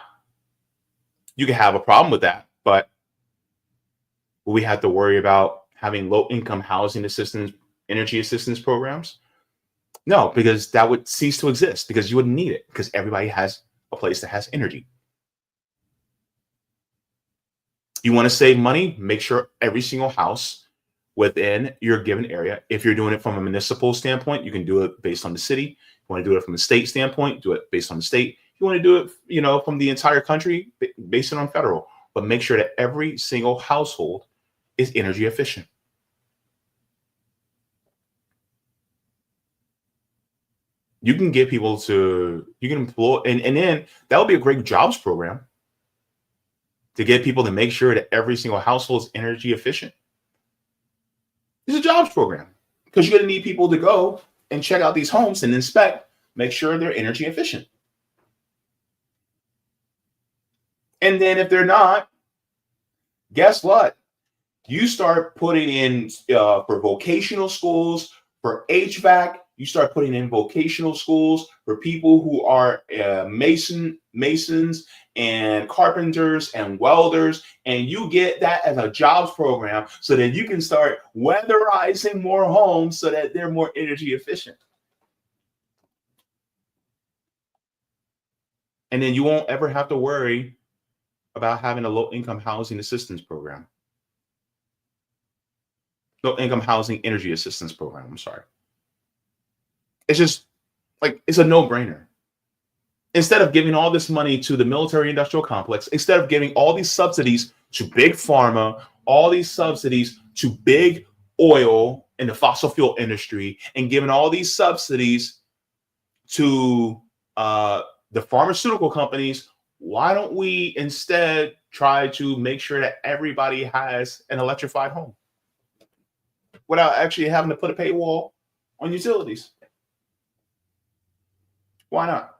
you can have a problem with that, but will we have to worry about having low-income housing assistance, energy assistance programs? No, because that would cease to exist, because you wouldn't need it, because everybody has a place that has energy. You want to save money? Make sure every single house within your given area, if you're doing it from a municipal standpoint, you can do it based on the city. You want to do it from a state standpoint, do it based on the state. You want to do it, from the entire country, based on federal. But make sure that every single household is energy efficient. You can get people you can employ, and then that would be a great jobs program to get people to make sure that every single household is energy efficient. It's a jobs program because you're going to need people to go and check out these homes and inspect, make sure they're energy efficient. And then if they're not, guess what? You start putting in for vocational schools, for HVAC, you start putting in vocational schools for people who are masons and carpenters and welders, and you get that as a jobs program so that you can start weatherizing more homes so that they're more energy efficient. And then you won't ever have to worry about having a low-income housing assistance program. Low-income housing energy assistance program, I'm sorry. It's just like, it's a no-brainer. Instead of giving all this money to the military industrial complex, instead of giving all these subsidies to big pharma, all these subsidies to big oil and the fossil fuel industry, and giving all these subsidies to the pharmaceutical companies, why don't we instead try to make sure that everybody has an electrified home without actually having to put a paywall on utilities? Why not?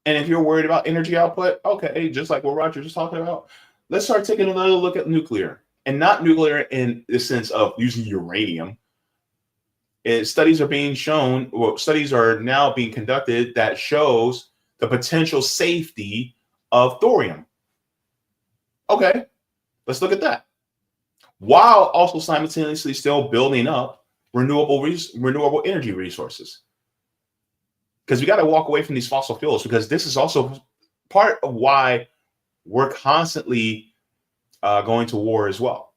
And if you're worried about energy output, okay, just like what Roger was talking about, let's start taking a little look at nuclear, and not nuclear in the sense of using uranium. Studies are being shown, well, studies are now being conducted that shows the potential safety of thorium. Okay, Let's look at that. While also simultaneously still building up renewable energy resources. Because we got to walk away from these fossil fuels, because this is also part of why we're constantly going to war as well.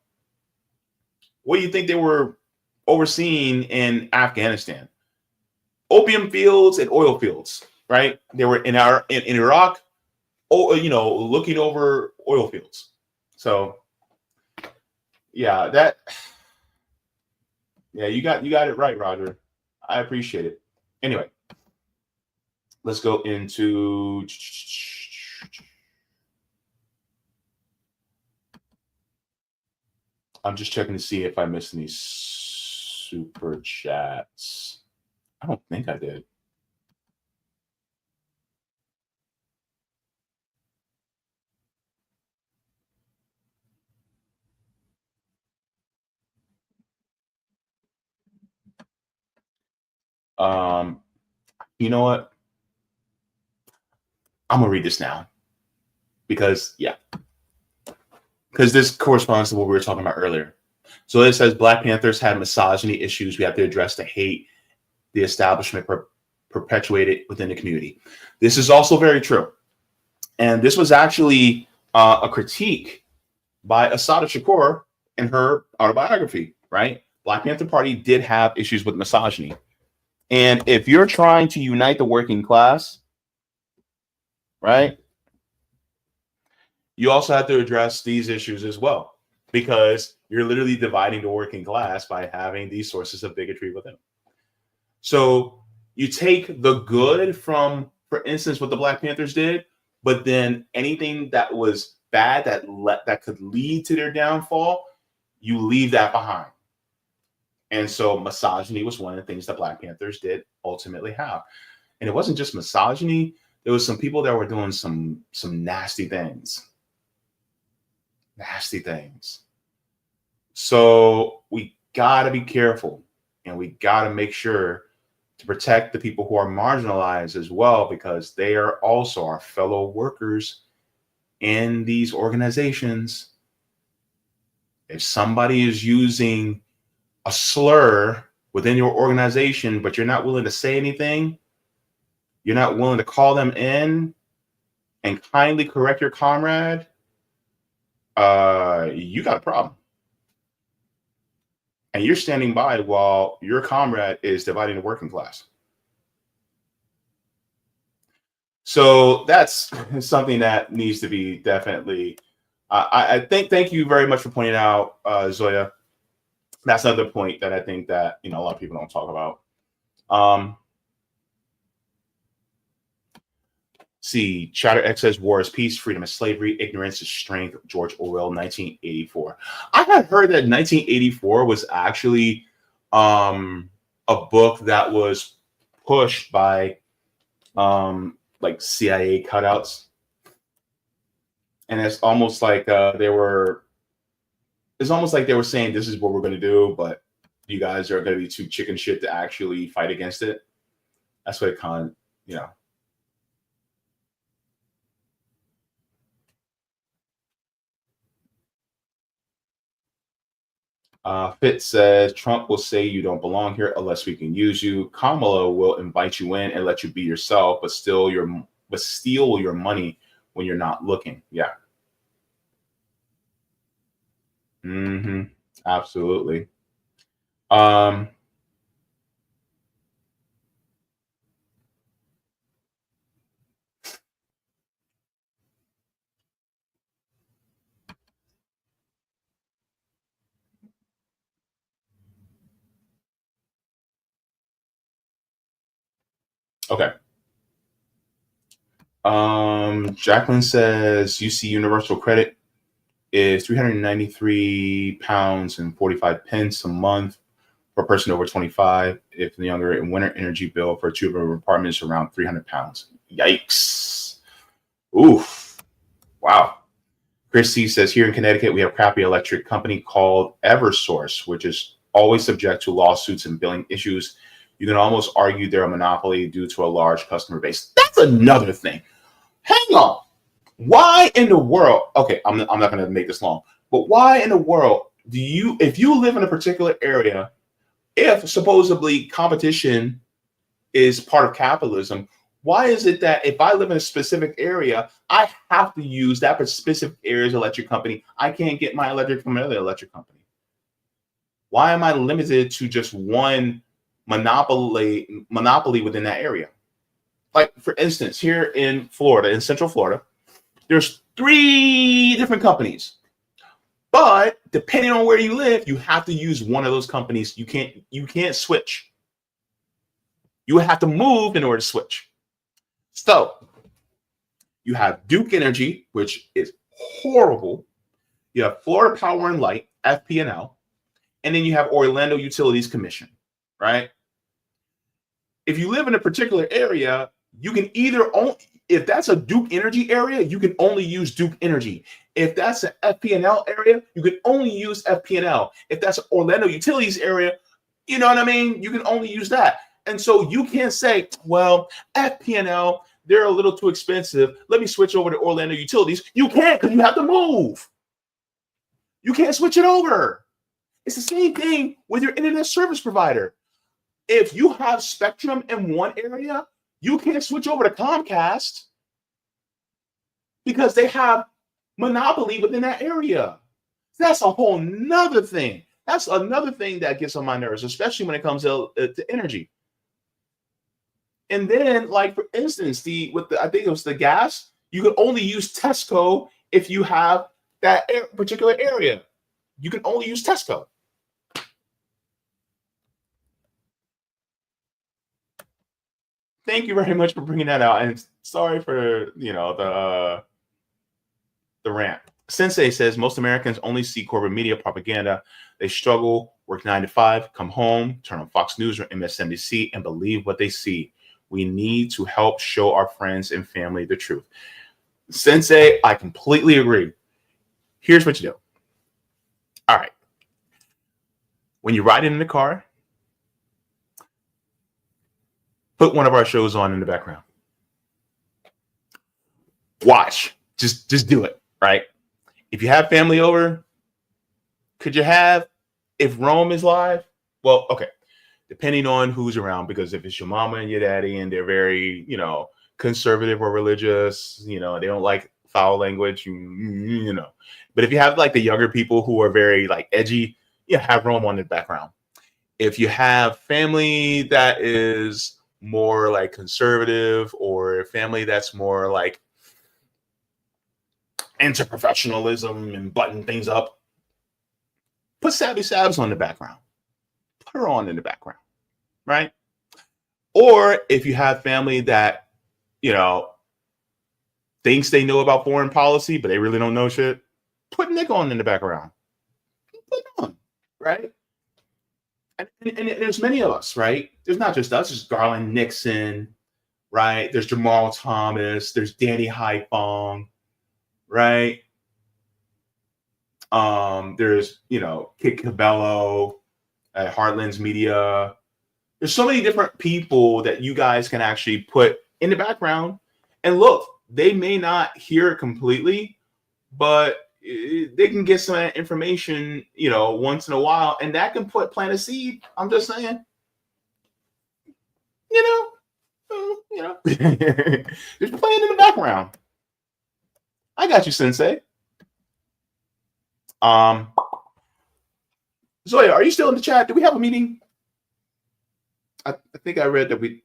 What do you think they were overseeing in Afghanistan? Opium fields and oil fields, right? They were in Iraq, looking over oil fields. So yeah, you got it right, Roger. I appreciate it. Anyway, let's go into I'm just checking to see if I missed any super chats. I don't think I did. You know what? I'm gonna read this now because this corresponds to what we were talking about earlier. So it says Black Panthers had misogyny issues. We have to address the hate the establishment perpetuated within the community. This is also very true. And this was actually a critique by Assata Shakur in her autobiography, right? Black Panther Party did have issues with misogyny. And if you're trying to unite the working class, right, you also have to address these issues as well, because you're literally dividing the working class by having these sources of bigotry within. So you take the good from, for instance, what the Black Panthers did, but then anything that was bad that could lead to their downfall, you leave that behind. And so misogyny was one of the things that Black Panthers did ultimately have. And it wasn't just misogyny. There was some people that were doing some nasty things. Nasty things. So we got to be careful, and we got to make sure to protect the people who are marginalized as well, because they are also our fellow workers in these organizations. If somebody is using a slur within your organization, but you're not willing to say anything, you're not willing to call them in and kindly correct your comrade, you got a problem. And you're standing by while your comrade is dividing the working class. So that's something that needs to be definitely, I think, thank you very much for pointing out, Zoya. That's another point that I think that, a lot of people don't talk about. See, Chatter X says war is peace, freedom is slavery, ignorance is strength. George Orwell, 1984. I had heard that 1984 was actually a book that was pushed by like CIA cutouts, and it's almost like they were saying this is what we're going to do, but you guys are going to be too chicken shit to actually fight against it. That's what it kind of, Fitz says Trump will say you don't belong here unless we can use you. Kamala will invite you in and let you be yourself, but steal your money when you're not looking. Yeah. Absolutely. Okay. Jacqueline says UC Universal Credit is £393 and 45 pence a month for a person over 25. If the younger, and winter energy bill for a two-bedroom apartment is around £300. Yikes. Oof. Wow. Christy says here in Connecticut, we have a crappy electric company called Eversource, which is always subject to lawsuits and billing issues. You can almost argue they're a monopoly due to a large customer base. That's another thing. Hang on. Why in the world? Okay, I'm not going to make this long. But But why in the world do you, if you live in a particular area, if supposedly competition is part of capitalism, why is it that if I live in a specific area, I have to use that specific area's electric company? I can't get my electric from another electric company. Why am I limited to just one monopoly within that area? Like, for instance, here in Florida, in Central Florida, there's 3 different companies. But depending on where you live, you have to use one of those companies. You can't switch. You have to move in order to switch. So you have Duke Energy, which is horrible. You have Florida Power and Light, FP&L, and then you have Orlando Utilities Commission, right? If you live in a particular area, you can either own, if that's a Duke Energy area, you can only use Duke Energy. If that's an FP&L area, you can only use FP&L. If that's an Orlando Utilities area, you know what I mean? You can only use that. And so you can't say, well, FP&L, they're a little too expensive. Let me switch over to Orlando Utilities. You can't, because you have to move. You can't switch it over. It's the same thing with your internet service provider. If you have Spectrum in one area, you can't switch over to Comcast because they have monopoly within that area. That's a whole nother thing. That's another thing that gets on my nerves, especially when it comes to energy. And then, like, for instance, I think it was the gas, you can only use Tesco if you have that particular area. You can only use Tesco. Thank you very much for bringing that out. And sorry for, the rant. Sensei says most Americans only see corporate media propaganda. They struggle, work 9 to 5, come home, turn on Fox News or MSNBC, and believe what they see. We need to help show our friends and family the truth. Sensei, I completely agree. Here's what you do. All right. When you're riding in the car, put one of our shows on in the background. Watch. Just do it, right? If you have family over, if Rome is live, well, okay. Depending on who's around, because if it's your mama and your daddy and they're very, conservative or religious, they don't like foul language, But if you have like the younger people who are very like edgy, have Rome on the background. If you have family that is more like conservative or family that's more like into professionalism and button things up, put Savvy Sabs on the background. Put her on in the background, right? Or if you have family that, thinks they know about foreign policy, but they really don't know shit, put Nick on in the background. Put it on, right? And there's many of us, right? There's not just us. There's Garland Nixon, right? There's Jamal Thomas. There's Danny Haifong, right? There's, Kit Cabello at Heartlands Media. There's so many different people that you guys can actually put in the background. And look, they may not hear it completely, but they can get some information, once in a while, and that can plant a seed. I'm just saying, just playing in the background. I got you, Sensei. Zoya, are you still in the chat? Do we have a meeting? I think I read that we.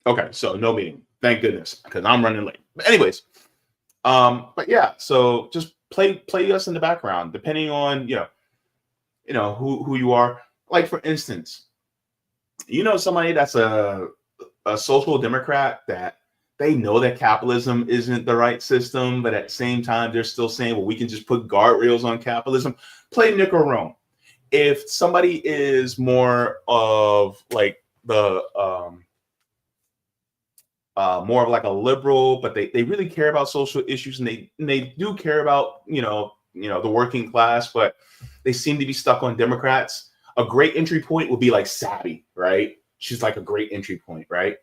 Okay, so no meeting. Thank goodness, because I'm running late. But anyways, but yeah, so just play us in the background, depending on who you are. Like, for instance, somebody that's a social democrat that they know that capitalism isn't the right system, but at the same time they're still saying, well, we can just put guardrails on capitalism. Play Nick or Rome. If somebody is more of like the more of like a liberal, but they really care about social issues, and they do care about the working class, but they seem to be stuck on Democrats. A great entry point would be like Savvy, right? she's like a great entry point, right?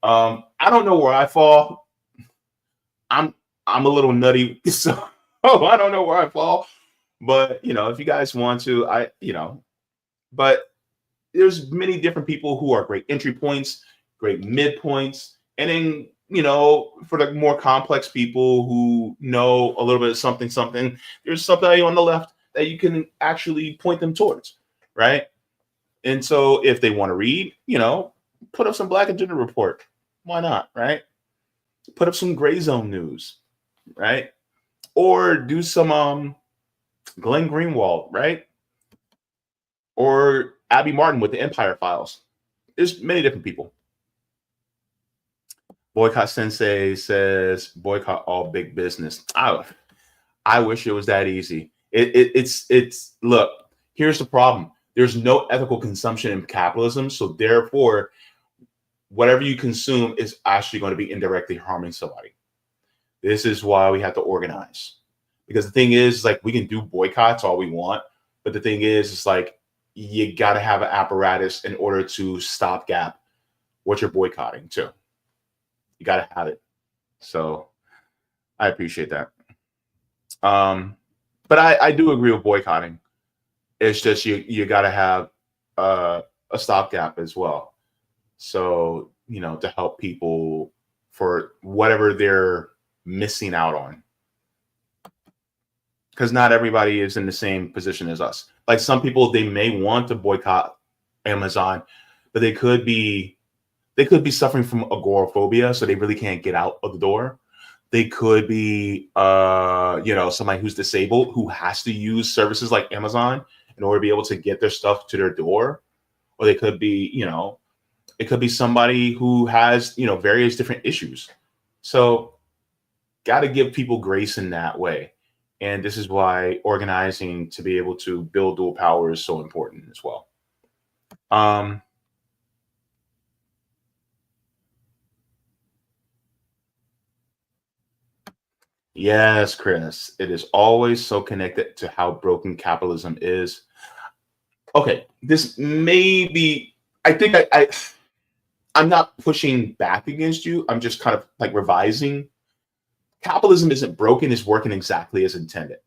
I don't know where I fall. I'm a little nutty, so I don't know where I fall. But if you guys want to, but there's many different people who are great entry points, great midpoints, and then for the more complex people who know a little bit of something, there's somebody on the left that you can actually point them towards, right? And so if they want to read, put up some Black Agenda Report. Why not, right? Put up some Gray Zone News, right? Or do some Glenn Greenwald, right? Or Abby Martin with the Empire Files. There's many different people. Boycott Sensei says boycott all big business. I wish it was that easy. It's look, here's the problem. There's no ethical consumption in capitalism, so therefore whatever you consume is actually going to be indirectly harming somebody. This is why we have to organize. Because the thing is, like, we can do boycotts all we want, but the thing is, it's like you got to have an apparatus in order to stopgap what you're boycotting too. You got to have it. So I appreciate that. But I do agree with boycotting. It's just you got to have a stopgap as well. So, to help people for whatever they're missing out on. Because not everybody is in the same position as us. Like some people, they may want to boycott Amazon, but they could be suffering from agoraphobia, so they really can't get out of the door. They could be, somebody who's disabled who has to use services like Amazon in order to be able to get their stuff to their door. Or they could be, it could be somebody who has, various different issues. So got to give people grace in that way. And this is why organizing to be able to build dual power is so important as well. Yes, Chris, it is always so connected to how broken capitalism is. Okay, this may be, I think I'm not pushing back against you. I'm just kind of like revising. Capitalism isn't broken, it's working exactly as intended.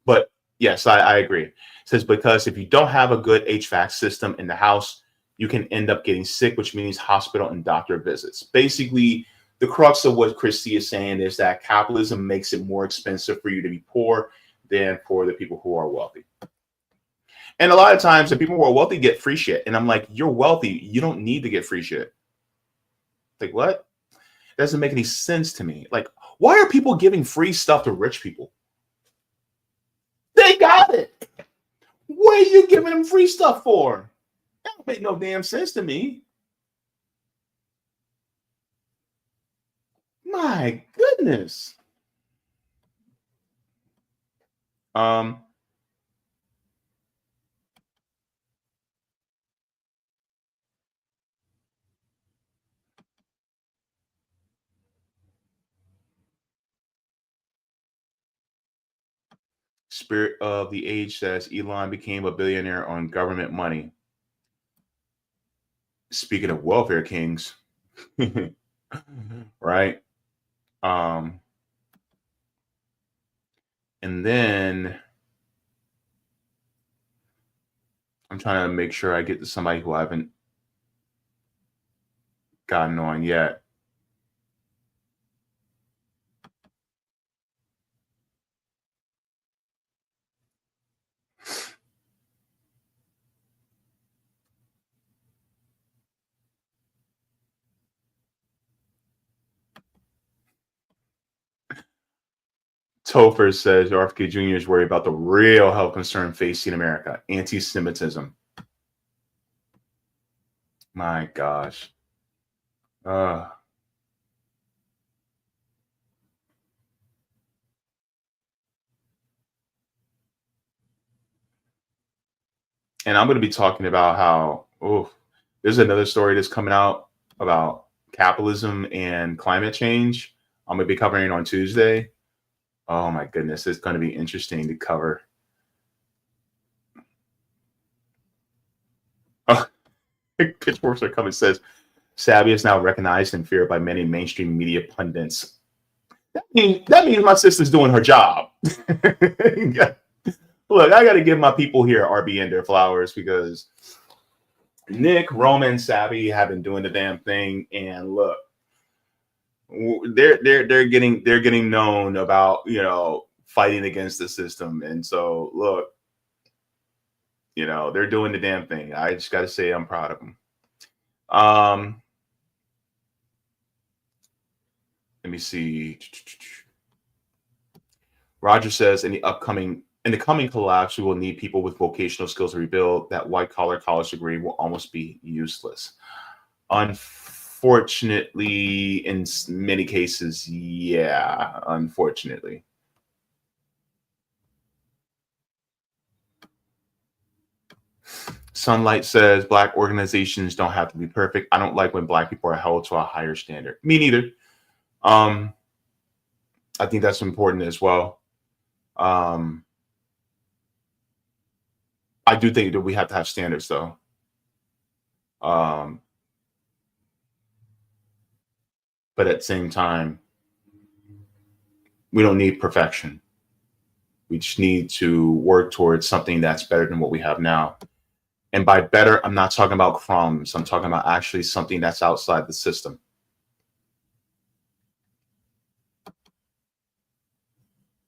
But yes, I agree. It says, because if you don't have a good HVAC system in the house, you can end up getting sick, which means hospital and doctor visits. Basically, the crux of what Christy is saying is that capitalism makes it more expensive for you to be poor than for the people who are wealthy. And a lot of times the people who are wealthy get free shit. And I'm like, you're wealthy. You don't need to get free shit. Like, what? That doesn't make any sense to me. Like, why are people giving free stuff to rich people? They got it. What are you giving them free stuff for? That don't make no damn sense to me. My goodness. Spirit of the Age says Elon became a billionaire on government money. Speaking of welfare kings, right? And then I'm trying to make sure I get to somebody who I haven't gotten on yet. Topher says RFK Jr. is worried about the real health concern facing America, anti-Semitism. My gosh. And I'm going to be talking about how, there's another story that's coming out about capitalism and climate change. I'm going to be covering it on Tuesday. Oh my goodness, it's going to be interesting to cover. Pitchforks are coming. Says Savvy is now recognized and feared by many mainstream media pundits. That means my sister's doing her job. Look, I got to give my people here at RBN their flowers because Nick, Roman, Savvy have been doing the damn thing, and look, they're getting known about, you know, fighting against the system, and so look, you know, they're doing the damn thing. I just got to say I'm proud of them. Let me see. Roger says in the coming collapse, we will need people with vocational skills to rebuild. That white collar college degree will almost be useless. Unfortunately, in many cases, yeah, unfortunately. Sunlight says Black organizations don't have to be perfect. I don't like when Black people are held to a higher standard. Me neither. I think that's important as well. I do think that we have to have standards, though. But at the same time, we don't need perfection. We just need to work towards something that's better than what we have now. And by better, I'm not talking about crumbs. I'm talking about actually something that's outside the system.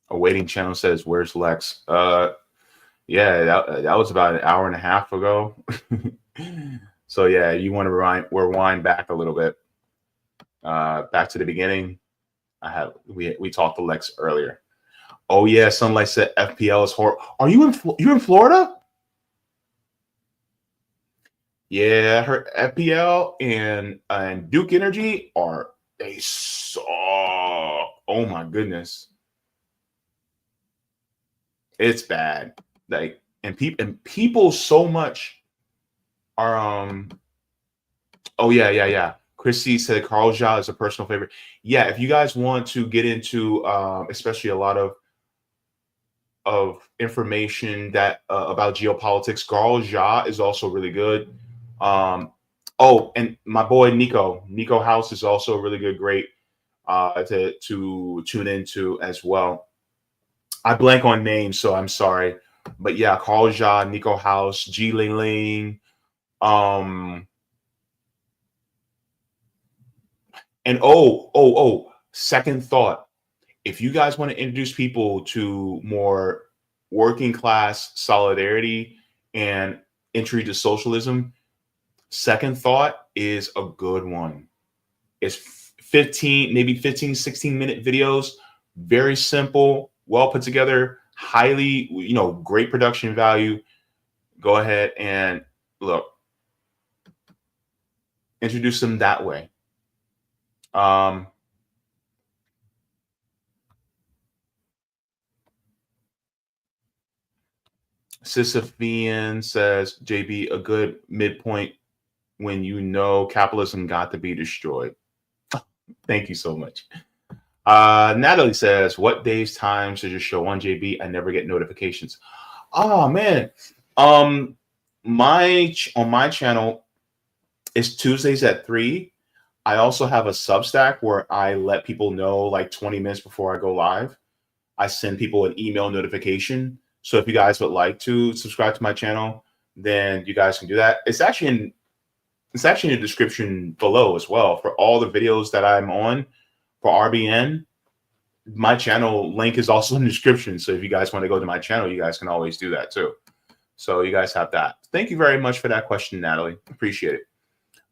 A waiting channel says, "Where's Lex?" Yeah, that was about an hour and a half ago. So yeah, you want to rewind back a little bit, back to the beginning. We talked to Lex earlier. Oh yeah, Sunlight said FPL is horrible. Are you in Florida? Yeah, I heard FPL and Duke Energy they suck. Oh my goodness, it's bad. Like, and people so much are oh yeah. Chrissy said Carl Jha is a personal favorite. Yeah, if you guys want to get into especially a lot of information that about geopolitics, Carl Jha is also really good. Oh, and my boy Nico House is also really great to tune into as well. I blank on names, so I'm sorry. But yeah, Carl Jha, Nico House, G Ling Ling, and second thought. If you guys want to introduce people to more working class solidarity and entry to socialism, Second Thought is a good one. It's 16 minute videos, very simple, well put together, highly, great production value. Go ahead and look, introduce them that way. Sisyphean says, Jaybe, a good midpoint when capitalism got to be destroyed. Thank you so much. Natalie says, what days, times does your show on, Jaybe? I never get notifications. Oh man. On my channel, it's Tuesdays at 3. I also have a Substack where I let people know like 20 minutes before I go live. I send people an email notification. So if you guys would like to subscribe to my channel, then you guys can do that. It's actually in the description below as well for all the videos that I'm on for RBN. My channel link is also in the description. So if you guys want to go to my channel, you guys can always do that too. So you guys have that. Thank you very much for that question, Natalie. Appreciate it.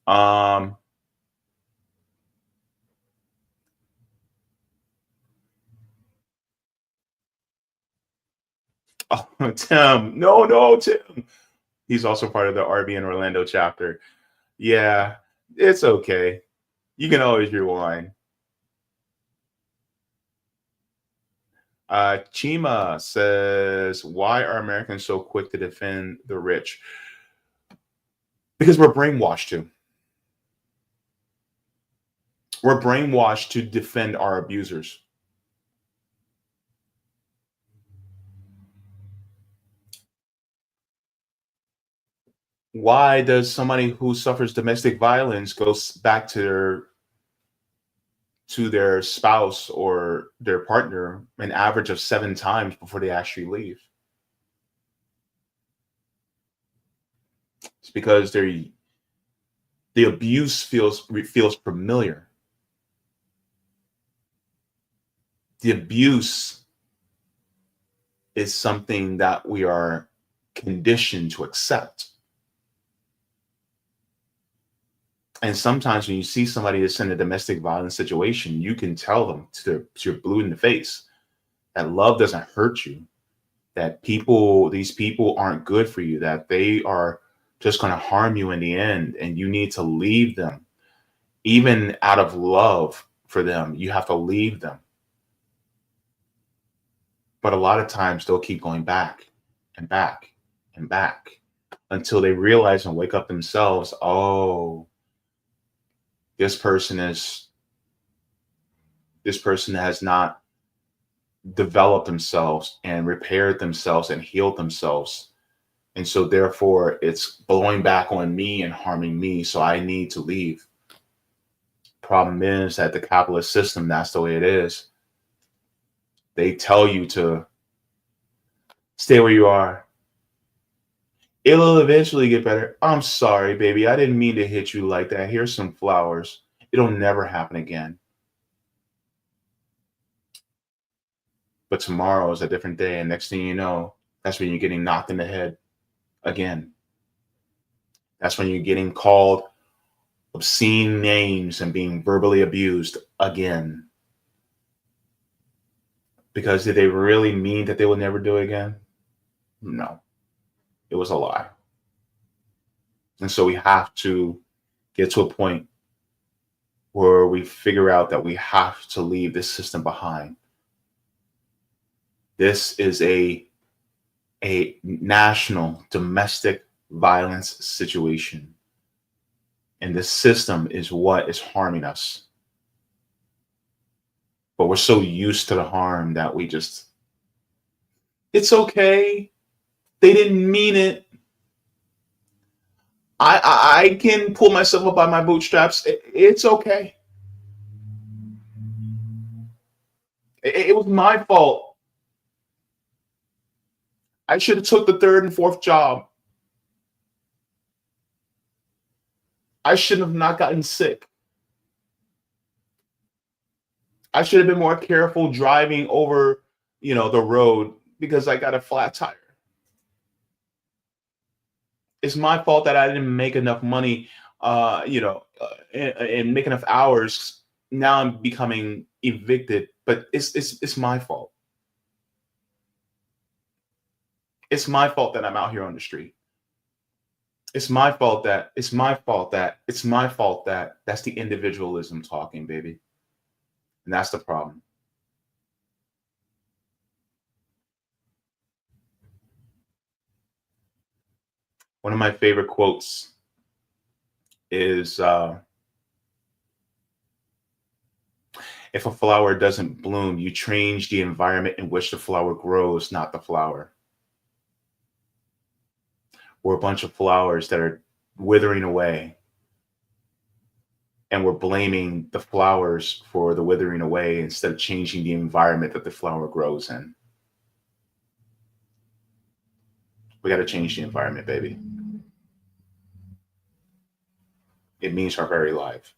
Oh, Tim. No, Tim. He's also part of the RBN Orlando chapter. Yeah, it's okay. You can always rewind. Chima says, why are Americans so quick to defend the rich? Because we're brainwashed to. We're brainwashed to defend our abusers. Why does somebody who suffers domestic violence go back to their spouse or their partner an average of 7 times before they actually leave? It's because the abuse feels familiar. The abuse is something that we are conditioned to accept. And sometimes when you see somebody that's in a domestic violence situation, you can tell them to your blue in the face that love doesn't hurt you, that these people aren't good for you, that they are just going to harm you in the end, and you need to leave them. Even out of love for them, you have to leave them. But a lot of times they'll keep going back and back and back until they realize and wake up themselves, oh, this person has not developed themselves and repaired themselves and healed themselves. And so therefore it's blowing back on me and harming me. So I need to leave. Problem is that the capitalist system, that's the way it is. They tell you to stay where you are. It'll eventually get better. I'm sorry, baby. I didn't mean to hit you like that. Here's some flowers. It'll never happen again. But tomorrow is a different day. And next thing you know, that's when you're getting knocked in the head again. That's when you're getting called obscene names and being verbally abused again. Because did they really mean that they would never do it again? No. It was a lie. And so we have to get to a point where we figure out that we have to leave this system behind. This is a national domestic violence situation. And this system is what is harming us. But we're so used to the harm that we just, it's okay. They didn't mean it. I can pull myself up by my bootstraps. It's okay. It was my fault. I should have took the 3rd and 4th job. I shouldn't have not gotten sick. I should have been more careful driving over, the road because I got a flat tire. It's my fault that I didn't make enough money, and make enough hours. Now I'm becoming evicted, but it's my fault. It's my fault that I'm out here on the street. It's my fault that that's the individualism talking, baby. And that's the problem. One of my favorite quotes is, if a flower doesn't bloom, you change the environment in which the flower grows, not the flower. We're a bunch of flowers that are withering away. And we're blaming the flowers for the withering away instead of changing the environment that the flower grows in. We got to change the environment, baby. It means our very life.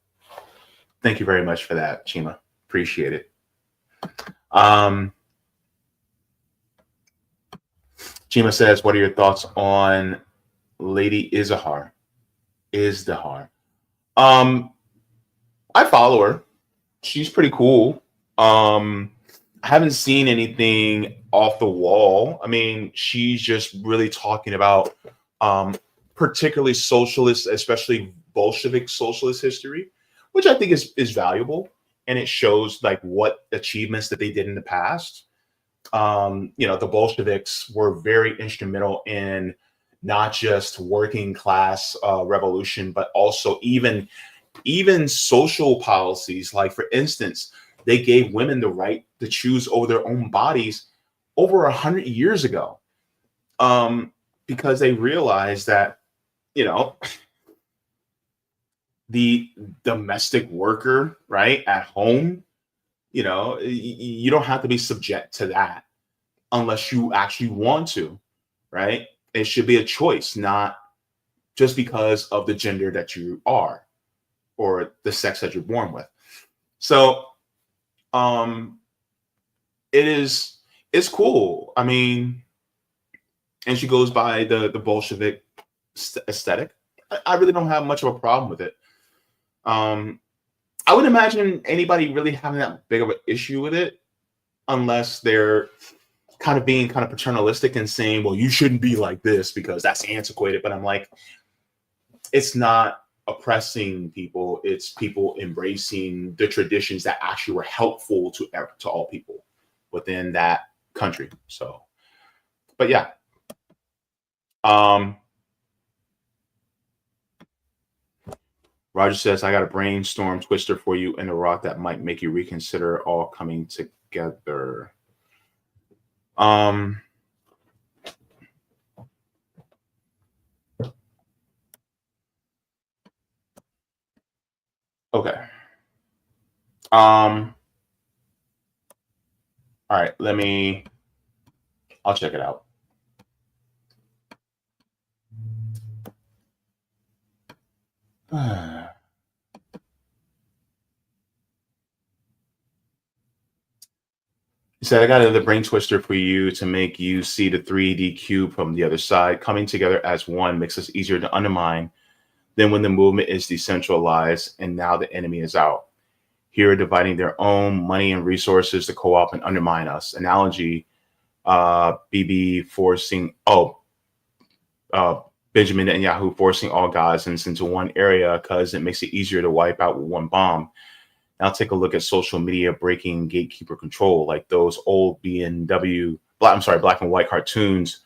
Thank you very much for that, Chima. Appreciate it. Chima says, what are your thoughts on Lady Izdihar? I follow her. She's pretty cool. I haven't seen anything off the wall. I mean, she's just really talking about particularly socialist, especially Bolshevik socialist history, which I think is valuable. And it shows like what achievements that they did in the past. The Bolsheviks were very instrumental in not just working class revolution, but also even social policies. Like, for instance, they gave women the right to choose over their own bodies over 100 years ago, because they realized that you know, the domestic worker, right, at home, you know, you don't have to be subject to that unless you actually want to, right? It should be a choice, not just because of the gender that you are or the sex that you're born with. So, it's cool. I mean, and she goes by the Bolshevik aesthetic. I really don't have much of a problem with it. I wouldn't imagine anybody really having that big of an issue with it unless they're kind of being kind of paternalistic and saying, well, you shouldn't be like this because that's antiquated. But I'm like, it's not oppressing people. It's people embracing the traditions that actually were helpful to all people within that country. So, but yeah. Roger says, I got a brainstorm twister for you in a rock that might make you reconsider all coming together. Okay. All right, I'll check it out. He said, I got another brain twister for you to make you see the 3D cube from the other side. Coming together as one makes us easier to undermine than when the movement is decentralized and now the enemy is out. Here, dividing their own money and resources to co-op and undermine us. Analogy, BB forcing, Benjamin Netanyahu forcing all Gazans into one area because it makes it easier to wipe out with one bomb. Now take a look at social media breaking gatekeeper control, like those old black and white cartoons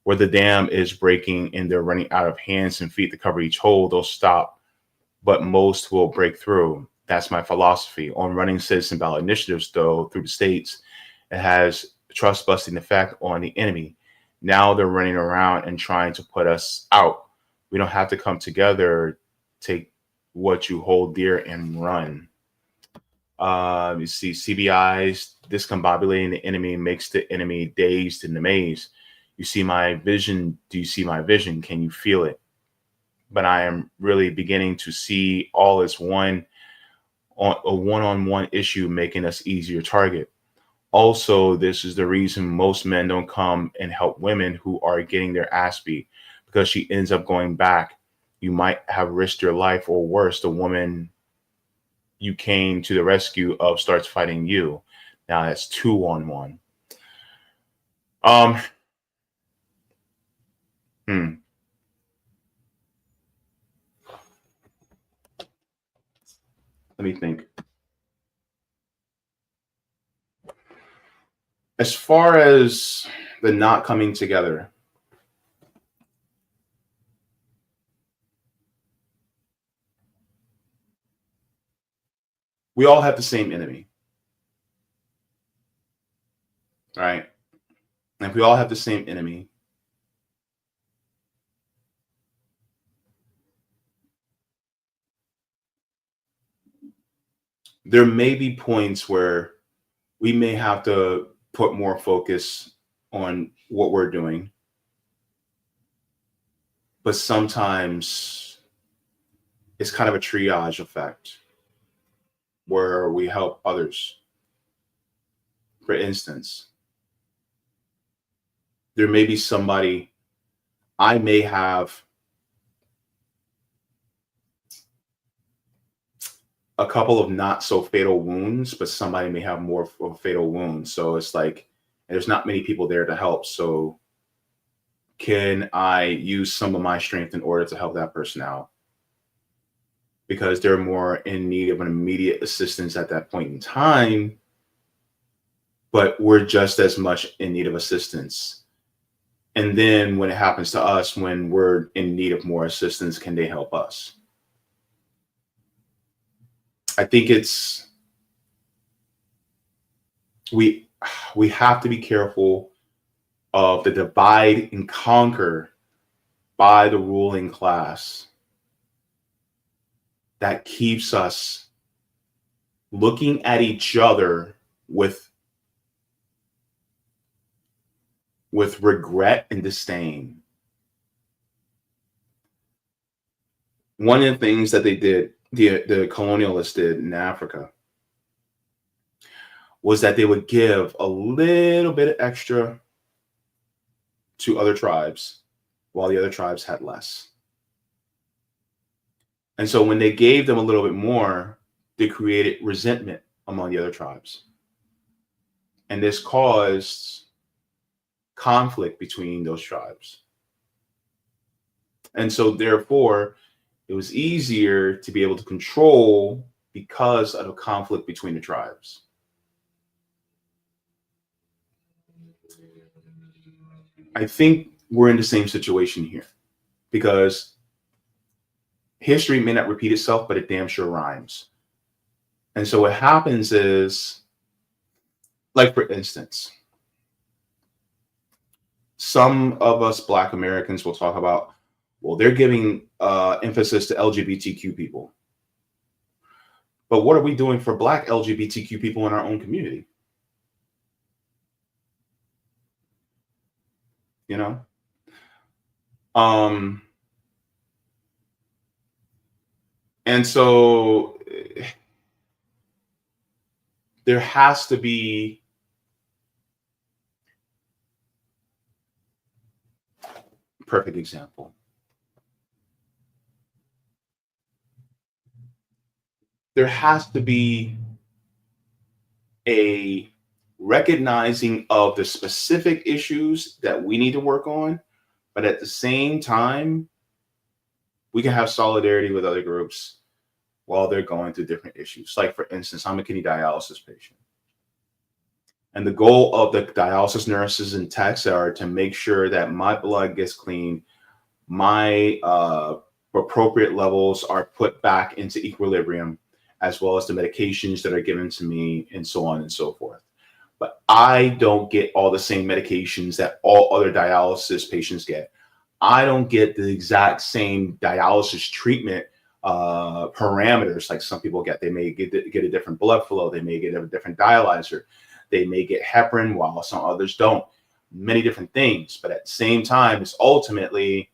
where the dam is breaking and they're running out of hands and feet to cover each hole. They'll stop, but most will break through. That's my philosophy. On running citizen ballot initiatives, though, through the states, it has trust busting effect on the enemy. Now they're running around and trying to put us out. We don't have to come together, take what you hold dear and run. You see CBIs discombobulating the enemy makes the enemy dazed and amazed. You see my vision. Do you see my vision? Can you feel it? But I am really beginning to see all as one on a one-on-one issue, making us easier target. Also, this is the reason most men don't come and help women who are getting their ass beat, because she ends up going back. You might have risked your life, or worse, the woman you came to the rescue of starts fighting you. Now that's 2-on-1. Let me think. As far as the not coming together, we all have the same enemy, right? And if we all have the same enemy, there may be points where we may have to put more focus on what we're doing. But sometimes it's kind of a triage effect where we help others. For instance, there may be somebody, I may have a couple of not so fatal wounds, but somebody may have more of a fatal wound. So it's like, there's not many people there to help. So can I use some of my strength in order to help that person out? Because they're more in need of an immediate assistance at that point in time, but we're just as much in need of assistance. And then when it happens to us, when we're in need of more assistance, can they help us? I think we have to be careful of the divide and conquer by the ruling class that keeps us looking at each other with regret and disdain. One of the things that they did, the colonialists did in Africa, was that they would give a little bit of extra to other tribes while the other tribes had less. And so when they gave them a little bit more, they created resentment among the other tribes. And this caused conflict between those tribes. And so therefore, it was easier to be able to control because of a conflict between the tribes. I think we're in the same situation here, because history may not repeat itself, but it damn sure rhymes. And so what happens is, like, for instance, some of us Black Americans will talk about, well, they're giving emphasis to LGBTQ people. But what are we doing for Black LGBTQ people in our own community? You know? And so there has to be perfect example. There has to be a recognizing of the specific issues that we need to work on, but at the same time, we can have solidarity with other groups while they're going through different issues. Like, for instance, I'm a kidney dialysis patient. And the goal of the dialysis nurses and techs are to make sure that my blood gets cleaned, my appropriate levels are put back into equilibrium, as well as the medications that are given to me, and so on and so forth. But I don't get all the same medications that all other dialysis patients get. I don't get the exact same dialysis treatment parameters like some people get. They may get a different blood flow. They may get a different dialyzer. They may get heparin while some others don't. Many different things. But at the same time, it's ultimately,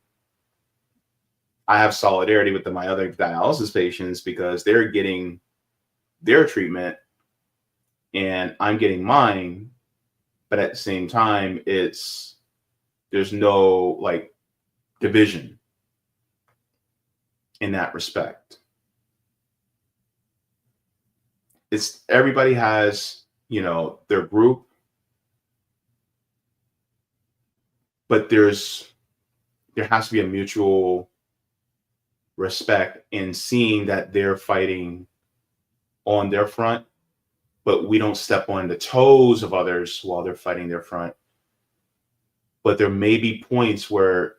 I have solidarity with my other dialysis patients because they're getting their treatment and I'm getting mine. But at the same time, there's no like division in that respect. It's everybody has, you know, their group, but there has to be a mutual respect in seeing that they're fighting on their front, but we don't step on the toes of others while they're fighting their front. But there may be points where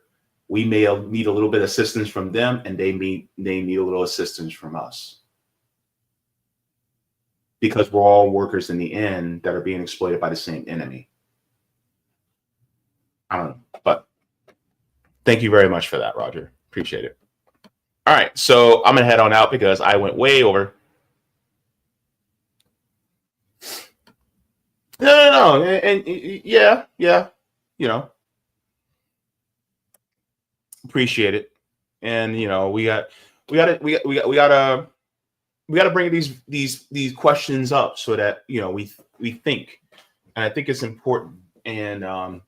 we may need a little bit of assistance from them, and they need a little assistance from us. Because we're all workers in the end that are being exploited by the same enemy. I don't know, but thank you very much for that, Roger. Appreciate it. All right, so I'm gonna head on out because I went way over. No, and yeah, you know, appreciate it, and you know, we gotta bring these questions up so that, you know, we think, and I think it's important, and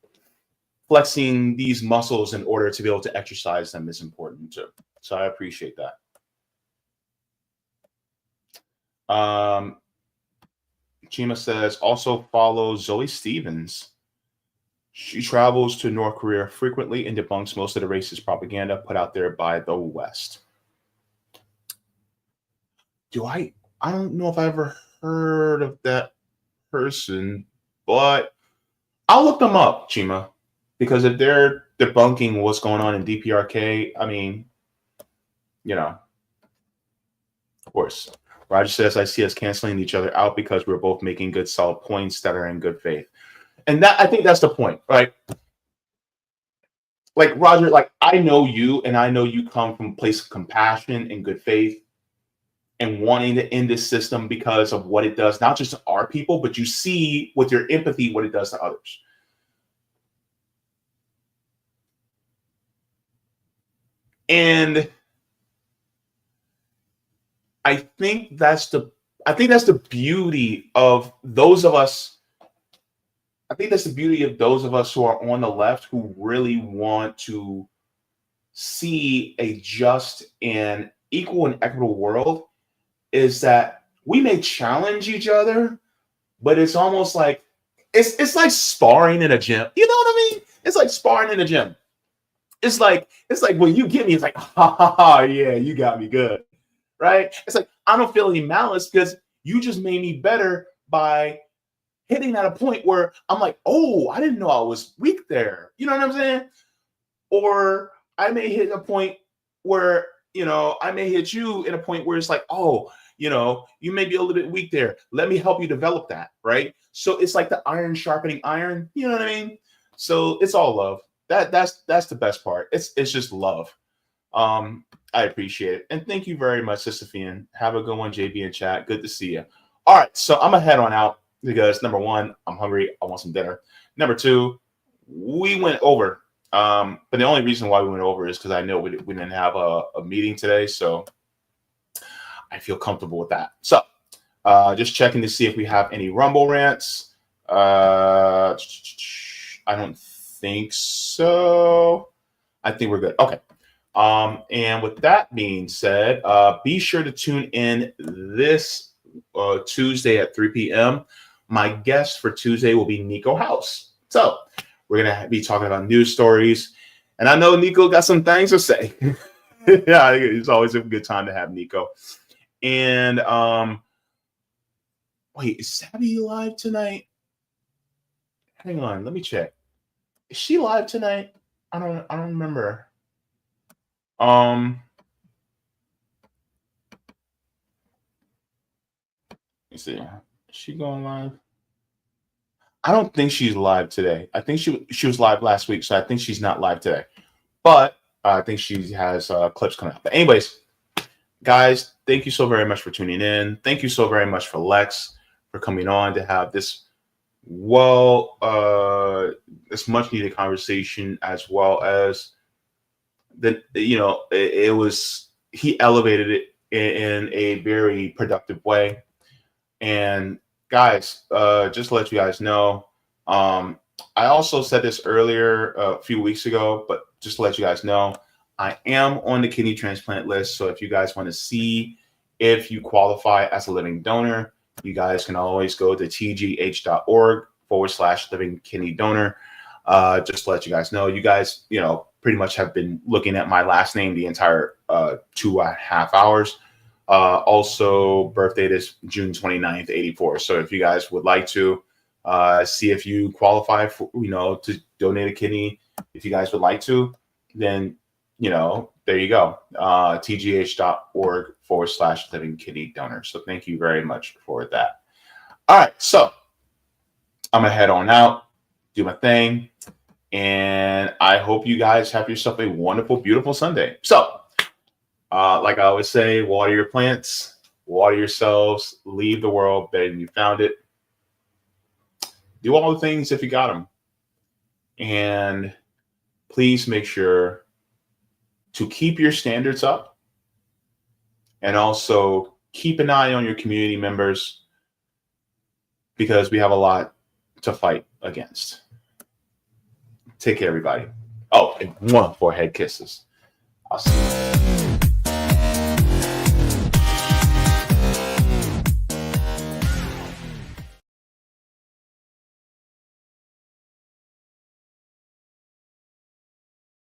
flexing these muscles in order to be able to exercise them is important too. So I appreciate that. Chima says, also follow Zoe Stevens. She travels to North Korea frequently and debunks most of the racist propaganda put out there by the West. I don't know if I ever heard of that person, but I'll look them up, Chima, because if they're debunking what's going on in DPRK, I mean, you know, of course. Roger says, I see us canceling each other out because we're both making good, solid points that are in good faith. And that, I think that's the point, right? like Roger, like I know you, and I know you come from a place of compassion and good faith and wanting to end this system because of what it does, not just to our people, but you see with your empathy what it does to others. And I think that's the beauty of those of us. I think that's the beauty of those of us who are on the left who really want to see a just and equal and equitable world, is that we may challenge each other, but it's almost like it's like sparring in a gym. You know what I mean? It's like sparring in a gym. It's like when you get me, it's like, ha ha ha, yeah, you got me good. Right? It's like I don't feel any malice because you just made me better by hitting at a point where I'm like, oh, I didn't know I was weak there. You know what I'm saying? Or I may hit a point where, I may hit you in a point where it's like, oh, you may be a little bit weak there. Let me help you develop that, right? So it's like the iron sharpening iron. You know what I mean? So it's all love. That's the best part. It's just love. I appreciate it. And thank you very much, Sister Fian. Have a good one, JB in chat. Good to see you. All right, so I'm going to head on out because number one, I'm hungry. I want some dinner. Number two, we went over. But the only reason why we went over is because I know we didn't have a meeting today. So I feel comfortable with that. So just checking to see if we have any Rumble rants. I don't think so. I think we're good. Okay. And with that being said, be sure to tune in this Tuesday at 3 p.m. My guest for Tuesday will be Nico House. So we're going to be talking about news stories. And I know Nico got some things to say. Yeah, it's always a good time to have Nico. And wait, is Sabby live tonight? Hang on, let me check. Is she live tonight? I don't remember. Let me see. Is she going live? I don't think she's live today. I think she was live last week, so I think she's not live today. But I think she has clips coming out. But anyways, guys, thank you so very much for tuning in. Thank you so very much for Lex for coming on to have this this much needed conversation, as well as he elevated it in a very productive way. And guys, just to let you guys know, I also said this earlier a few weeks ago, but just to let you guys know, I am on the kidney transplant list. So if you guys want to see if you qualify as a living donor, you guys can always go to tgh.org/living kidney donor. Just to let you guys know, you guys, pretty much have been looking at my last name the entire 2.5 hours. Also, birth date is June 29th, 84. So if you guys would like to see if you qualify for, to donate a kidney, if you guys would like to, then, there you go. tgh.org/living kidney donor. So thank you very much for that. All right. So I'm going to head on out, do my thing. And I hope you guys have yourself a wonderful, beautiful Sunday. So, like I always say, water your plants, water yourselves, leave the world better than you found it. Do all the things if you got them. And please make sure to keep your standards up, and also keep an eye on your community members, because we have a lot to fight against. Take care, everybody. Oh, and one forehead kisses. I'll see you.